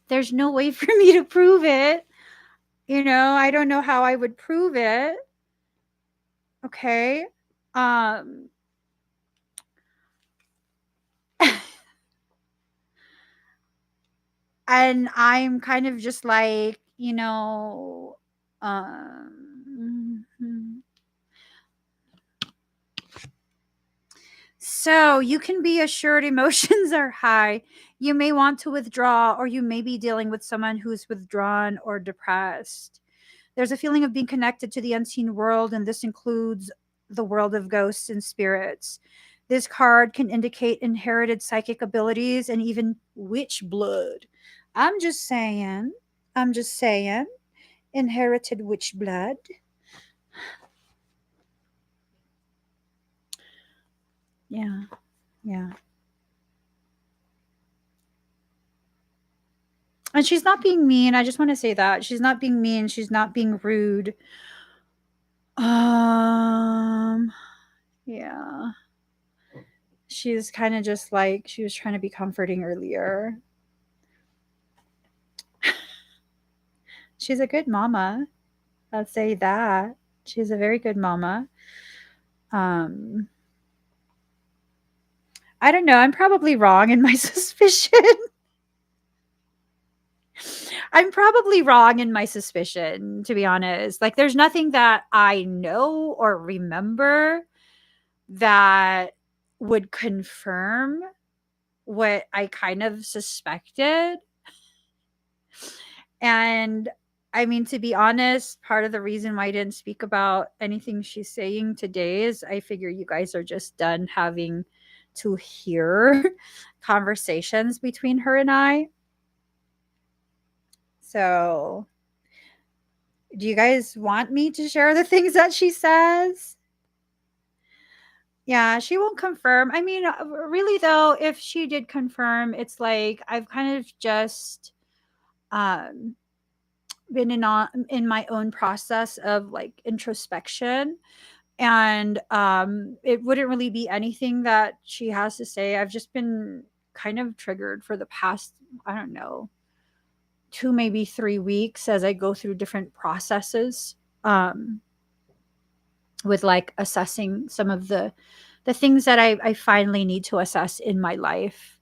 There's no way for me to prove it. I don't know how I would prove it. Okay. And I'm kind of just like, so you can be assured emotions are high. You may want to withdraw, or you may be dealing with someone who's withdrawn or depressed. There's a feeling of being connected to the unseen world, and this includes the world of ghosts and spirits. This card can indicate inherited psychic abilities and even witch blood. I'm just saying. Inherited witch blood. Yeah. And she's not being mean. I just want to say that. She's not being mean. She's not being rude. Yeah. She's kind of just like she was trying to be comforting earlier. She's a good mama. I'll say that. She's a very good mama. I don't know. I'm probably wrong in my suspicion. I'm probably wrong in my suspicion, to be honest. Like, there's nothing that I know or remember that would confirm what I kind of suspected. And I mean, to be honest, part of the reason why I didn't speak about anything she's saying today is I figure you guys are just done having to hear conversations between her and I. So, do you guys want me to share the things that she says? Yeah, she won't confirm. I mean, really though, if she did confirm, it's like I've kind of just um been in my own process of like introspection, and it wouldn't really be anything that she has to say. I've just been kind of triggered for the past, I don't know, 2 maybe 3 weeks as I go through different processes with like assessing some of the things that I finally need to assess in my life.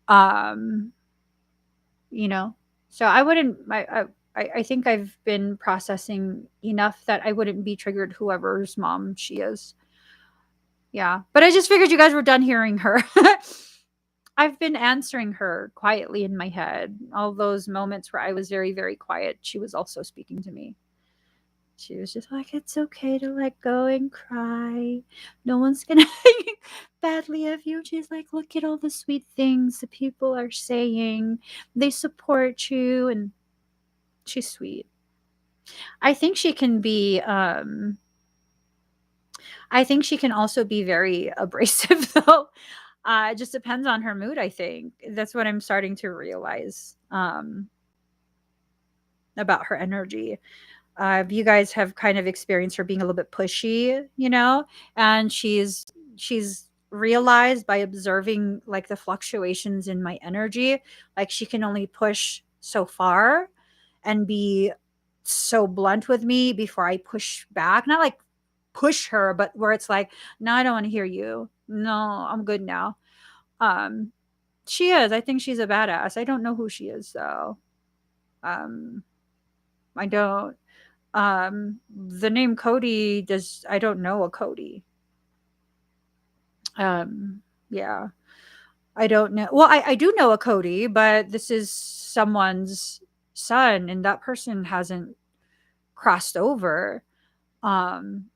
um you know so I wouldn't I think I've been processing enough that I wouldn't be triggered whoever's mom she is. Yeah, but I just figured you guys were done hearing her. I've been answering her quietly in my head. All those moments where I was very, very quiet, she was also speaking to me. She was just like, it's okay to let go and cry. No one's going to think badly of you. She's like, look at all the sweet things the people are saying. They support you. And she's sweet. I think she can be, I think she can also be very abrasive, though. It just depends on her mood, I think. That's what I'm starting to realize about her energy. You guys have kind of experienced her being a little bit pushy, and she's she's realized by observing like the fluctuations in my energy, like she can only push so far and be so blunt with me before I push back. Not like push her, but where it's like, no, I don't want to hear you. No, I'm good now. Um, she is. I think she's a badass. I don't know who she is though. Um, I don't. The name Cody does. I don't know a Cody. Um, yeah, I don't know. Well, I do know a Cody, but this is someone's son, and that person hasn't crossed over. Um,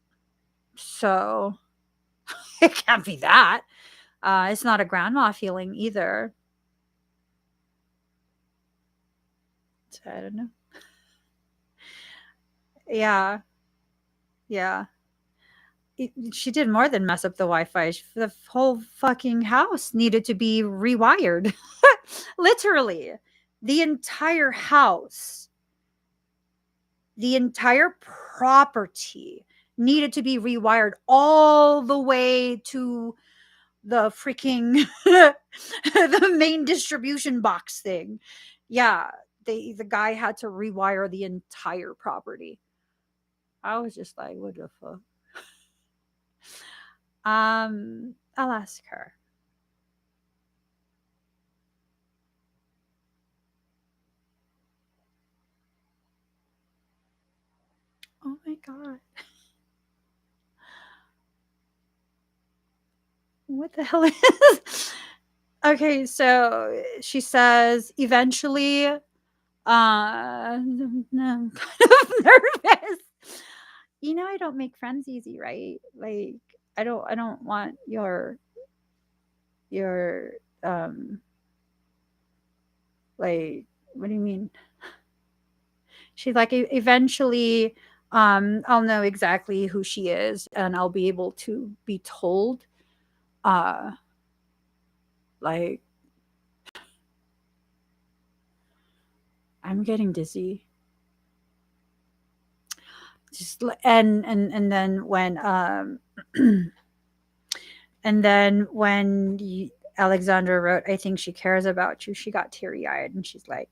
so it can't be that. It's not a grandma feeling either. So I don't know. Yeah, yeah. She did more than mess up the Wi-Fi. The whole fucking house needed to be rewired. Literally, the entire house, the entire property needed to be rewired all the way to the freaking the main distribution box thing. Yeah, the guy had to rewire the entire property. I was just like, what the fuck? I'll ask her. Oh my god. What the hell is Okay, so she says eventually I'm kind of nervous. You know I don't make friends easy, right? Like I don't want your um like what do you mean? She's like eventually I'll know exactly who she is and I'll be able to be told uh like I'm getting dizzy. Just and then when and then when Alexandra wrote, I think she cares about you, she got teary eyed and she's like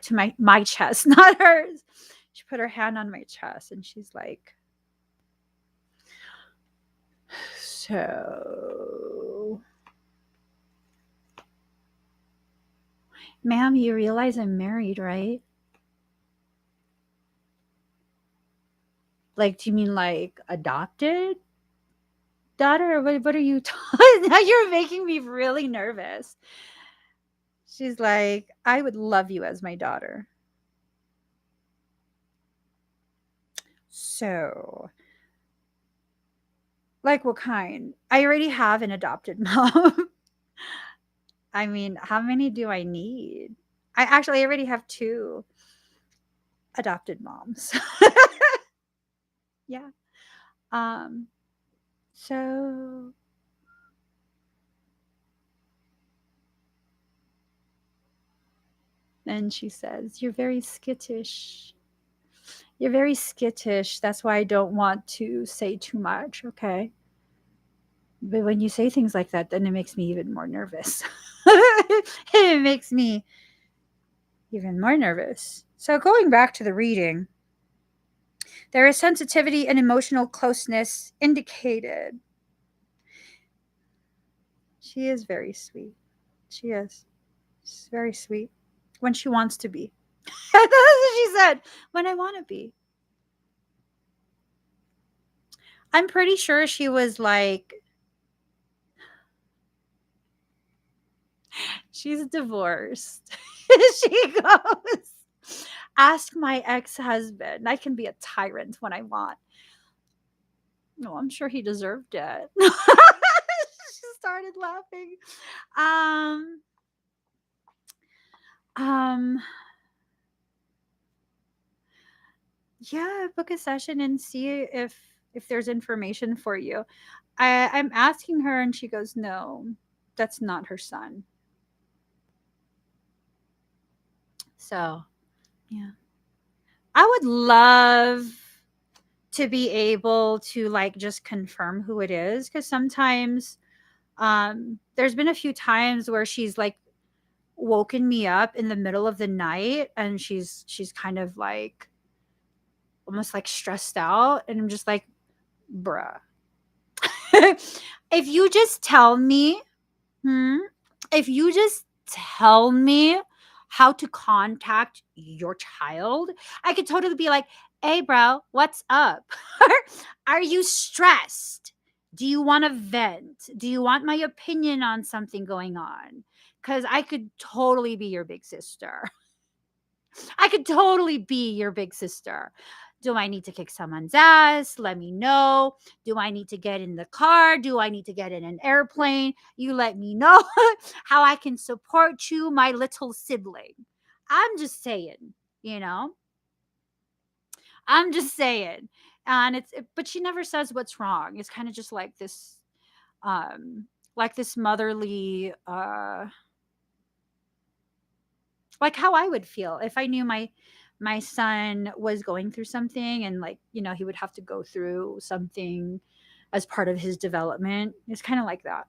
to my chest, not hers. She put her hand on my chest and she's like, so, ma'am, you realize I'm married, right? Like, do you mean like adopted daughter? Or what are you talking? Now you're making me really nervous. She's like, I would love you as my daughter. So, like, what kind? I already have an adopted mom. I mean, how many do I need? I already have two adopted moms. Yeah. Um, so then she says, you're very skittish. You're very skittish. That's why I don't want to say too much. Okay. But when you say things like that, then it makes me even more nervous. It makes me even more nervous. So, going back to the reading, there is sensitivity and emotional closeness indicated. She is very sweet. She is. She's very sweet when she wants to be. That's what she said. When I want to be. I'm pretty sure she was like, she's divorced. She goes, ask my ex husband. I can be a tyrant when I want. No, I'm sure he deserved it. She started laughing. Um, um, yeah, book a session and see if there's information for you. I'm asking her and she goes, no, that's not her son. So, yeah. I would love to be able to like just confirm who it is, because sometimes there's been a few times where she's like woken me up in the middle of the night, and she's kind of like almost like stressed out, and I'm just like, bruh. If you just tell me, hmm, if you just tell me how to contact your child, I could totally be like, hey, bro, what's up? Are you stressed? Do you want to vent? Do you want my opinion on something going on? Because I could totally be your big sister. I could totally be your big sister. Do I need to kick someone's ass? Let me know. Do I need to get in the car? Do I need to get in an airplane? You let me know how I can support you, my little sibling. I'm just saying, you know? I'm just saying. And but she never says what's wrong. It's kind of just um like this motherly like how I would feel if I knew my son was going through something, and like, you know, he would have to go through something as part of his development. It's kind of like that.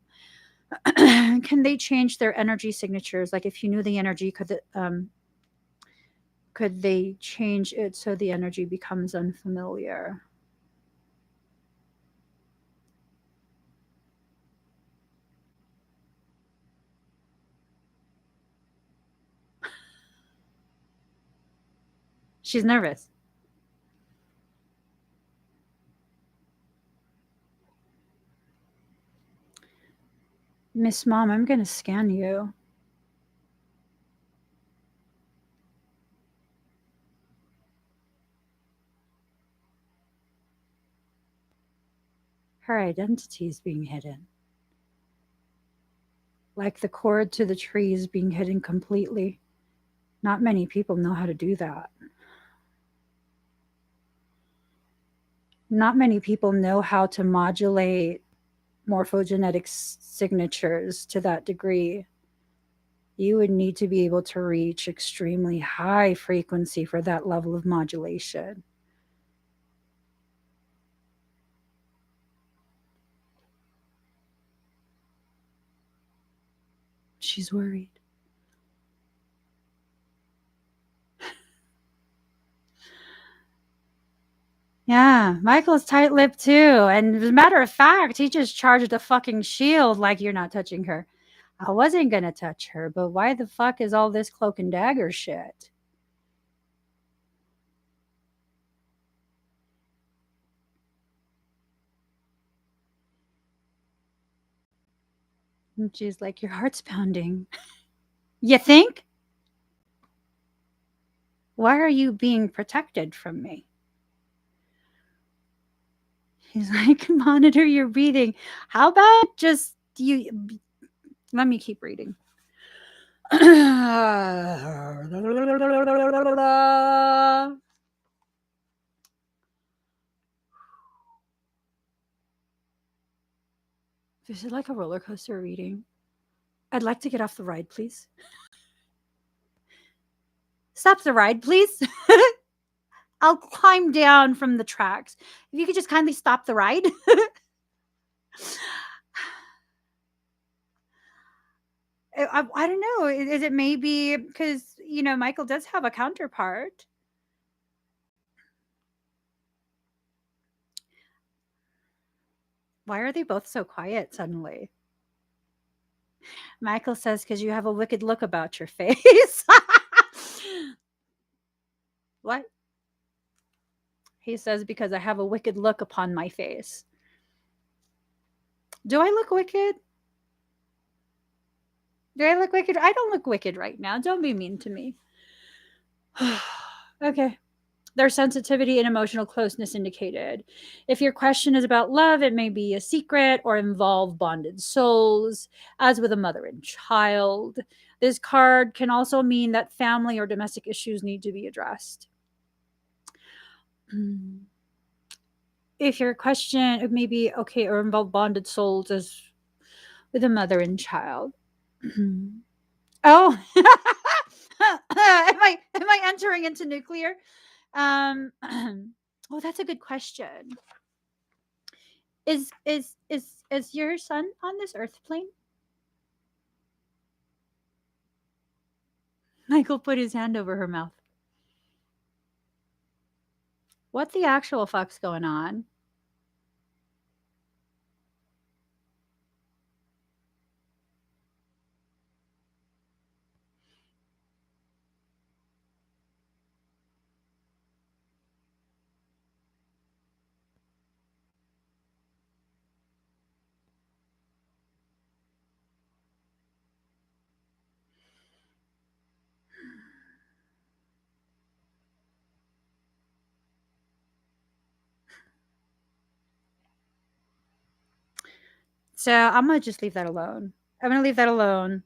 Can they change their energy signatures? Like if you knew the energy, could they change it so the energy becomes unfamiliar? She's nervous. Miss Mom, I'm going to scan you. Her identity is being hidden. Like the cord to the trees being hidden completely. Not many people know how to do that. Not many people know how to modulate morphogenetic signatures to that degree. You would need to be able to reach extremely high frequency for that level of modulation. She's worried. Yeah, Michael's tight-lipped too. And as a matter of fact, he just charged a fucking shield like you're not touching her. I wasn't gonna touch her, but why the fuck is all this cloak and dagger shit? And she's like, your heart's pounding. You think? Why are you being protected from me? He's like, monitor your breathing. How about just you? Let me keep reading. Is it like a roller coaster reading? I'd like to get off the ride, please. Stop the ride, please. I'll climb down from the tracks. If you could just kindly stop the ride. I don't know. Is it maybe because, you know, Michael does have a counterpart? Why are they both so quiet suddenly? Michael says, because you have a wicked look about your face. What? He says, because I have a wicked look upon my face. Do I look wicked? Do I look wicked? I don't look wicked right now. Don't be mean to me. Okay. Their sensitivity and emotional closeness indicated. If your question is about love, it may be a secret or involve bonded souls, as with a mother and child. This card can also mean that family or domestic issues need to be addressed. If your question, it may be okay or involve bonded souls, as with a mother and child. Oh, am I entering into nuclear? Oh, that's a good question. Is your son on this earth plane? Michael put his hand over her mouth. What the actual fuck's going on? So I'm gonna just leave that alone. I'm gonna leave that alone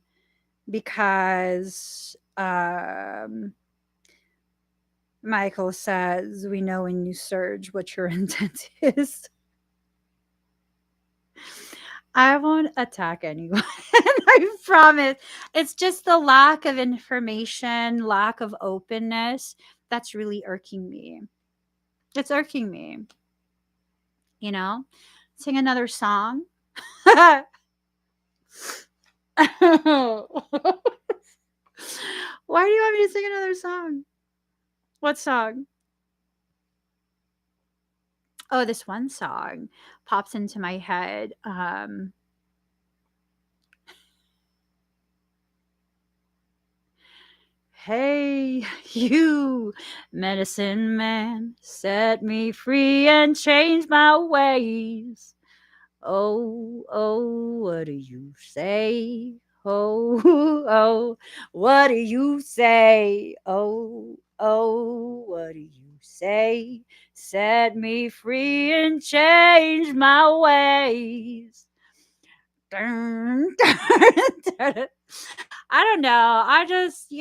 because Michael says we know when you surge what your intent is. I won't attack anyone. I promise. It's just the lack of information, lack of openness that's really irking me. It's irking me. You know? Sing another song. Why do you want me to sing another song? What song? Oh, this one song pops into my head. Hey, you, medicine man, set me free and change my ways. Oh, oh, what do you say? Oh, oh, what do you say? Oh, oh, what do you say? Set me free and change my ways. Dun, dun, dun. I don't know. I just,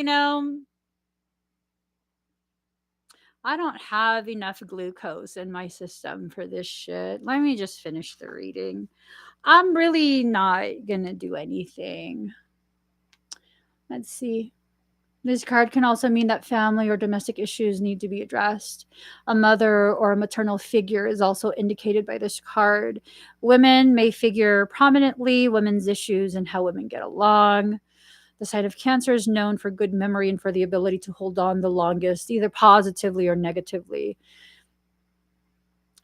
I don't have enough glucose in my system for this shit. Let me just finish the reading. I'm really not gonna do anything. Let's see. This card can also mean that family or domestic issues need to be addressed. A mother or a maternal figure is also indicated by this card. Women may figure prominently, women's issues and how women get along. The sign of Cancer is known for good memory and for the ability to hold on the longest, either positively or negatively.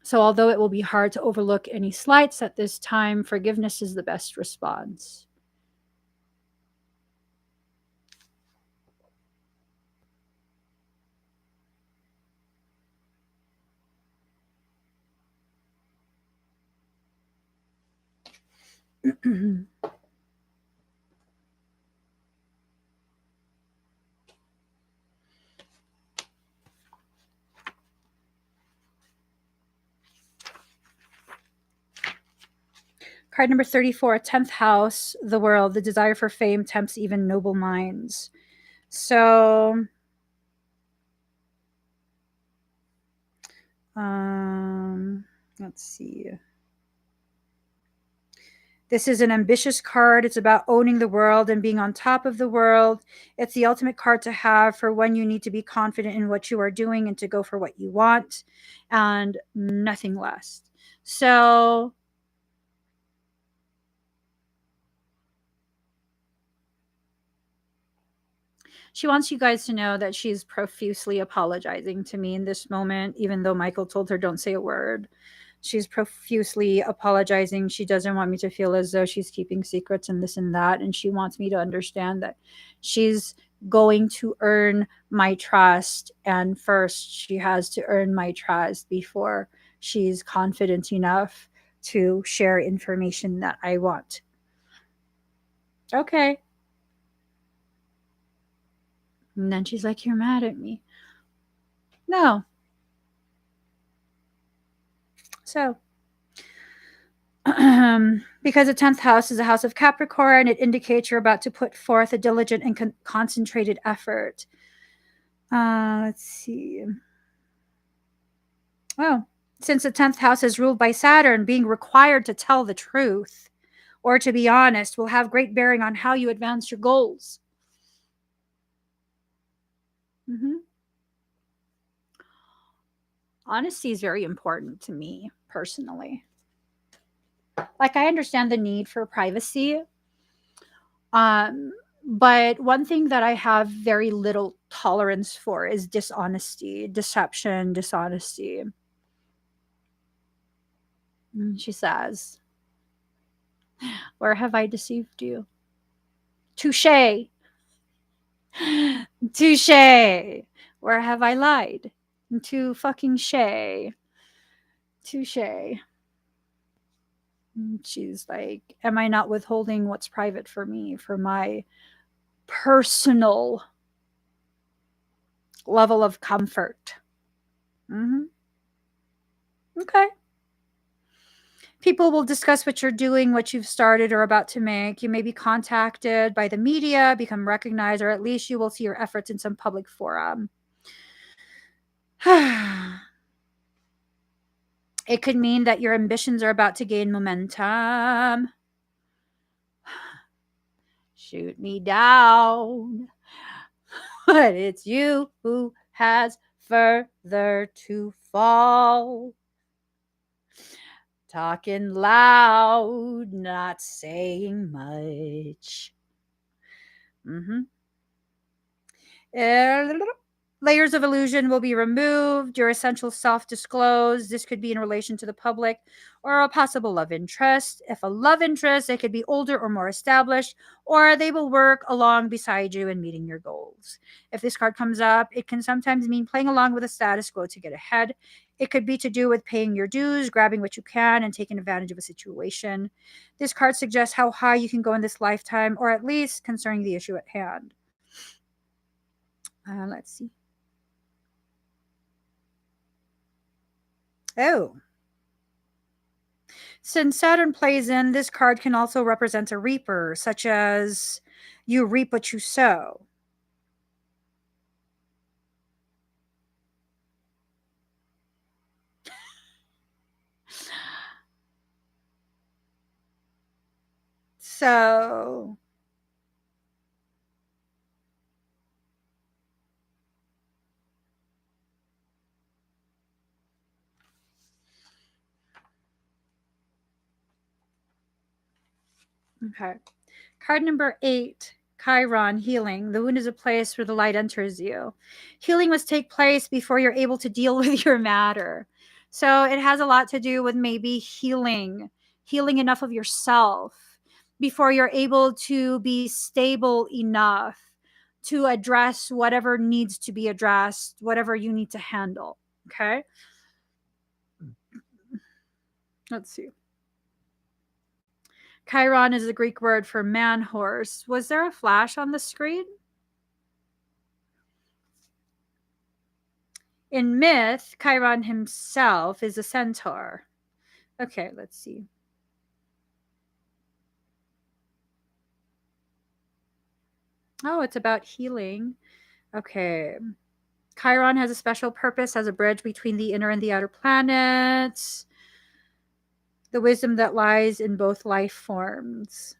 So, although it will be hard to overlook any slights at this time, forgiveness is the best response. Card number 34, 10th house, the world. The desire for fame tempts even noble minds. So, let's see. This is an ambitious card. It's about owning the world and being on top of the world. It's the ultimate card to have for when you need to be confident in what you are doing and to go for what you want and nothing less. So, she wants you guys to know that she's profusely apologizing to me in this moment, even though Michael told her don't say a word. She's profusely apologizing. She doesn't want me to feel as though she's keeping secrets and this and that. And she wants me to understand that she's going to earn my trust. And first, she has to earn my trust before she's confident enough to share information that I want. Okay. And then she's like, "You're mad at me." No. So, because the 10th house is a house of Capricorn, it indicates you're about to put forth a diligent and concentrated effort. Let's see. Oh, since the 10th house is ruled by Saturn, being required to tell the truth or to be honest will have great bearing on how you advance your goals. Mm-hmm. Honesty is very important to me personally. Like, I understand the need for privacy. But one thing that I have very little tolerance for is dishonesty, deception, dishonesty. She says, "Where have I deceived you?" Touche. Touche. Where have I lied? To fucking shay. Touche. She's like, am I not withholding what's private for me, for my personal level of comfort? Mm-hmm. Okay. People will discuss what you're doing, what you've started or about to make. You may be contacted by the media, become recognized, or at least you will see your efforts in some public forum. It could mean that your ambitions are about to gain momentum. Shoot me down. But it's you who has further to fall. Talking loud, not saying much. Mm-hmm. Layers of illusion will be removed, your essential self disclosed. This could be in relation to the public or a possible love interest. If a love interest, it could be older or more established, or they will work along beside you in meeting your goals. If this card comes up, it can sometimes mean playing along with the status quo to get ahead. It could be to do with paying your dues, grabbing what you can, and taking advantage of a situation. This card suggests how high you can go in this lifetime, or at least concerning the issue at hand. Let's see. Oh. Since Saturn plays in, this card can also represent a reaper, such as you reap what you sow. So, okay. Card number 8, Chiron, healing. The wound is a place where the light enters you. Healing must take place before you're able to deal with your matter. So it has a lot to do with maybe healing enough of yourself before you're able to be stable enough to address whatever needs to be addressed, whatever you need to handle. Okay. Let's see. Chiron is the Greek word for man horse. Was there a flash on the screen? In myth, Chiron himself is a centaur. Okay, let's see. Oh, it's about healing. Okay. Chiron has a special purpose as a bridge between the inner and the outer planets. The wisdom that lies in both life forms.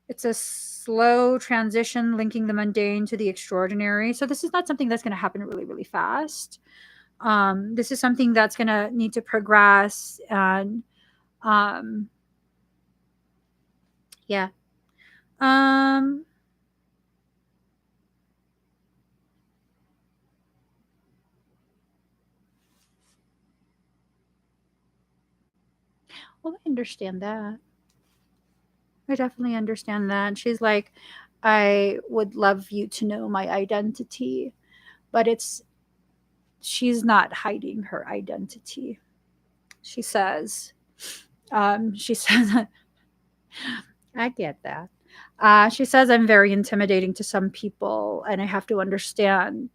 It's a slow transition linking the mundane to the extraordinary. So this is not something that's going to happen really, really fast. This is something that's going to need to progress and yeah. Well, I understand that. I definitely understand that. She's like, I would love you to know my identity, but she's not hiding her identity. She says, she says, I get that. She says, I'm very intimidating to some people, and I have to understand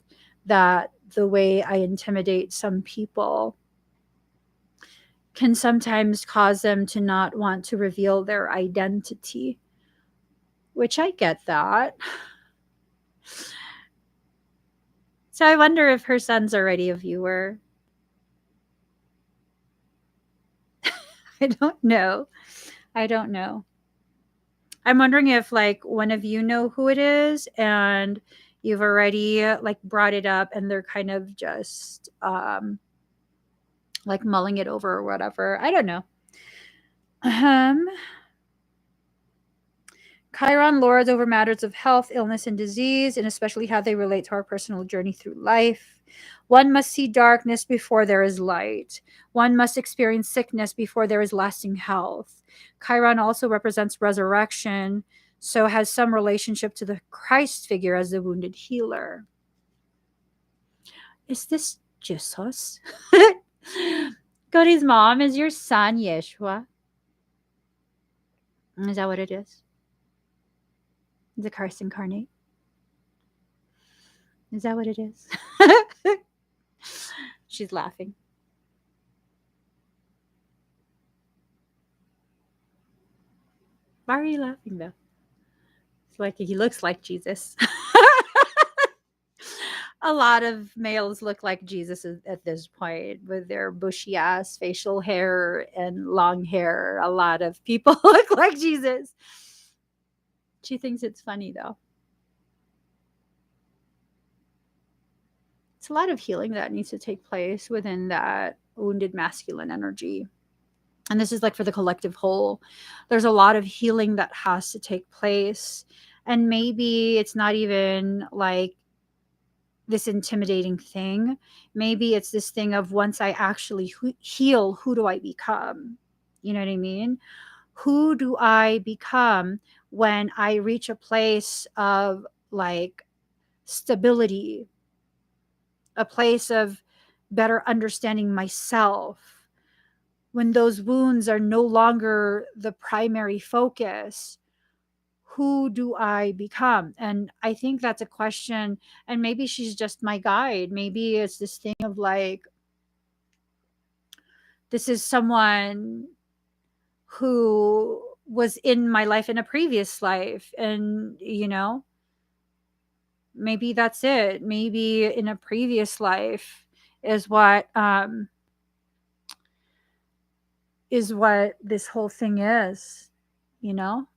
that the way I intimidate some people can sometimes cause them to not want to reveal their identity, which I get that. So I wonder if her son's already a viewer. I don't know. I don't know. I'm wondering if like one of you know who it is and You've already like brought it up and they're kind of just like mulling it over or whatever. I don't know. Chiron lords over matters of health, illness, and disease, and especially how they relate to our personal journey through life. One must see darkness before there is light. One must experience sickness before there is lasting health. Chiron also represents resurrection, so has some relationship to the Christ figure as the wounded healer. Is this Jesus? Cody's mom is your son, Yeshua. Is that what it is? The Christ incarnate? Is that what it is? She's laughing. Why are you laughing though? It's like he looks like Jesus. A lot of males look like Jesus at this point with their bushy ass facial hair and long hair. A lot of people look like Jesus. She thinks it's funny though. It's a lot of healing that needs to take place within that wounded masculine energy. And this is like for the collective whole. There's a lot of healing that has to take place. And maybe it's not even like this intimidating thing. Maybe it's this thing of once I actually heal, who do I become? You know what I mean? Who do I become when I reach a place of like stability, a place of better understanding myself, when those wounds are no longer the primary focus? Who do I become? And I think that's a question. And maybe she's just my guide. Maybe it's this thing of like, this is someone who was in my life in a previous life. And, you know, maybe that's it. Maybe in a previous life is what this whole thing is, you know?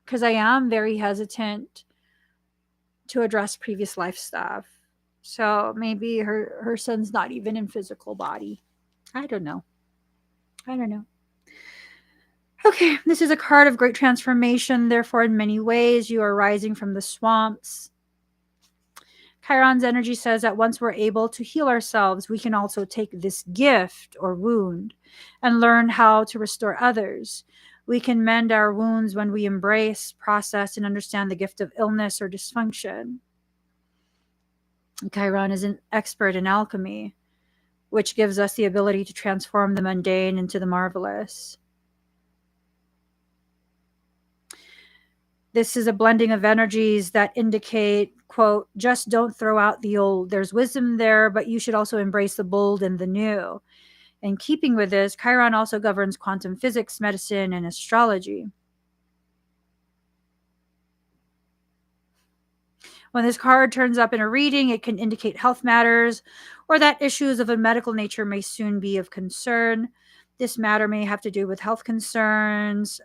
Because I am very hesitant to address previous life stuff. So maybe her son's not even in physical body. I don't know. Okay, this is a card of great transformation. Therefore, in many ways, you are rising from the swamps. Chiron's energy says that once we're able to heal ourselves, we can also take this gift or wound and learn how to restore others. We can mend our wounds when we embrace, process, and understand the gift of illness or dysfunction. Chiron is an expert in alchemy, which gives us the ability to transform the mundane into the marvelous. This is a blending of energies that indicate, quote, just don't throw out the old. There's wisdom there, but you should also embrace the bold and the new. In keeping with this, Chiron also governs quantum physics, medicine, and astrology. When this card turns up in a reading, it can indicate health matters or that issues of a medical nature may soon be of concern. This matter may have to do with health concerns,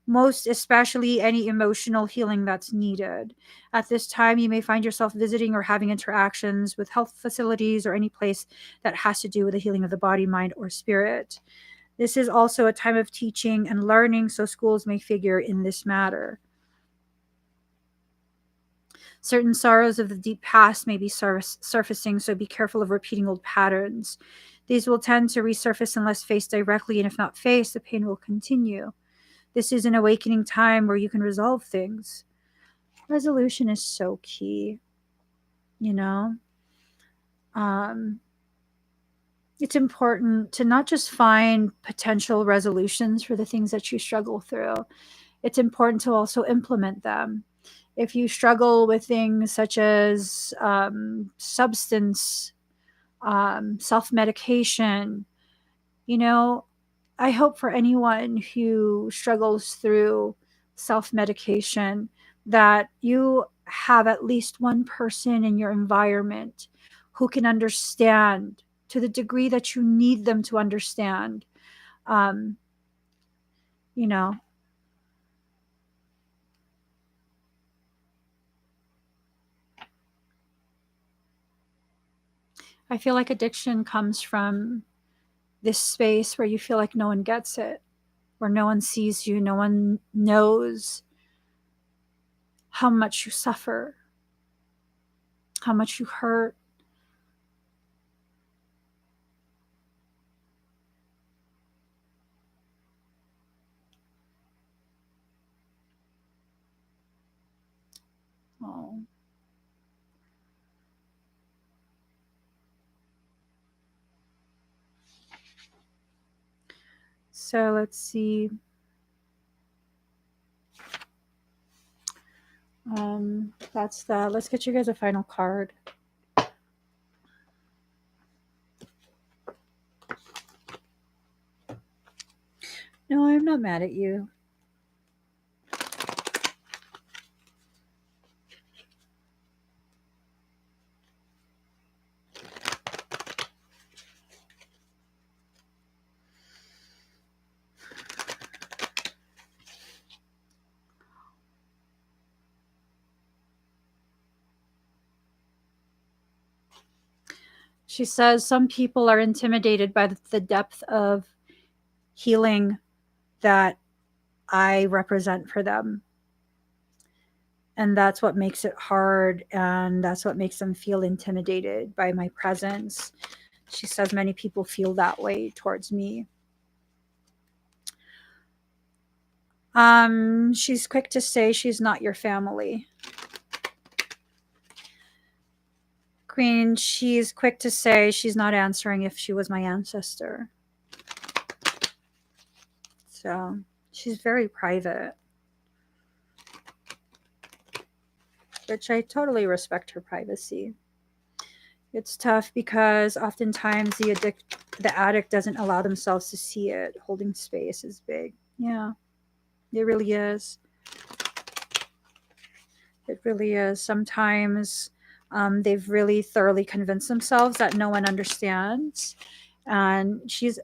most especially any emotional healing that's needed. At this time, you may find yourself visiting or having interactions with health facilities or any place that has to do with the healing of the body, mind, or spirit. This is also a time of teaching and learning, so schools may figure in this matter. Certain sorrows of the deep past may be surfacing, so be careful of repeating old patterns. These will tend to resurface unless faced directly, and if not faced, the pain will continue. This is an awakening time where you can resolve things. Resolution is so key, you know? It's important to not just find potential resolutions for the things that you struggle through. It's important to also implement them. If you struggle with things such as substance, self-medication, you know, I hope for anyone who struggles through self-medication that you have at least one person in your environment who can understand to the degree that you need them to understand. You know, I feel like addiction comes from this space where you feel like no one gets it, where no one sees you, no one knows how much you suffer, how much you hurt. Oh. So let's see. That's that. Let's get you guys a final card. No, I'm not mad at you. She says some people are intimidated by the depth of healing that I represent for them. And that's what makes it hard. And that's what makes them feel intimidated by my presence. She says many people feel that way towards me. She's quick to say she's not your family. Queen, she's quick to say she's not answering if she was my ancestor. So she's very private, which I totally respect her privacy. It's tough because oftentimes the addict doesn't allow themselves to see it. Holding space is big. Yeah, it really is. It really is. Sometimes they've really thoroughly convinced themselves that no one understands. And she's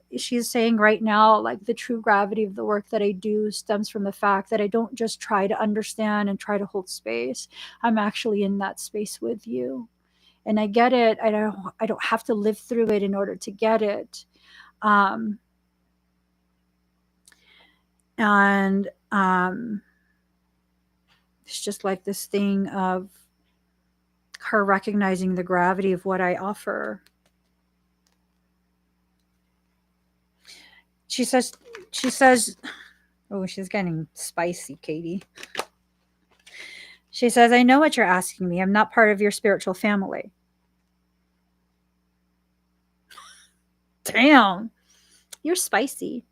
saying right now, like, the true gravity of the work that I do stems from the fact that I don't just try to understand and try to hold space. I'm actually in that space with you. And I get it. I don't have to live through it in order to get it. It's just like this thing of her recognizing the gravity of what I offer. She says, oh, she's getting spicy, Katie. She says, I know what you're asking me. I'm not part of your spiritual family. Damn, you're spicy.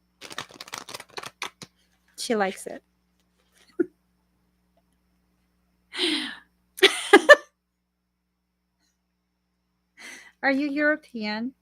She likes it. Are you European?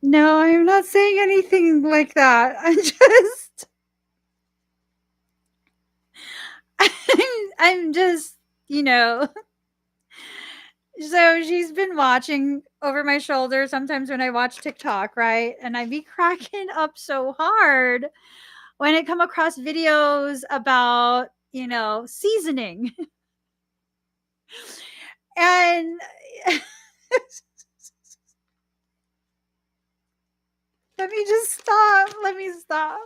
No, I'm not saying anything like that. I'm just, So she's been watching over my shoulder sometimes when I watch TikTok, right? And I be cracking up so hard when I come across videos about, seasoning. And let me just stop. Let me stop.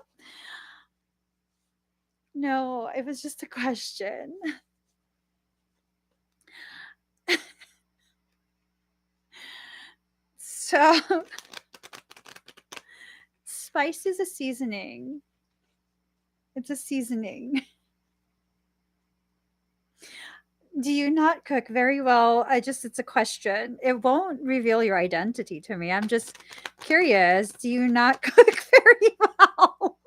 No, it was just a question. So, spice is a seasoning. It's a seasoning. Do you not cook very well? It's a question. It won't reveal your identity to me. I'm just curious. Do you not cook very well?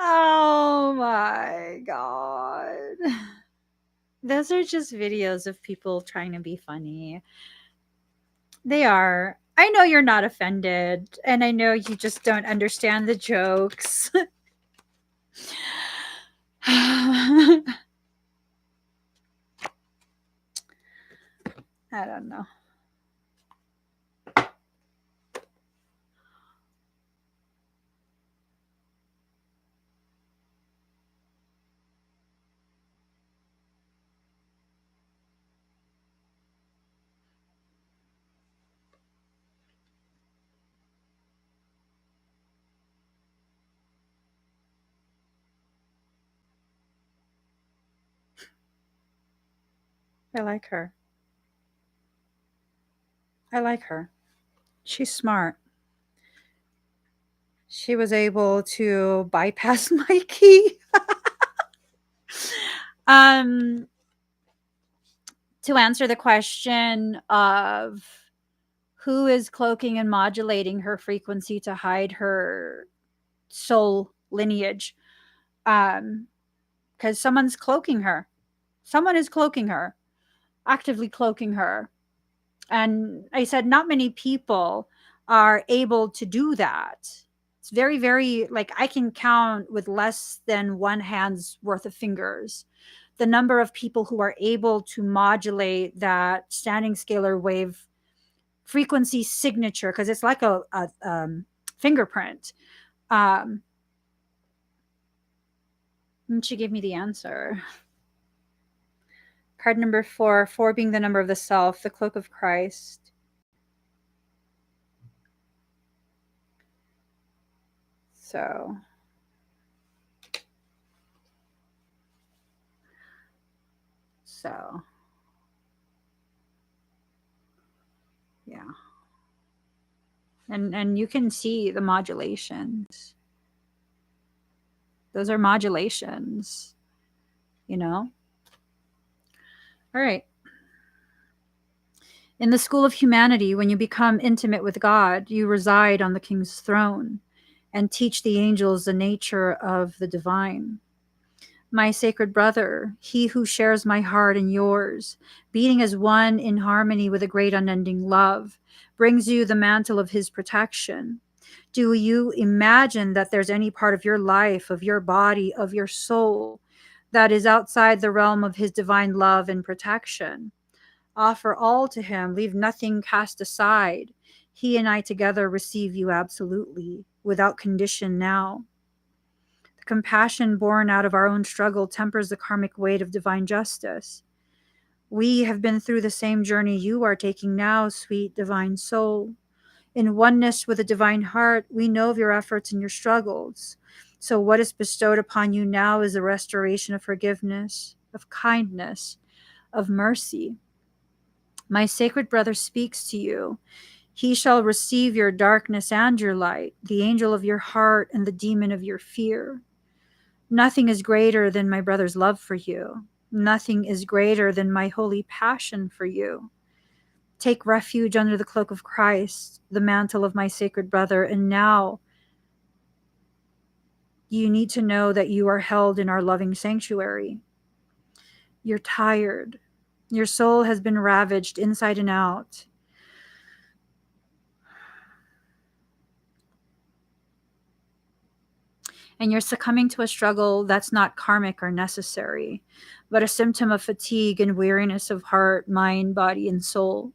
Oh my God. Those are just videos of people trying to be funny. They are. I know you're not offended, and I know you just don't understand the jokes. I don't know. I like her. I like her. She's smart. She was able to bypass my key. um to answer the question of who is cloaking and modulating her frequency to hide her soul lineage, because someone's cloaking her. Someone is cloaking her, actively cloaking her. And I said, not many people are able to do that. It's very, very, like, I can count with less than one hand's worth of fingers the number of people who are able to modulate that standing scalar wave frequency signature, because it's like a fingerprint. And she gave me the answer. Card number 4, 4 being the number of the self, the cloak of Christ. So yeah. And you can see the modulations. Those are modulations, you know? All right. In the school of humanity, when you become intimate with God, you reside on the king's throne and teach the angels the nature of the divine. My sacred brother, he who shares my heart and yours, beating as one in harmony with a great unending love, brings you the mantle of his protection. Do you imagine that there's any part of your life, of your body, of your soul that is outside the realm of his divine love and protection? Offer all to him, leave nothing cast aside. He and I together receive you absolutely, without condition now. The compassion born out of our own struggle tempers the karmic weight of divine justice. We have been through the same journey you are taking now, sweet divine soul. In oneness with the divine heart, we know of your efforts and your struggles. So what is bestowed upon you now is a restoration of forgiveness, of kindness, of mercy. My sacred brother speaks to you. He shall receive your darkness and your light, the angel of your heart and the demon of your fear. Nothing is greater than my brother's love for you. Nothing is greater than my holy passion for you. Take refuge under the cloak of Christ, the mantle of my sacred brother, and now you need to know that you are held in our loving sanctuary. You're tired. Your soul has been ravaged inside and out. And you're succumbing to a struggle that's not karmic or necessary, but a symptom of fatigue and weariness of heart, mind, body, and soul.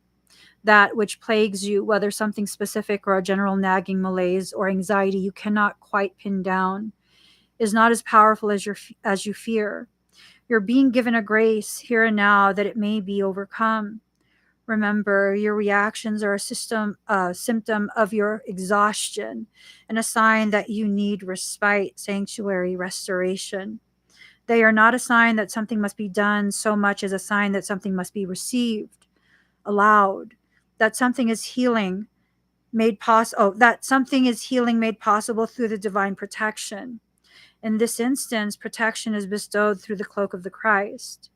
That which plagues you, whether something specific or a general nagging malaise or anxiety you cannot quite pin down, is not as powerful as you fear. You're being given a grace here and now that it may be overcome. Remember, your reactions are a symptom of your exhaustion and a sign that you need respite, sanctuary, restoration. They are not a sign that something must be done so much as a sign that something must be received, allowed, that something is healing made possible. That something is healing made possible through the divine protection. In this instance, protection is bestowed through the cloak of the Christ.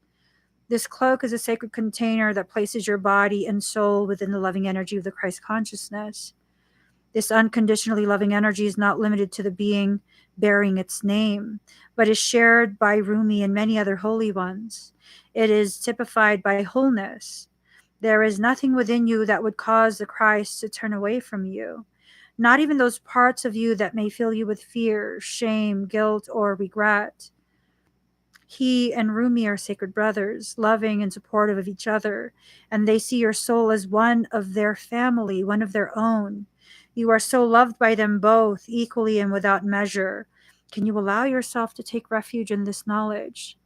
This cloak is a sacred container that places your body and soul within the loving energy of the Christ consciousness. This unconditionally loving energy is not limited to the being bearing its name, but is shared by Rumi and many other holy ones. It is typified by wholeness. There is nothing within you that would cause the Christ to turn away from you. Not even those parts of you that may fill you with fear, shame, guilt, or regret. He and Rumi are sacred brothers, loving and supportive of each other, and they see your soul as one of their family, one of their own. You are so loved by them both, equally and without measure. Can you allow yourself to take refuge in this knowledge?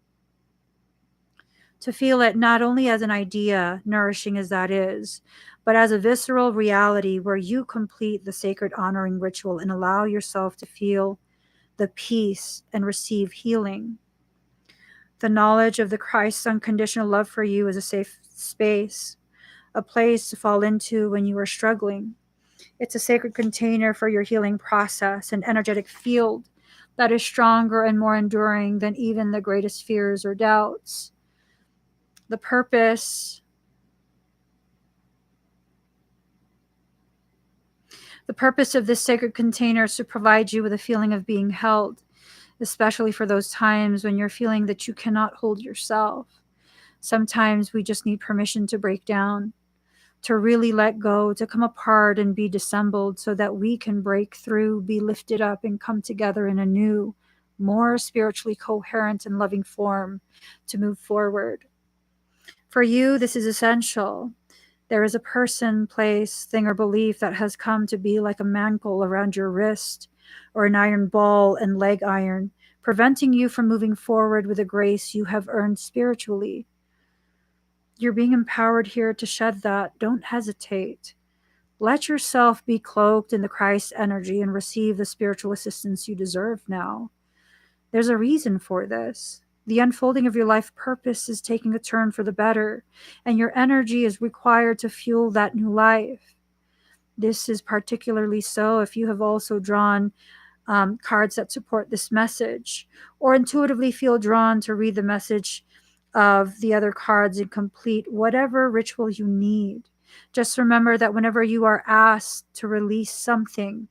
To feel it not only as an idea, nourishing as that is, but as a visceral reality where you complete the sacred honoring ritual and allow yourself to feel the peace and receive healing. The knowledge of the Christ's unconditional love for you is a safe space, a place to fall into when you are struggling. It's a sacred container for your healing process, an energetic field that is stronger and more enduring than even the greatest fears or doubts. The purpose of this sacred container is to provide you with a feeling of being held, especially for those times when you're feeling that you cannot hold yourself. Sometimes we just need permission to break down, to really let go, to come apart and be dissembled so that we can break through, be lifted up, and come together in a new, more spiritually coherent and loving form to move forward. For you, this is essential. There is a person, place, thing, or belief that has come to be like a mantle around your wrist or an iron ball and leg iron, preventing you from moving forward with the grace you have earned spiritually. You're being empowered here to shed that. Don't hesitate. Let yourself be cloaked in the Christ energy and receive the spiritual assistance you deserve now. There's a reason for this. The unfolding of your life purpose is taking a turn for the better, and your energy is required to fuel that new life. This is particularly so if you have also drawn cards that support this message, or intuitively feel drawn to read the message of the other cards and complete whatever ritual you need. Just remember that whenever you are asked to release something,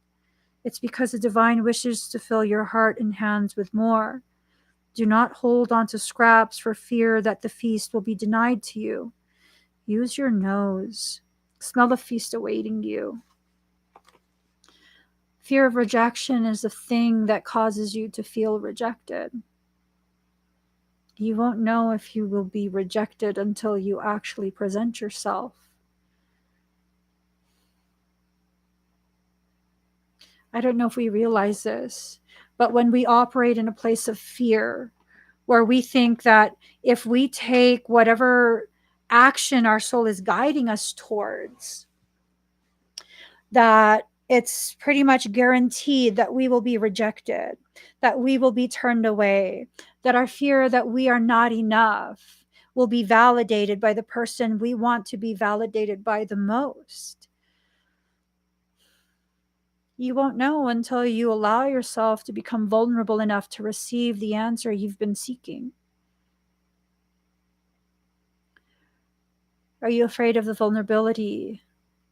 it's because the divine wishes to fill your heart and hands with more. Do not hold on to scraps for fear that the feast will be denied to you. Use your nose. Smell the feast awaiting you. Fear of rejection is the thing that causes you to feel rejected. You won't know if you will be rejected until you actually present yourself. I don't know if we realize this, but when we operate in a place of fear, where we think that if we take whatever action our soul is guiding us towards, that it's pretty much guaranteed that we will be rejected, that we will be turned away, that our fear that we are not enough will be validated by the person we want to be validated by the most. You won't know until you allow yourself to become vulnerable enough to receive the answer you've been seeking. Are you afraid of the vulnerability?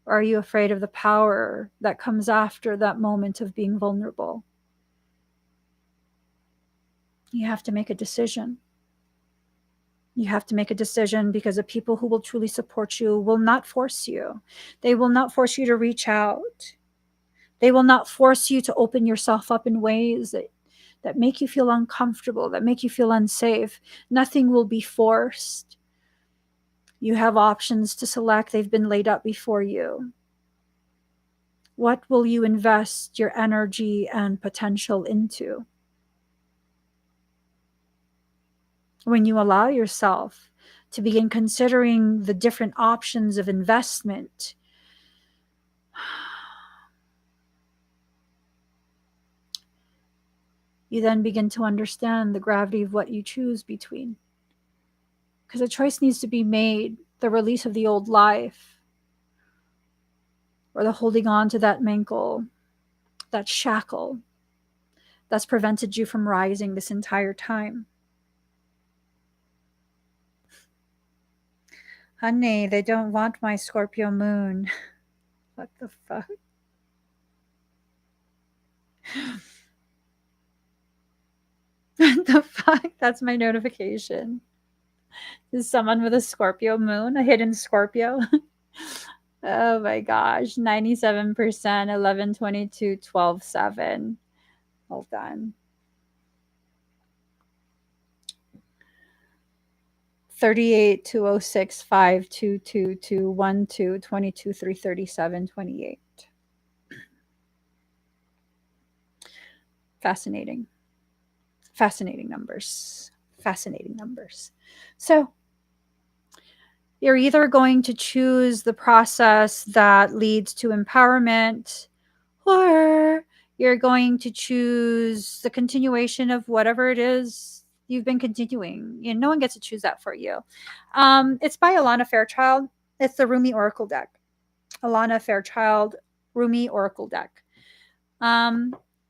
Or are you afraid of the power that comes after that moment of being vulnerable? You have to make a decision. You have to make a decision because the people who will truly support you will not force you. They will not force you to reach out. They will not force you to open yourself up in ways that make you feel uncomfortable, that make you feel unsafe. Nothing will be forced. You have options to select. They've been laid out before you. What will you invest your energy and potential into? When you allow yourself to begin considering the different options of investment, you then begin to understand the gravity of what you choose between. Because a choice needs to be made, the release of the old life, or the holding on to that mantle, that shackle that's prevented you from rising this entire time. Honey, they don't want my Scorpio moon. What the fuck? What the fuck? That's my notification. Is someone with a Scorpio moon, a hidden Scorpio? Oh my gosh, 97%, 11, 22, 12, 7. Hold on. 38, 206, 5, 2, 2, 2, 1, 2, 22, 3, 37, 28. Fascinating. Fascinating numbers. Fascinating numbers. So, you're either going to choose the process that leads to empowerment, or you're going to choose the continuation of whatever it is you've been continuing. You know, no one gets to choose that for you. It's by Alana Fairchild. It's the Rumi Oracle deck. Alana Fairchild, Rumi Oracle deck.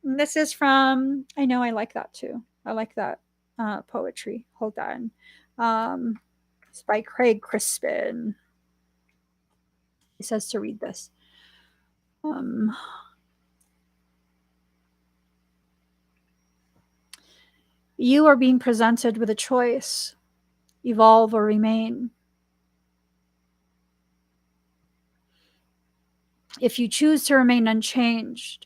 This is from, I know I like that too. I like that poetry. Hold on. It's by Craig Crispin. He says to read this. You are being presented with a choice: evolve or remain. If you choose to remain unchanged,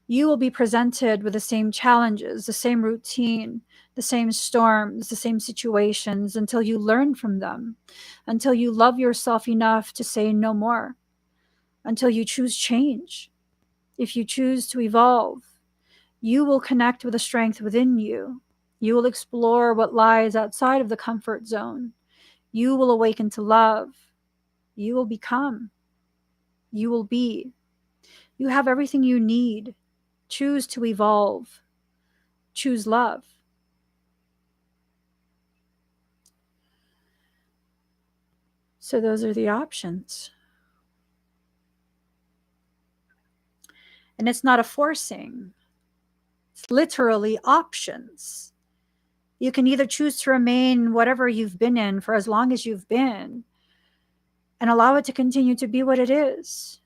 you will be presented with the same challenges, the same routine, the same storms, the same situations until you learn from them, until you love yourself enough to say no more, until you choose change. If you choose to evolve, you will connect with the strength within you. You will explore what lies outside of the comfort zone. You will awaken to love. You will become. You will be. You have everything you need. Choose to evolve. Choose love. So those are the options. And it's not a forcing. It's literally options. You can either choose to remain whatever you've been in for as long as you've been and allow it to continue to be what it is.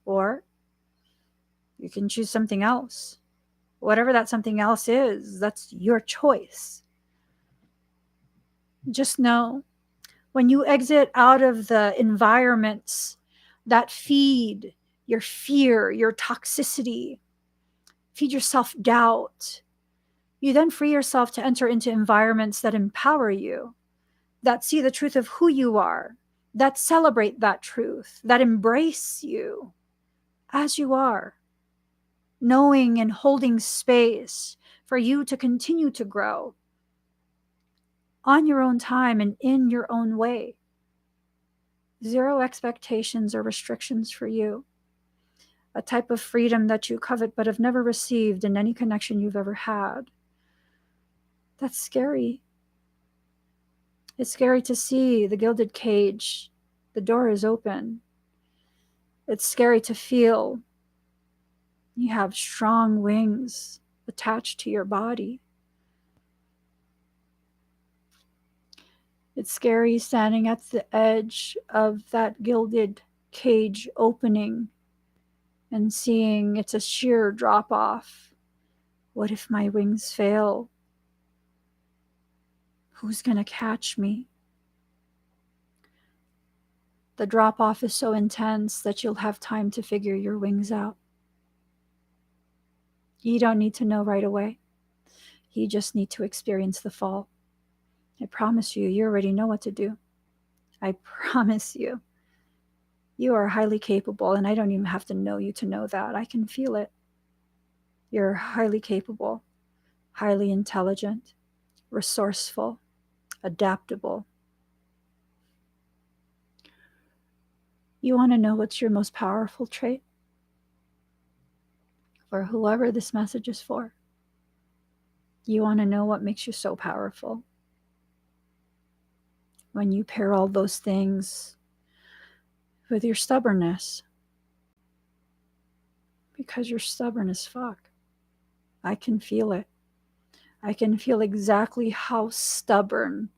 Or you can choose something else. Whatever that something else is, that's your choice. Just know, when you exit out of the environments that feed your fear, your toxicity, feed your self-doubt, you then free yourself to enter into environments that empower you, that see the truth of who you are, that celebrate that truth, that embrace you as you are, knowing and holding space for you to continue to grow on your own time and in your own way. Zero expectations or restrictions for you. A type of freedom that you covet but have never received in any connection you've ever had. That's scary. It's scary to see the gilded cage. The door is open. It's scary to feel you have strong wings attached to your body. It's scary standing at the edge of that gilded cage opening and seeing it's a sheer drop off. What if my wings fail? Who's going to catch me? The drop off is so intense that you'll have time to figure your wings out. You don't need to know right away. You just need to experience the fall. I promise you, you already know what to do. I promise you. You are highly capable, and I don't even have to know you to know that. I can feel it. You're highly capable, highly intelligent, resourceful, adaptable. You want to know what's your most powerful trait? For whoever this message is for. You want to know what makes you so powerful? When you pair all those things with your stubbornness. Because you're stubborn as fuck. I can feel it. I can feel exactly how stubborn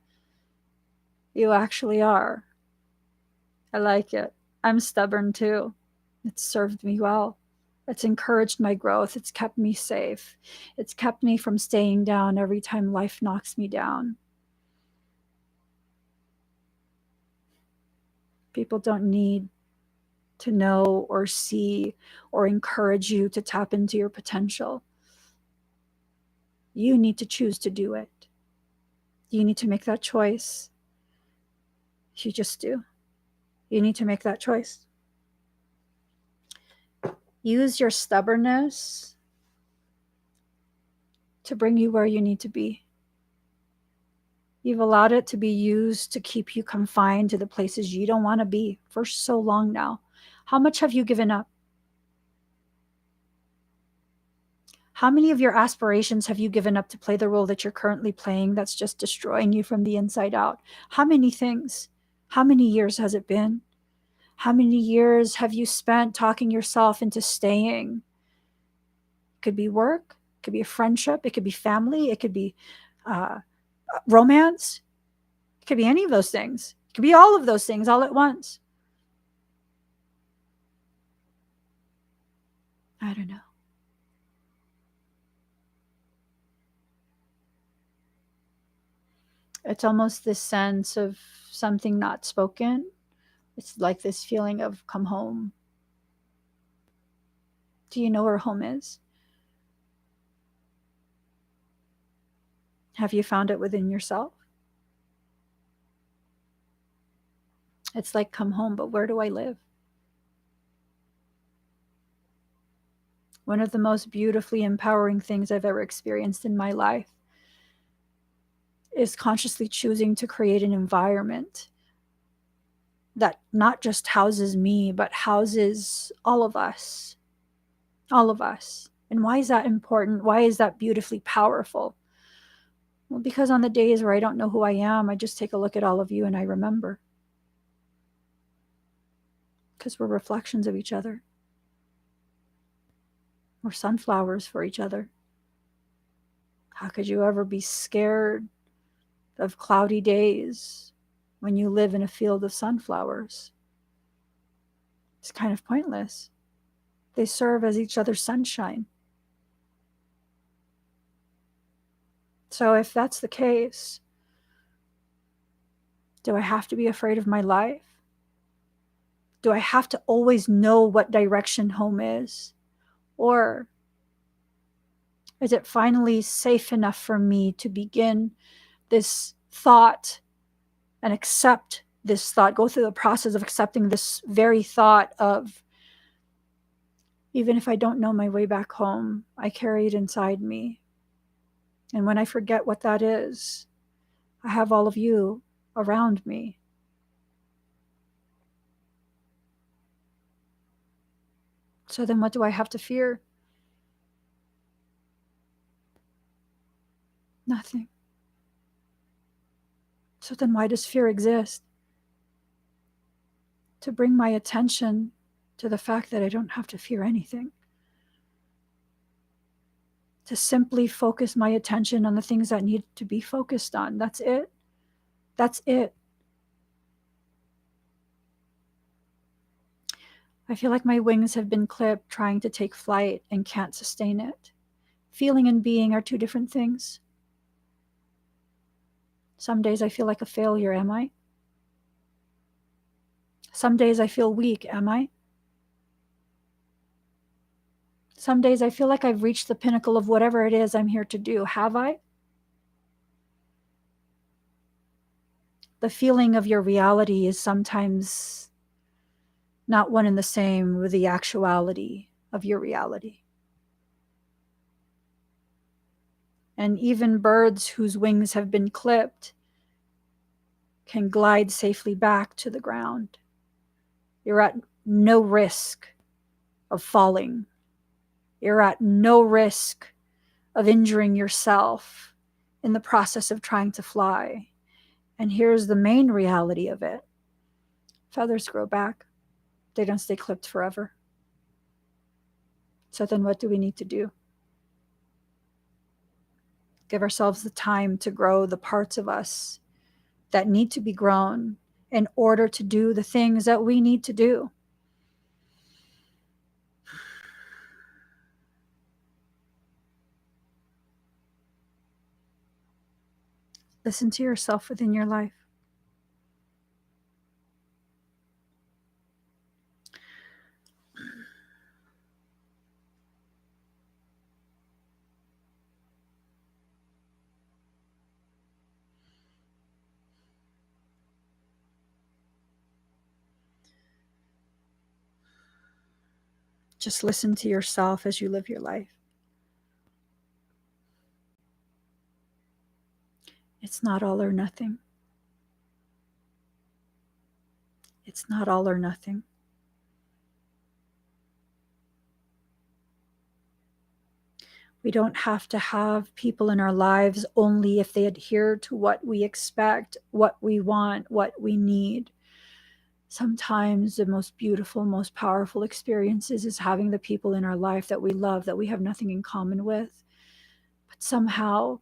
you actually are. I like it. I'm stubborn too. It's served me well. It's encouraged my growth. It's kept me safe. It's kept me from staying down every time life knocks me down. People don't need to know or see or encourage you to tap into your potential. You need to choose to do it. You need to make that choice. You just do. You need to make that choice. Use your stubbornness to bring you where you need to be. You've allowed it to be used to keep you confined to the places you don't want to be for so long now. How much have you given up? How many of your aspirations have you given up to play the role that you're currently playing that's just destroying you from the inside out? How many things? How many years has it been? How many years have you spent talking yourself into staying? It could be work, it could be a friendship, it could be family, it could be romance. It could be any of those things. It could be all of those things all at once. I don't know. It's almost this sense of something not spoken. It's like this feeling of come home. Do you know where home is? Have you found it within yourself? It's like come home, but where do I live? One of the most beautifully empowering things I've ever experienced in my life is consciously choosing to create an environment that not just houses me, but houses all of us. All of us. And why is that important? Why is that beautifully powerful? Well, because on the days where I don't know who I am, I just take a look at all of you and I remember. Because we're reflections of each other. We're sunflowers for each other. How could you ever be scared of cloudy days when you live in a field of sunflowers? It's kind of pointless. They serve as each other's sunshine. So if that's the case, do I have to be afraid of my life? Do I have to always know what direction home is? Or is it finally safe enough for me to begin this thought and accept this thought, go through the process of accepting this very thought of, even if I don't know my way back home, I carry it inside me. And when I forget what that is, I have all of you around me. So then what do I have to fear? Nothing. So then why does fear exist? To bring my attention to the fact that I don't have to fear anything. To simply focus my attention on the things that need to be focused on. That's it. That's it. I feel like my wings have been clipped trying to take flight and can't sustain it. Feeling and being are two different things. Some days I feel like a failure, am I? Some days I feel weak, am I? Some days I feel like I've reached the pinnacle of whatever it is I'm here to do. Have I? The feeling of your reality is sometimes not one and the same with the actuality of your reality. And even birds whose wings have been clipped can glide safely back to the ground. You're at no risk of falling. You're at no risk of injuring yourself in the process of trying to fly. And here's the main reality of it. Feathers grow back. They don't stay clipped forever. So then what do we need to do? Give ourselves the time to grow the parts of us that need to be grown in order to do the things that we need to do. Listen to yourself within your life. Just listen to yourself as you live your life. It's not all or nothing. It's not all or nothing. We don't have to have people in our lives only if they adhere to what we expect, what we want, what we need. Sometimes the most beautiful, most powerful experiences is having the people in our life that we love, that we have nothing in common with. But somehow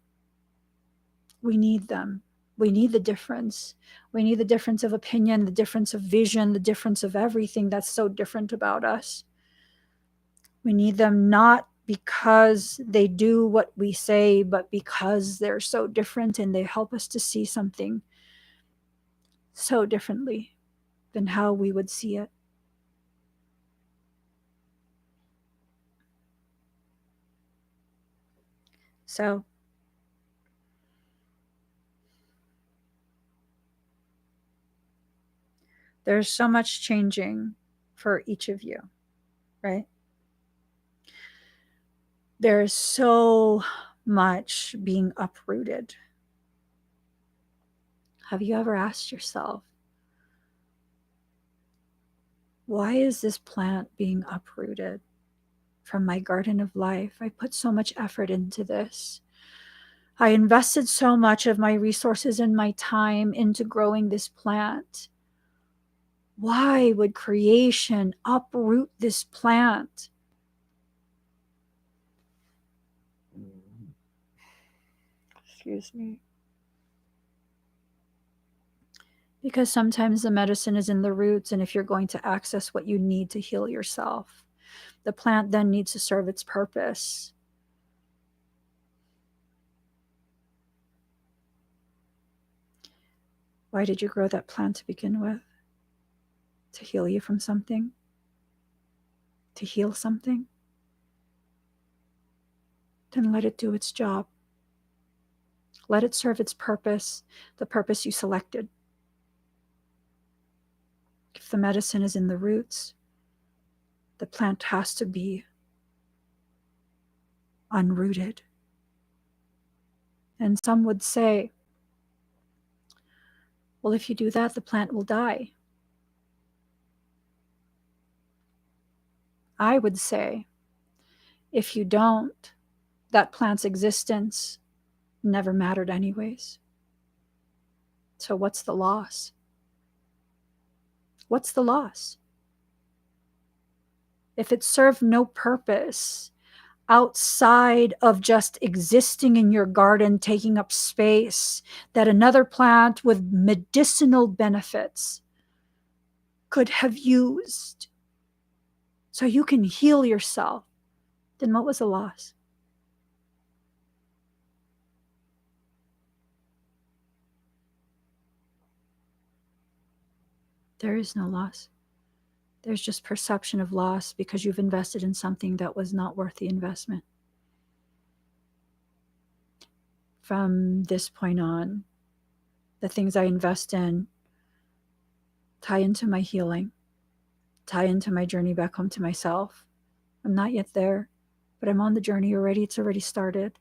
we need them. We need the difference. We need the difference of opinion, the difference of vision, the difference of everything that's so different about us. We need them not because they do what we say, but because they're so different and they help us to see something so differently than how we would see it. So there's so much changing for each of you, right? There's so much being uprooted. Have you ever asked yourself, why is this plant being uprooted from my garden of life? I put so much effort into this. I invested so much of my resources and my time into growing this plant. Why would creation uproot this plant? Excuse me. Because sometimes the medicine is in the roots, and if you're going to access what you need to heal yourself, the plant then needs to serve its purpose. Why did you grow that plant to begin with? To heal you from something? To heal something? Then let it do its job. Let it serve its purpose, the purpose you selected. If the medicine is in the roots, the plant has to be unrooted. And some would say, well, if you do that, the plant will die. I would say, if you don't, that plant's existence never mattered anyways. So what's the loss? What's the loss? If it served no purpose outside of just existing in your garden, taking up space that another plant with medicinal benefits could have used so you can heal yourself, then what was the loss? There is no loss. There's just perception of loss because you've invested in something that was not worth the investment. From this point on, the things I invest in tie into my healing, tie into my journey back home to myself. I'm not yet there, but I'm on the journey already. It's already started.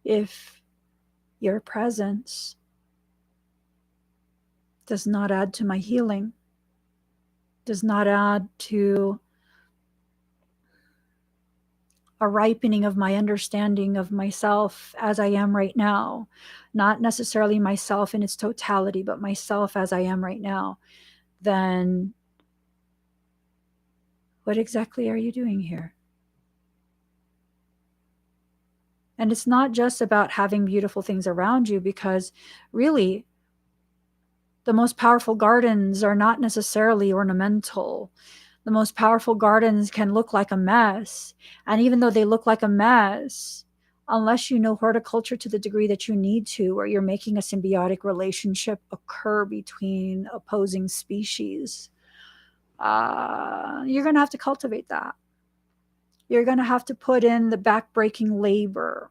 If your presence does not add to my healing, does not add to a ripening of my understanding of myself as I am right now, not necessarily myself in its totality, but myself as I am right now, then what exactly are you doing here? And it's not just about having beautiful things around you, because really, the most powerful gardens are not necessarily ornamental. The most powerful gardens can look like a mess. And even though they look like a mess, unless you know horticulture to the degree that you need to, or you're making a symbiotic relationship occur between opposing species, you're going to have to cultivate that. You're going to have to put in the backbreaking labor.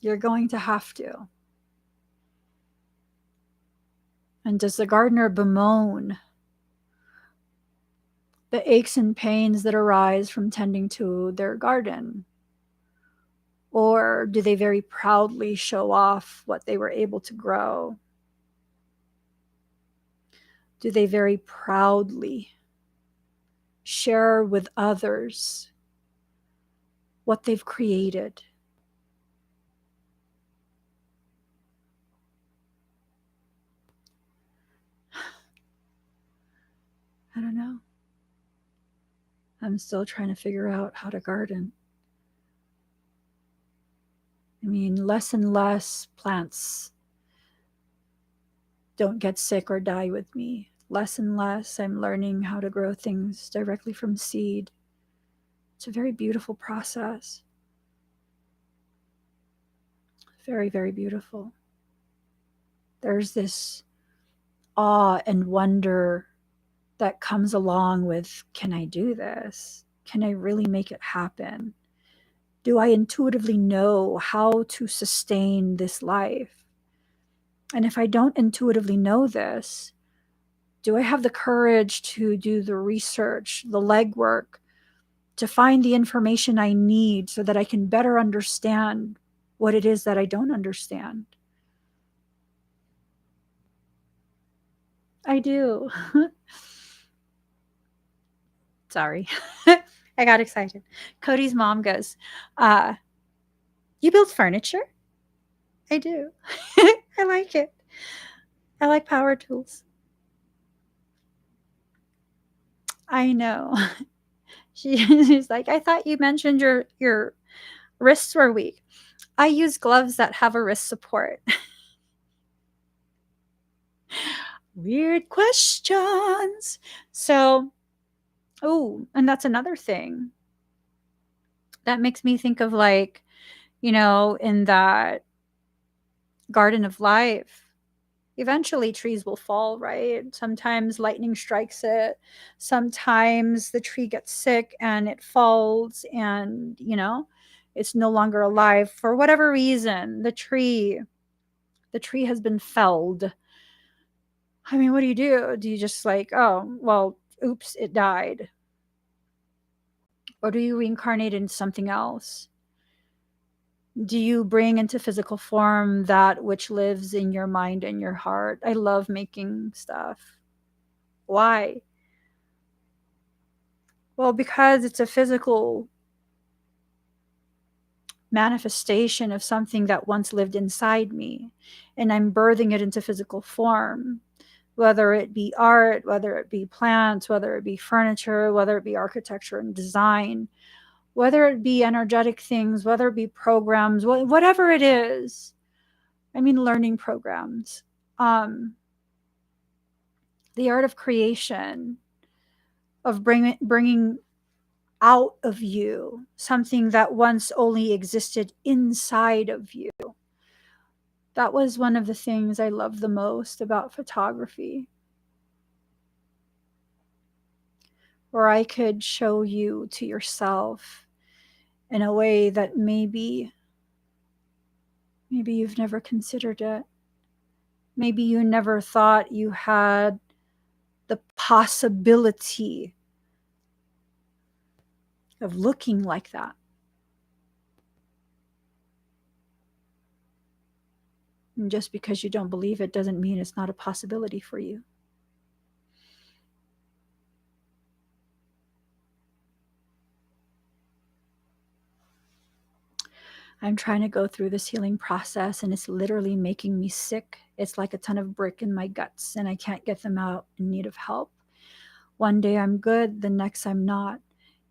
You're going to have to. And does the gardener bemoan the aches and pains that arise from tending to their garden? Or do they very proudly show off what they were able to grow? Do they very proudly share with others what they've created? I don't know. I'm still trying to figure out how to garden. I mean, less and less plants don't get sick or die with me. Less and less I'm learning how to grow things directly from seed. It's a very beautiful process. Very, very beautiful. There's this awe and wonder that comes along with, can I do this? Can I really make it happen? Do I intuitively know how to sustain this life? And if I don't intuitively know this, do I have the courage to do the research, the legwork, to find the information I need so that I can better understand what it is that I don't understand? I do. Sorry. I got excited. Cody's mom goes, you build furniture? I do. I like it. I like power tools. I know. She's like, I thought you mentioned your wrists were weak. I use gloves that have a wrist support. Weird questions. So, oh, and that's another thing. That makes me think of, like, in that garden of life, eventually trees will fall, right? Sometimes lightning strikes it. Sometimes the tree gets sick and it falls and, it's no longer alive for whatever reason. The tree has been felled. I mean, what do you do? Do you just like, oh, well, oops, it died? Or do you reincarnate into something else? Do you bring into physical form that which lives in your mind and your heart? I love making stuff. Why? Well, because it's a physical manifestation of something that once lived inside me, and I'm birthing it into physical form, whether it be art, whether it be plants, whether it be furniture, whether it be architecture and design, whether it be energetic things, whether it be programs, whatever it is. I mean, learning programs, the art of creation, of bringing out of you something that once only existed inside of you. That was one of the things I loved the most about photography, where I could show you to yourself in a way that maybe you've never considered it. Maybe you never thought you had the possibility of looking like that. And just because you don't believe it doesn't mean it's not a possibility for you. I'm trying to go through this healing process and it's literally making me sick. It's like a ton of brick in my guts and I can't get them out in need of help. One day I'm good, the next I'm not.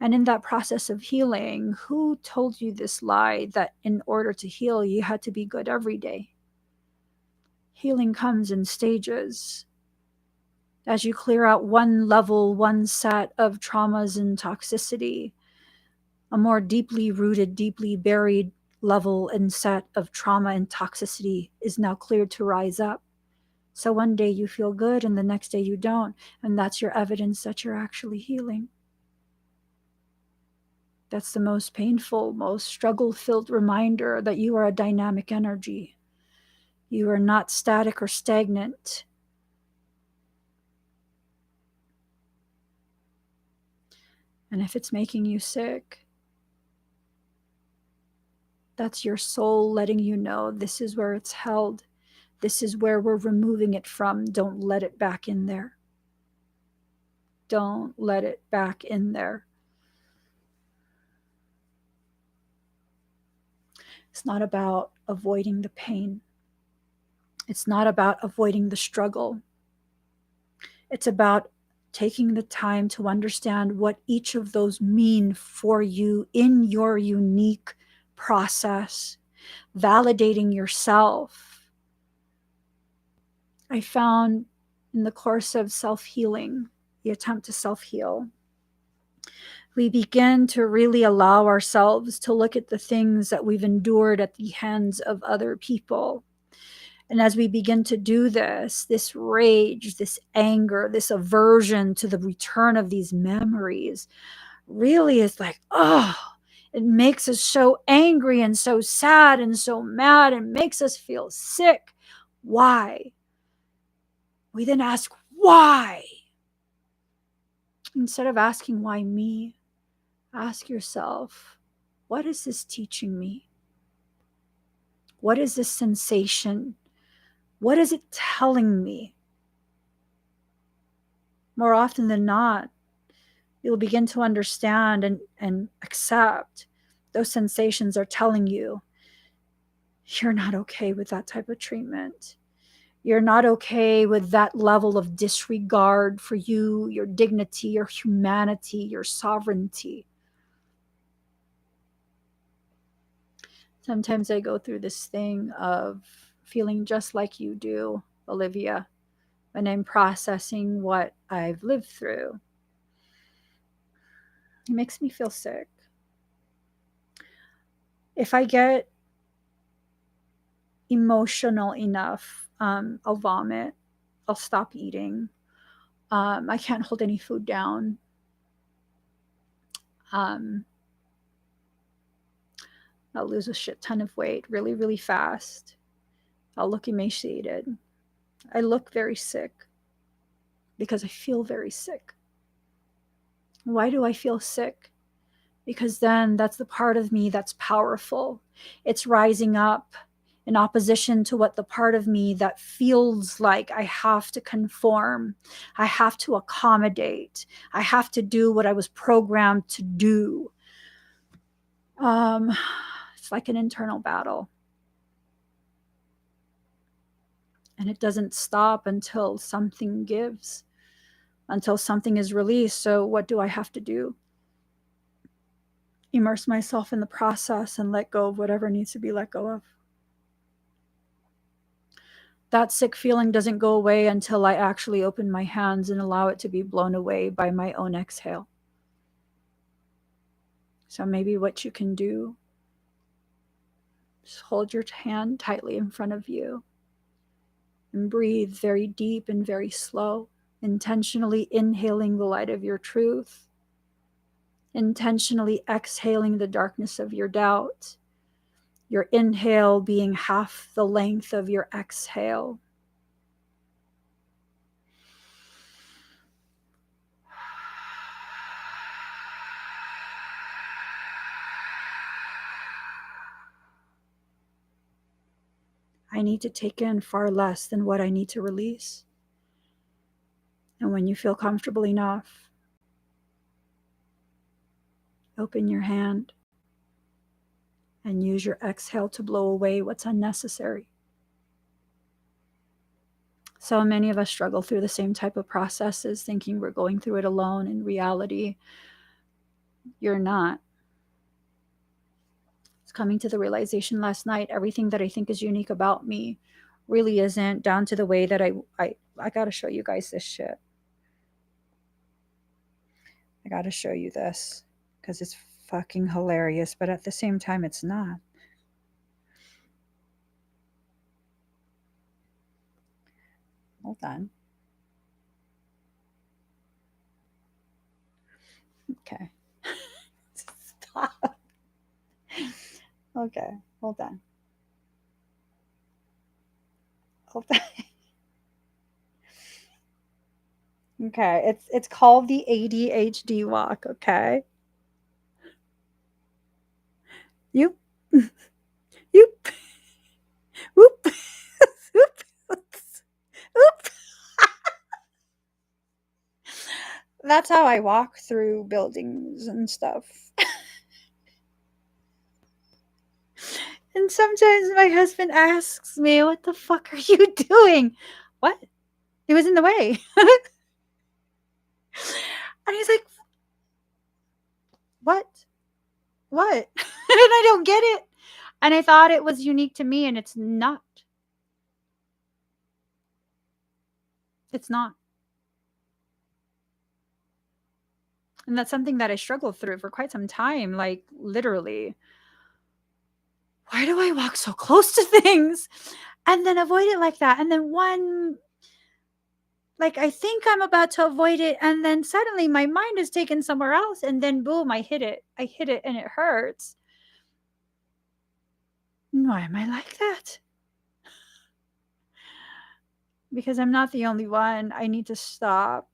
And in that process of healing, who told you this lie that in order to heal, you had to be good every day? Healing comes in stages. As you clear out one level, one set of traumas and toxicity, a more deeply rooted, deeply buried level and set of trauma and toxicity is now cleared to rise up. So one day you feel good and the next day you don't. And that's your evidence that you're actually healing. That's the most painful, most struggle-filled reminder that you are a dynamic energy. You are not static or stagnant. And if it's making you sick, that's your soul letting you know this is where it's held. This is where we're removing it from. Don't let it back in there. Don't let it back in there. It's not about avoiding the pain. It's not about avoiding the struggle. It's about taking the time to understand what each of those mean for you in your unique process, validating yourself. I found in the course of self-healing, the attempt to self-heal, we begin to really allow ourselves to look at the things that we've endured at the hands of other people. And as we begin to do this, this rage, this anger, this aversion to the return of these memories really is like, oh, it makes us so angry and so sad and so mad and makes us feel sick. Why? We then ask, why? Instead of asking, why me? Ask yourself, what is this teaching me? What is this sensation? What is it telling me? More often than not, you'll begin to understand and accept those sensations are telling you you're not okay with that type of treatment. You're not okay with that level of disregard for you, your dignity, your humanity, your sovereignty. Sometimes I go through this thing of feeling just like you do, Olivia, when I'm processing what I've lived through. It makes me feel sick. If I get emotional enough, I'll vomit. I'll stop eating. I can't hold any food down. I'll lose a shit ton of weight really, really fast. I'll look emaciated. I look very sick because I feel very sick. Why do I feel sick? Because then that's the part of me that's powerful. It's rising up in opposition to what the part of me that feels like I have to conform, I have to accommodate, I have to do what I was programmed to do. It's like an internal battle. And it doesn't stop until something gives, until something is released. So what do I have to do? Immerse myself in the process and let go of whatever needs to be let go of. That sick feeling doesn't go away until I actually open my hands and allow it to be blown away by my own exhale. So maybe what you can do is hold your hand tightly in front of you and breathe very deep and very slow, intentionally inhaling the light of your truth, intentionally exhaling the darkness of your doubt, your inhale being half the length of your exhale. I need to take in far less than what I need to release. And when you feel comfortable enough, open your hand and use your exhale to blow away what's unnecessary. So many of us struggle through the same type of processes, thinking we're going through it alone. In reality, you're not. It's coming to the realization last night, everything that I think is unique about me really isn't, down to the way that I got to show you guys this shit. I gotta show you this because it's fucking hilarious, but at the same time, it's not. Hold on. Okay. Stop. Okay, hold on. Hold on. Okay, it's called the ADHD walk, okay? You you whoop whoop whoop. That's how I walk through buildings and stuff. And sometimes my husband asks me, "What the fuck are you doing?" What? It was in the way. And he's like, "What? What?" And I don't get it. And I thought it was unique to me, and it's not. It's not. And that's something that I struggled through for quite some time, like literally. Why do I walk so close to things and then avoid it like that? And then one, like, I think I'm about to avoid it, and then suddenly my mind is taken somewhere else, and then boom, I hit it. I hit it, and it hurts. Why am I like that? Because I'm not the only one. I need to stop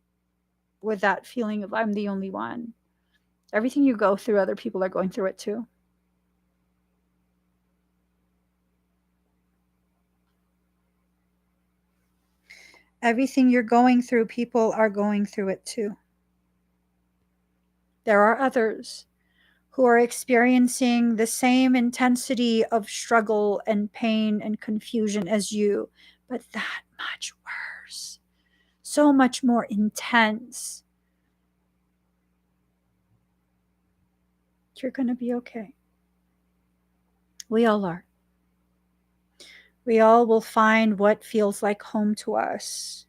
with that feeling of I'm the only one. Everything you go through, other people are going through it too. Everything you're going through, people are going through it too. There are others who are experiencing the same intensity of struggle and pain and confusion as you, but that much worse, so much more intense. You're going to be okay. We all are. We all will find what feels like home to us.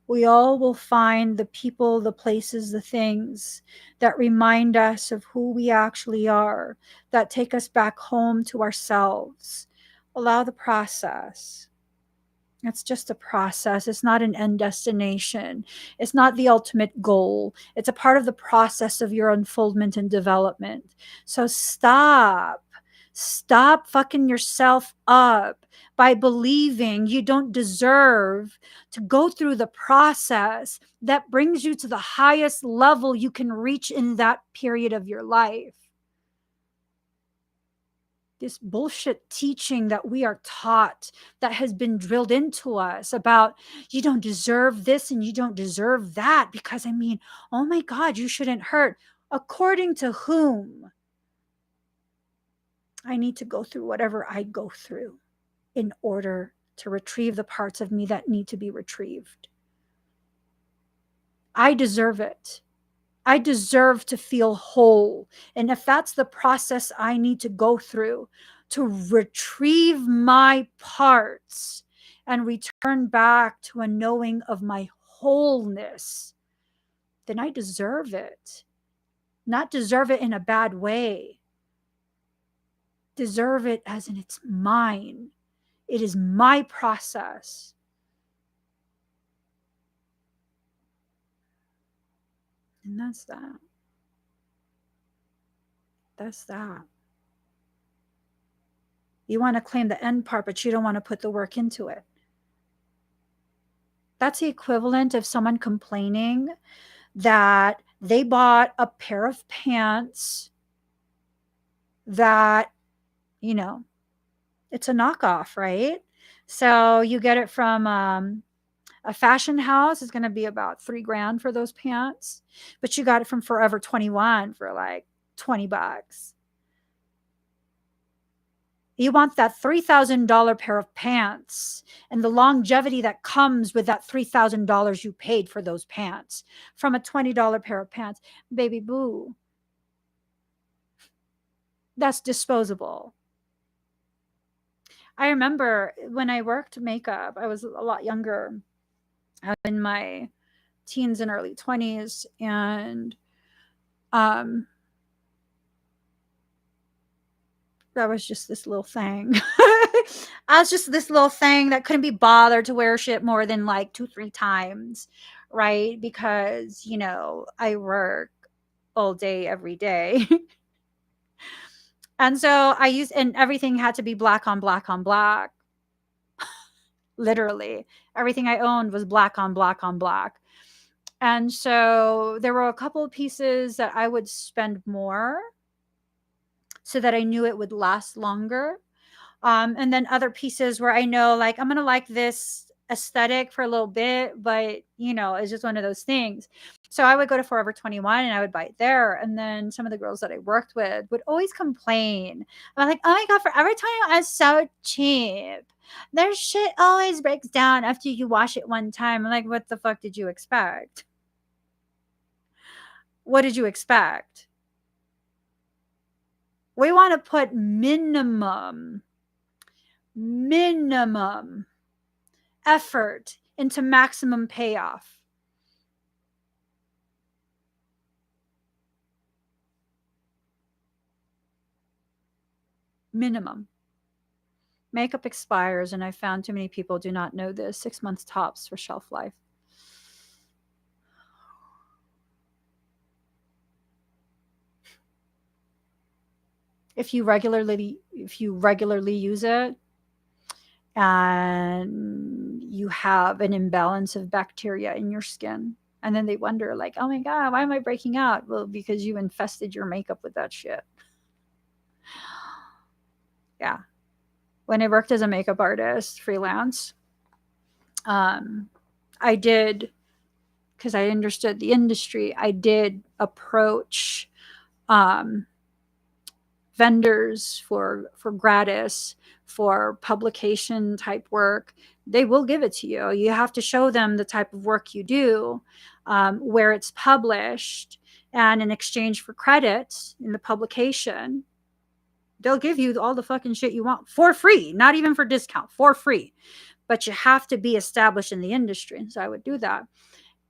We all will find the people, the places, the things that remind us of who we actually are, that take us back home to ourselves. Allow the process. It's just a process. It's not an end destination. It's not the ultimate goal. It's a part of the process of your unfoldment and development. So stop. Stop fucking yourself up by believing you don't deserve to go through the process that brings you to the highest level you can reach in that period of your life. This bullshit teaching that we are taught, that has been drilled into us about you don't deserve this and you don't deserve that, because I mean, oh my God, you shouldn't hurt. According to whom? I need to go through whatever I go through in order to retrieve the parts of me that need to be retrieved. I deserve it. I deserve to feel whole. And if that's the process I need to go through to retrieve my parts and return back to a knowing of my wholeness, then I deserve it. Not deserve it in a bad way. Deserve it as in it's mine. It is my process. And that's that. That's that. You want to claim the end part, but you don't want to put the work into it. That's the equivalent of someone complaining that they bought a pair of pants that, you know, it's a knockoff, right? So you get it from a fashion house. It's going to be about $3,000 for those pants, but you got it from Forever 21 for like $20. You want that $3,000 pair of pants and the longevity that comes with that $3,000 you paid for those pants from a $20 pair of pants. Baby boo. That's disposable. I remember when I worked makeup, I was a lot younger, in my teens and early 20s. And That was just this little thing. I was just this little thing that couldn't be bothered to wear shit more than like 2-3 times, right? Because, you know, I work all day, every day. And so and everything had to be black on black on black. Literally. Everything I owned was black on black on black. And so there were a couple of pieces that I would spend more so that I knew it would last longer. And then other pieces where I know, like, I'm going to like this aesthetic for a little bit, but, you know, it's just one of those things. So I would go to Forever 21 and I would buy it there. And then some of the girls that I worked with would always complain. I'm like, oh my God, Forever 21 is so cheap. Their shit always breaks down after you wash it one time. I'm like, what the fuck did you expect? What did you expect? We want to put minimum effort into maximum payoff. Minimum. Makeup expires, and I found too many people do not know this. 6 months tops for shelf life. If you regularly use it and you have an imbalance of bacteria in your skin, and then they wonder, like, oh my God, why am I breaking out? Well, because you infested your makeup with that shit. Yeah. When I worked as a makeup artist, freelance, I did, because I understood the industry, I did approach vendors for gratis, for publication type work. They will give it to you. You have to show them the type of work you do, where it's published, and in exchange for credit in the publication, they'll give you all the fucking shit you want for free, not even for discount, for free. But you have to be established in the industry. So I would do that.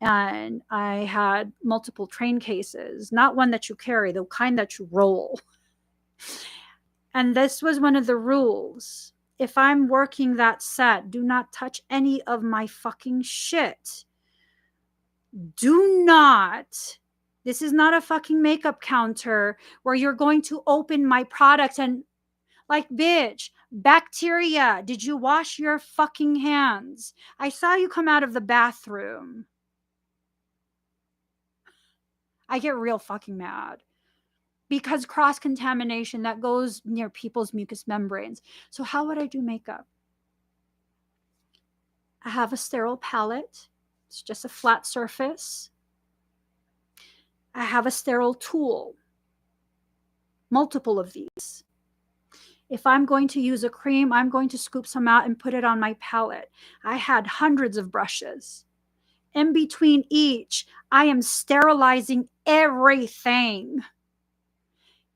And I had multiple train cases, not one that you carry, the kind that you roll. And this was one of the rules. If I'm working that set, do not touch any of my fucking shit. Do not. This is not a fucking makeup counter where you're going to open my products and, like, bitch, bacteria. Did you wash your fucking hands? I saw you come out of the bathroom. I get real fucking mad. Because cross-contamination, that goes near people's mucous membranes. So how would I do makeup? I have a sterile palette. It's just a flat surface. I have a sterile tool. Multiple of these. If I'm going to use a cream, I'm going to scoop some out and put it on my palette. I had hundreds of brushes. In between each, I am sterilizing everything.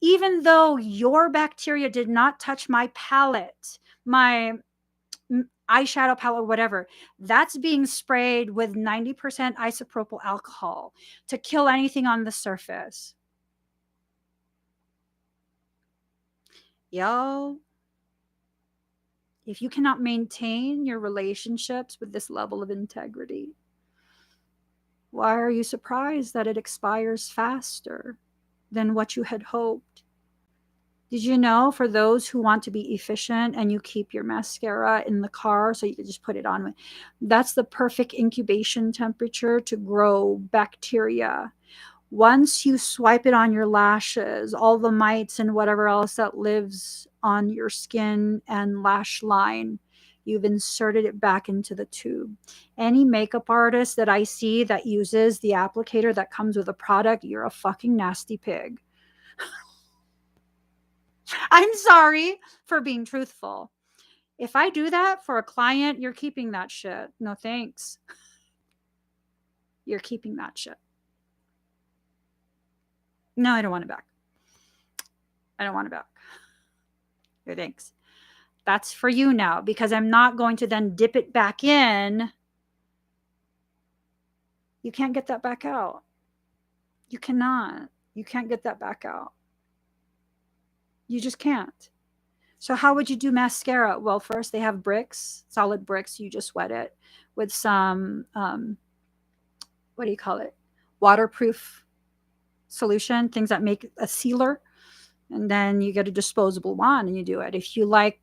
Even though your bacteria did not touch my palette, my eyeshadow palette, whatever, that's being sprayed with 90% isopropyl alcohol to kill anything on the surface. Y'all, if you cannot maintain your relationships with this level of integrity, why are you surprised that it expires faster than what you had hoped? Did you know, for those who want to be efficient and you keep your mascara in the car so you can just put it on, that's the perfect incubation temperature to grow bacteria. Once you swipe it on your lashes, all the mites and whatever else that lives on your skin and lash line, you've inserted it back into the tube. Any makeup artist that I see that uses the applicator that comes with a product, you're a fucking nasty pig. I'm sorry for being truthful. If I do that for a client, you're keeping that shit. No thanks. You're keeping that shit. No, I don't want it back. I don't want it back. No thanks. That's for you now, because I'm not going to then dip it back in. You can't get that back out. You cannot. You can't get that back out. You just can't. So how would you do mascara? Well, first they have bricks, solid bricks. You just wet it with some, what do you call it? Waterproof solution, things that make a sealer. And then you get a disposable wand and you do it. If you like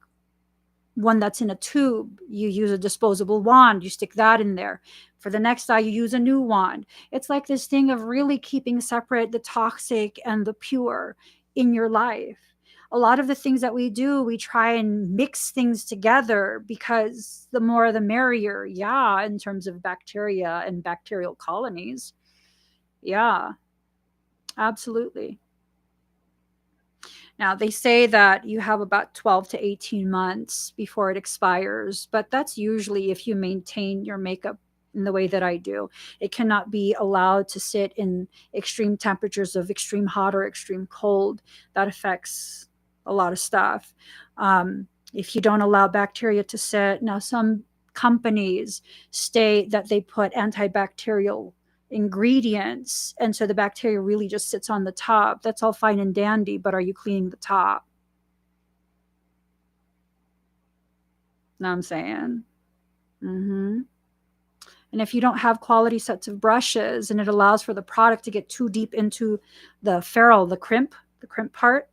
one that's in a tube, you use a disposable wand, you stick that in there. For the next eye, you use a new wand. It's like this thing of really keeping separate the toxic and the pure in your life. A lot of the things that we do, we try and mix things together because the more the merrier. Yeah, in terms of bacteria and bacterial colonies. Yeah, absolutely. Now, they say that you have about 12 to 18 months before it expires, but that's usually if you maintain your makeup in the way that I do. It cannot be allowed to sit in extreme temperatures of extreme hot or extreme cold. That affects a lot of stuff. If you don't allow bacteria to sit, now some companies state that they put antibacterial ingredients, and so the bacteria really just sits on the top. That's all fine and dandy, but are you cleaning the top? Know what I'm saying? Mm-hmm. And if you don't have quality sets of brushes and it allows for the product to get too deep into the ferrule, the crimp part,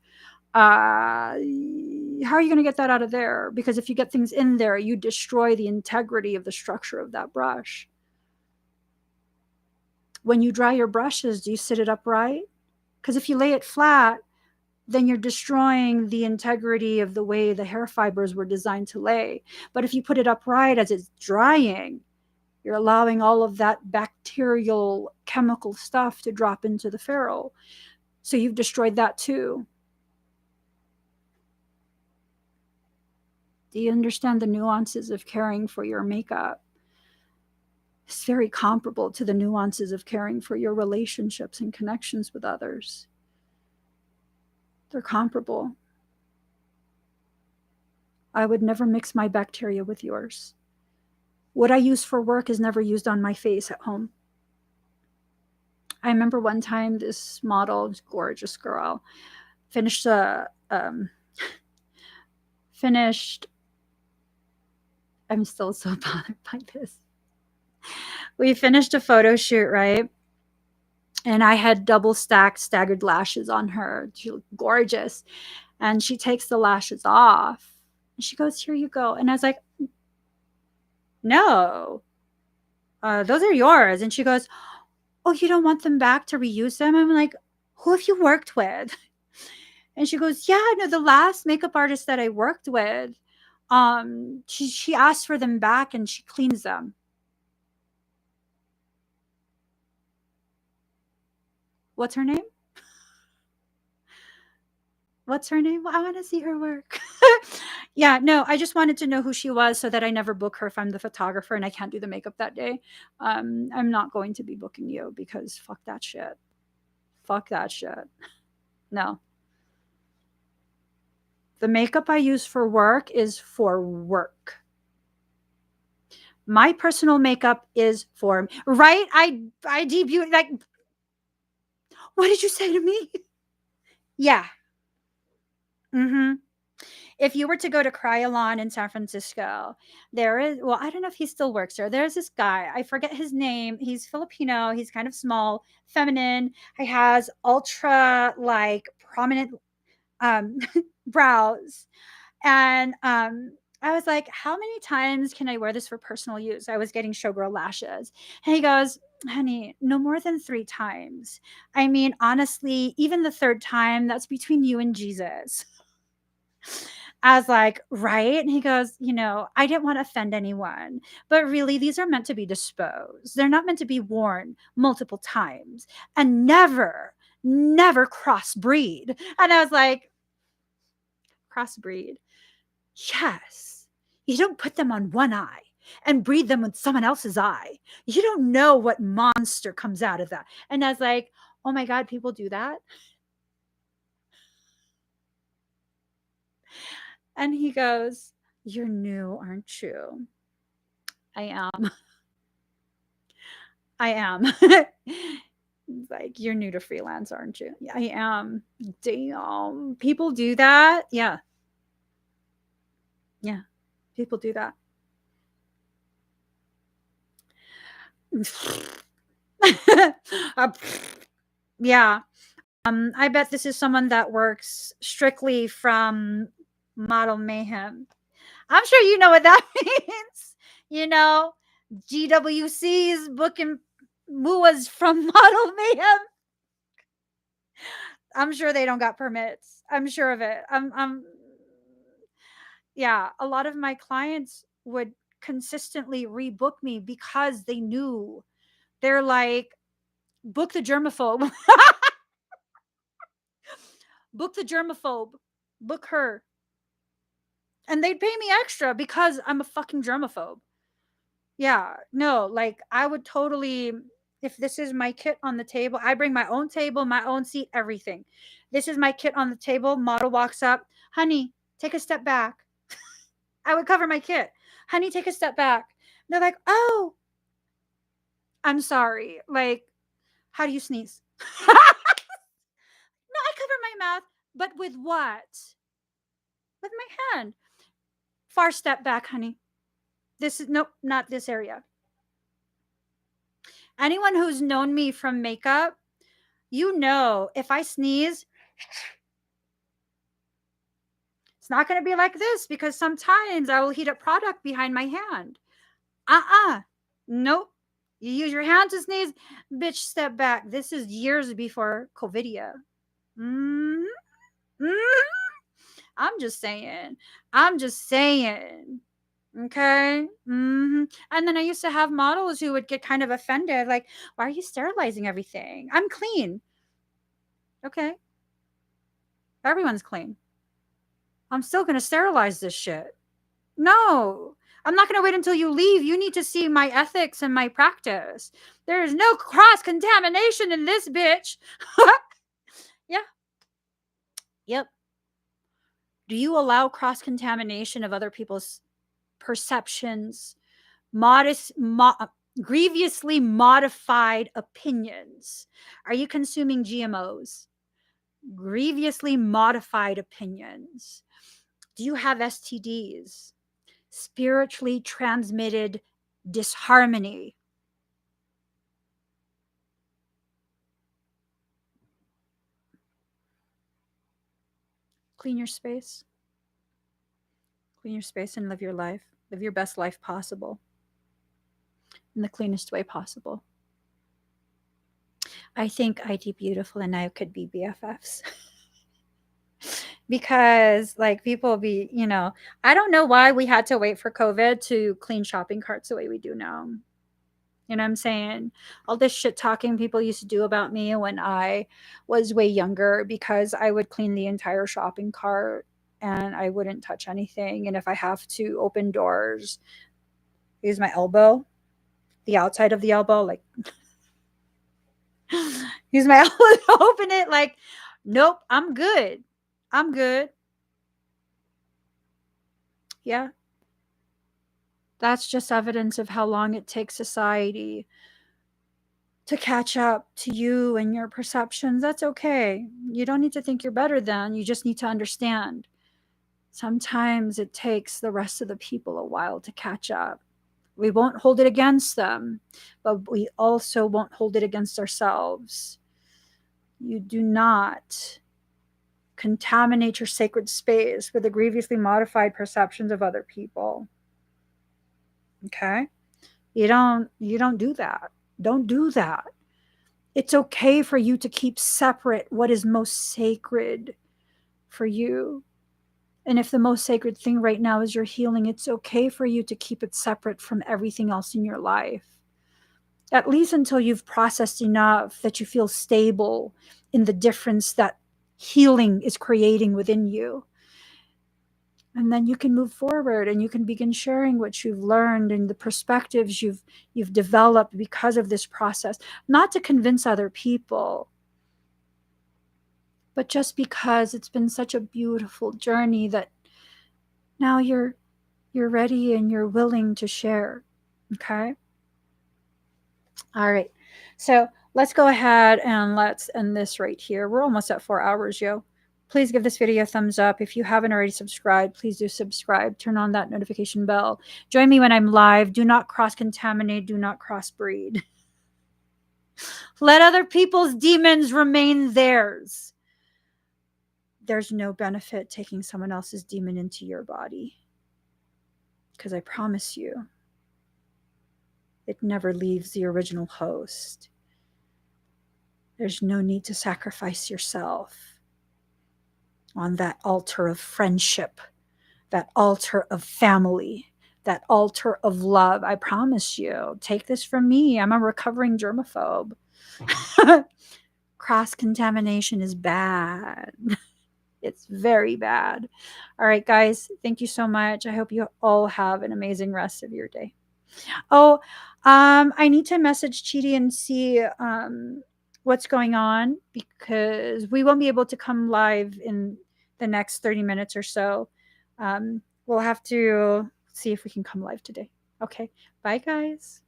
how are you going to get that out of there? Because if you get things in there, you destroy the integrity of the structure of that brush. When you dry your brushes, do you sit it upright? Because if you lay it flat, then you're destroying the integrity of the way the hair fibers were designed to lay. But if you put it upright as it's drying, you're allowing all of that bacterial chemical stuff to drop into the ferrule. So you've destroyed that too. Do you understand the nuances of caring for your makeup? It's very comparable to the nuances of caring for your relationships and connections with others. They're comparable. I would never mix my bacteria with yours. What I use for work is never used on my face at home. I remember one time this model, gorgeous girl, finished I'm still so bothered by this. We finished a photo shoot, right? And I had double stacked staggered lashes on her. She looked gorgeous. And she takes the lashes off. And she goes, "Here you go." And I was like, "No, those are yours." And she goes, "Oh, you don't want them back to reuse them?" I'm like, "Who have you worked with?" And she goes, "Yeah, no, the last makeup artist that I worked with, she asked for them back and she cleans them." What's her name? What's her name? Well, I want to see her work. Yeah, no, I just wanted to know who she was so that I never book her if I'm the photographer and I can't do the makeup that day. I'm not going to be booking you because fuck that shit. Fuck that shit. No. The makeup I use for work is for work. My personal makeup is for right. I debuted like. What did you say to me? Yeah. Mm-hmm. If you were to go to Cryolon in San Francisco, there is, well, I don't know if he still works there. There's this guy, I forget his name. He's Filipino. He's kind of small, feminine. He has ultra like prominent um, brows. And I was like, "How many times can I wear this for personal use?" I was getting showgirl lashes. And he goes, "Honey, no more than 3 times. I mean, honestly, even the third time, that's between you and Jesus." I was like, "Right?" And he goes, "I didn't want to offend anyone, but really, these are meant to be disposed. They're not meant to be worn multiple times and never crossbreed." And I was like, "Crossbreed? Yes. You don't put them on one eye and breed them with someone else's eye. You don't know what monster comes out of that." And I was like, "Oh my God, people do that?" And he goes, "You're new, aren't you?" I am. I am. Like, you're new to freelance, aren't you? Yeah, I am. Damn. People do that. Yeah. Yeah. People do that. Yeah. I bet this is someone that works strictly from Model Mayhem. I'm sure you know what that means. You know, GWC's booking MUAs from Model Mayhem. I'm sure they don't got permits. I'm sure of it. Yeah, a lot of my clients would consistently rebook me because they knew. They're like, book the germaphobe. Book the germaphobe. Book her. And they'd pay me extra because I'm a fucking germaphobe. Yeah, no, like I would totally, if this is my kit on the table, I bring my own table, my own seat, everything. This is my kit on the table. Model walks up. Honey, take a step back. I would cover my kit. Honey, take a step back. They're like, oh, I'm sorry. Like, how do you sneeze? No, I cover my mouth, but with what? With my hand. Far step back, honey. This is, nope, not this area. Anyone who's known me from makeup, you know, if I sneeze, it's not going to be like this because sometimes I will heat up product behind my hand. Nope. You use your hand to sneeze, bitch, step back. This is years before COVIDia. I'm just saying. I'm just saying. Okay. And then I used to have models who would get kind of offended, like, why are you sterilizing everything? I'm clean. Okay. Everyone's clean. I'm still going to sterilize this shit. No, I'm not going to wait until you leave. You need to see my ethics and my practice. There is no cross contamination in this bitch. Yeah. Yep. Do you allow cross contamination of other people's perceptions, grievously modified opinions? Are you consuming GMOs? Grievously modified opinions. Do you have STDs? Spiritually transmitted disharmony. Clean your space. Clean your space and live your life. Live your best life possible in the cleanest way possible. I think ID Beautiful and I could be BFFs. Because like people be, you know, I don't know why we had to wait for COVID to clean shopping carts the way we do now. You know what I'm saying? All this shit talking people used to do about me when I was way younger, because I would clean the entire shopping cart and I wouldn't touch anything. And if I have to open doors, use my elbow, the outside of the elbow, like use my elbow to open it, like, nope, I'm good. I'm good. Yeah. That's just evidence of how long it takes society to catch up to you and your perceptions. That's okay. You don't need to think you're better than, you just need to understand. Sometimes it takes the rest of the people a while to catch up. We won't hold it against them, but we also won't hold it against ourselves. You do not contaminate your sacred space with the grievously modified perceptions of other people. Okay? You don't do that. Don't do that. It's okay for you to keep separate what is most sacred for you. And if the most sacred thing right now is your healing, it's okay for you to keep it separate from everything else in your life. At least until you've processed enough that you feel stable in the difference that healing is creating within you. And then you can move forward and you can begin sharing what you've learned and the perspectives you've developed because of this process, not to convince other people, but just because it's been such a beautiful journey that now you're ready and you're willing to share. Okay? All right. So let's go ahead and let's end this right here. We're almost at 4 hours, yo. Please give this video a thumbs up. If you haven't already subscribed, please do subscribe. Turn on that notification bell. Join me when I'm live. Do not cross-contaminate. Do not cross-breed. Let other people's demons remain theirs. There's no benefit taking someone else's demon into your body. Because I promise you, it never leaves the original host. There's no need to sacrifice yourself on that altar of friendship, that altar of family, that altar of love. I promise you, take this from me. I'm a recovering germaphobe. Cross-contamination is bad. It's very bad. All right, guys, thank you so much. I hope you all have an amazing rest of your day. Oh, I need to message Chidi and see what's going on, because we won't be able to come live in the next 30 minutes or so. We'll have to see if we can come live today. Okay, bye, guys.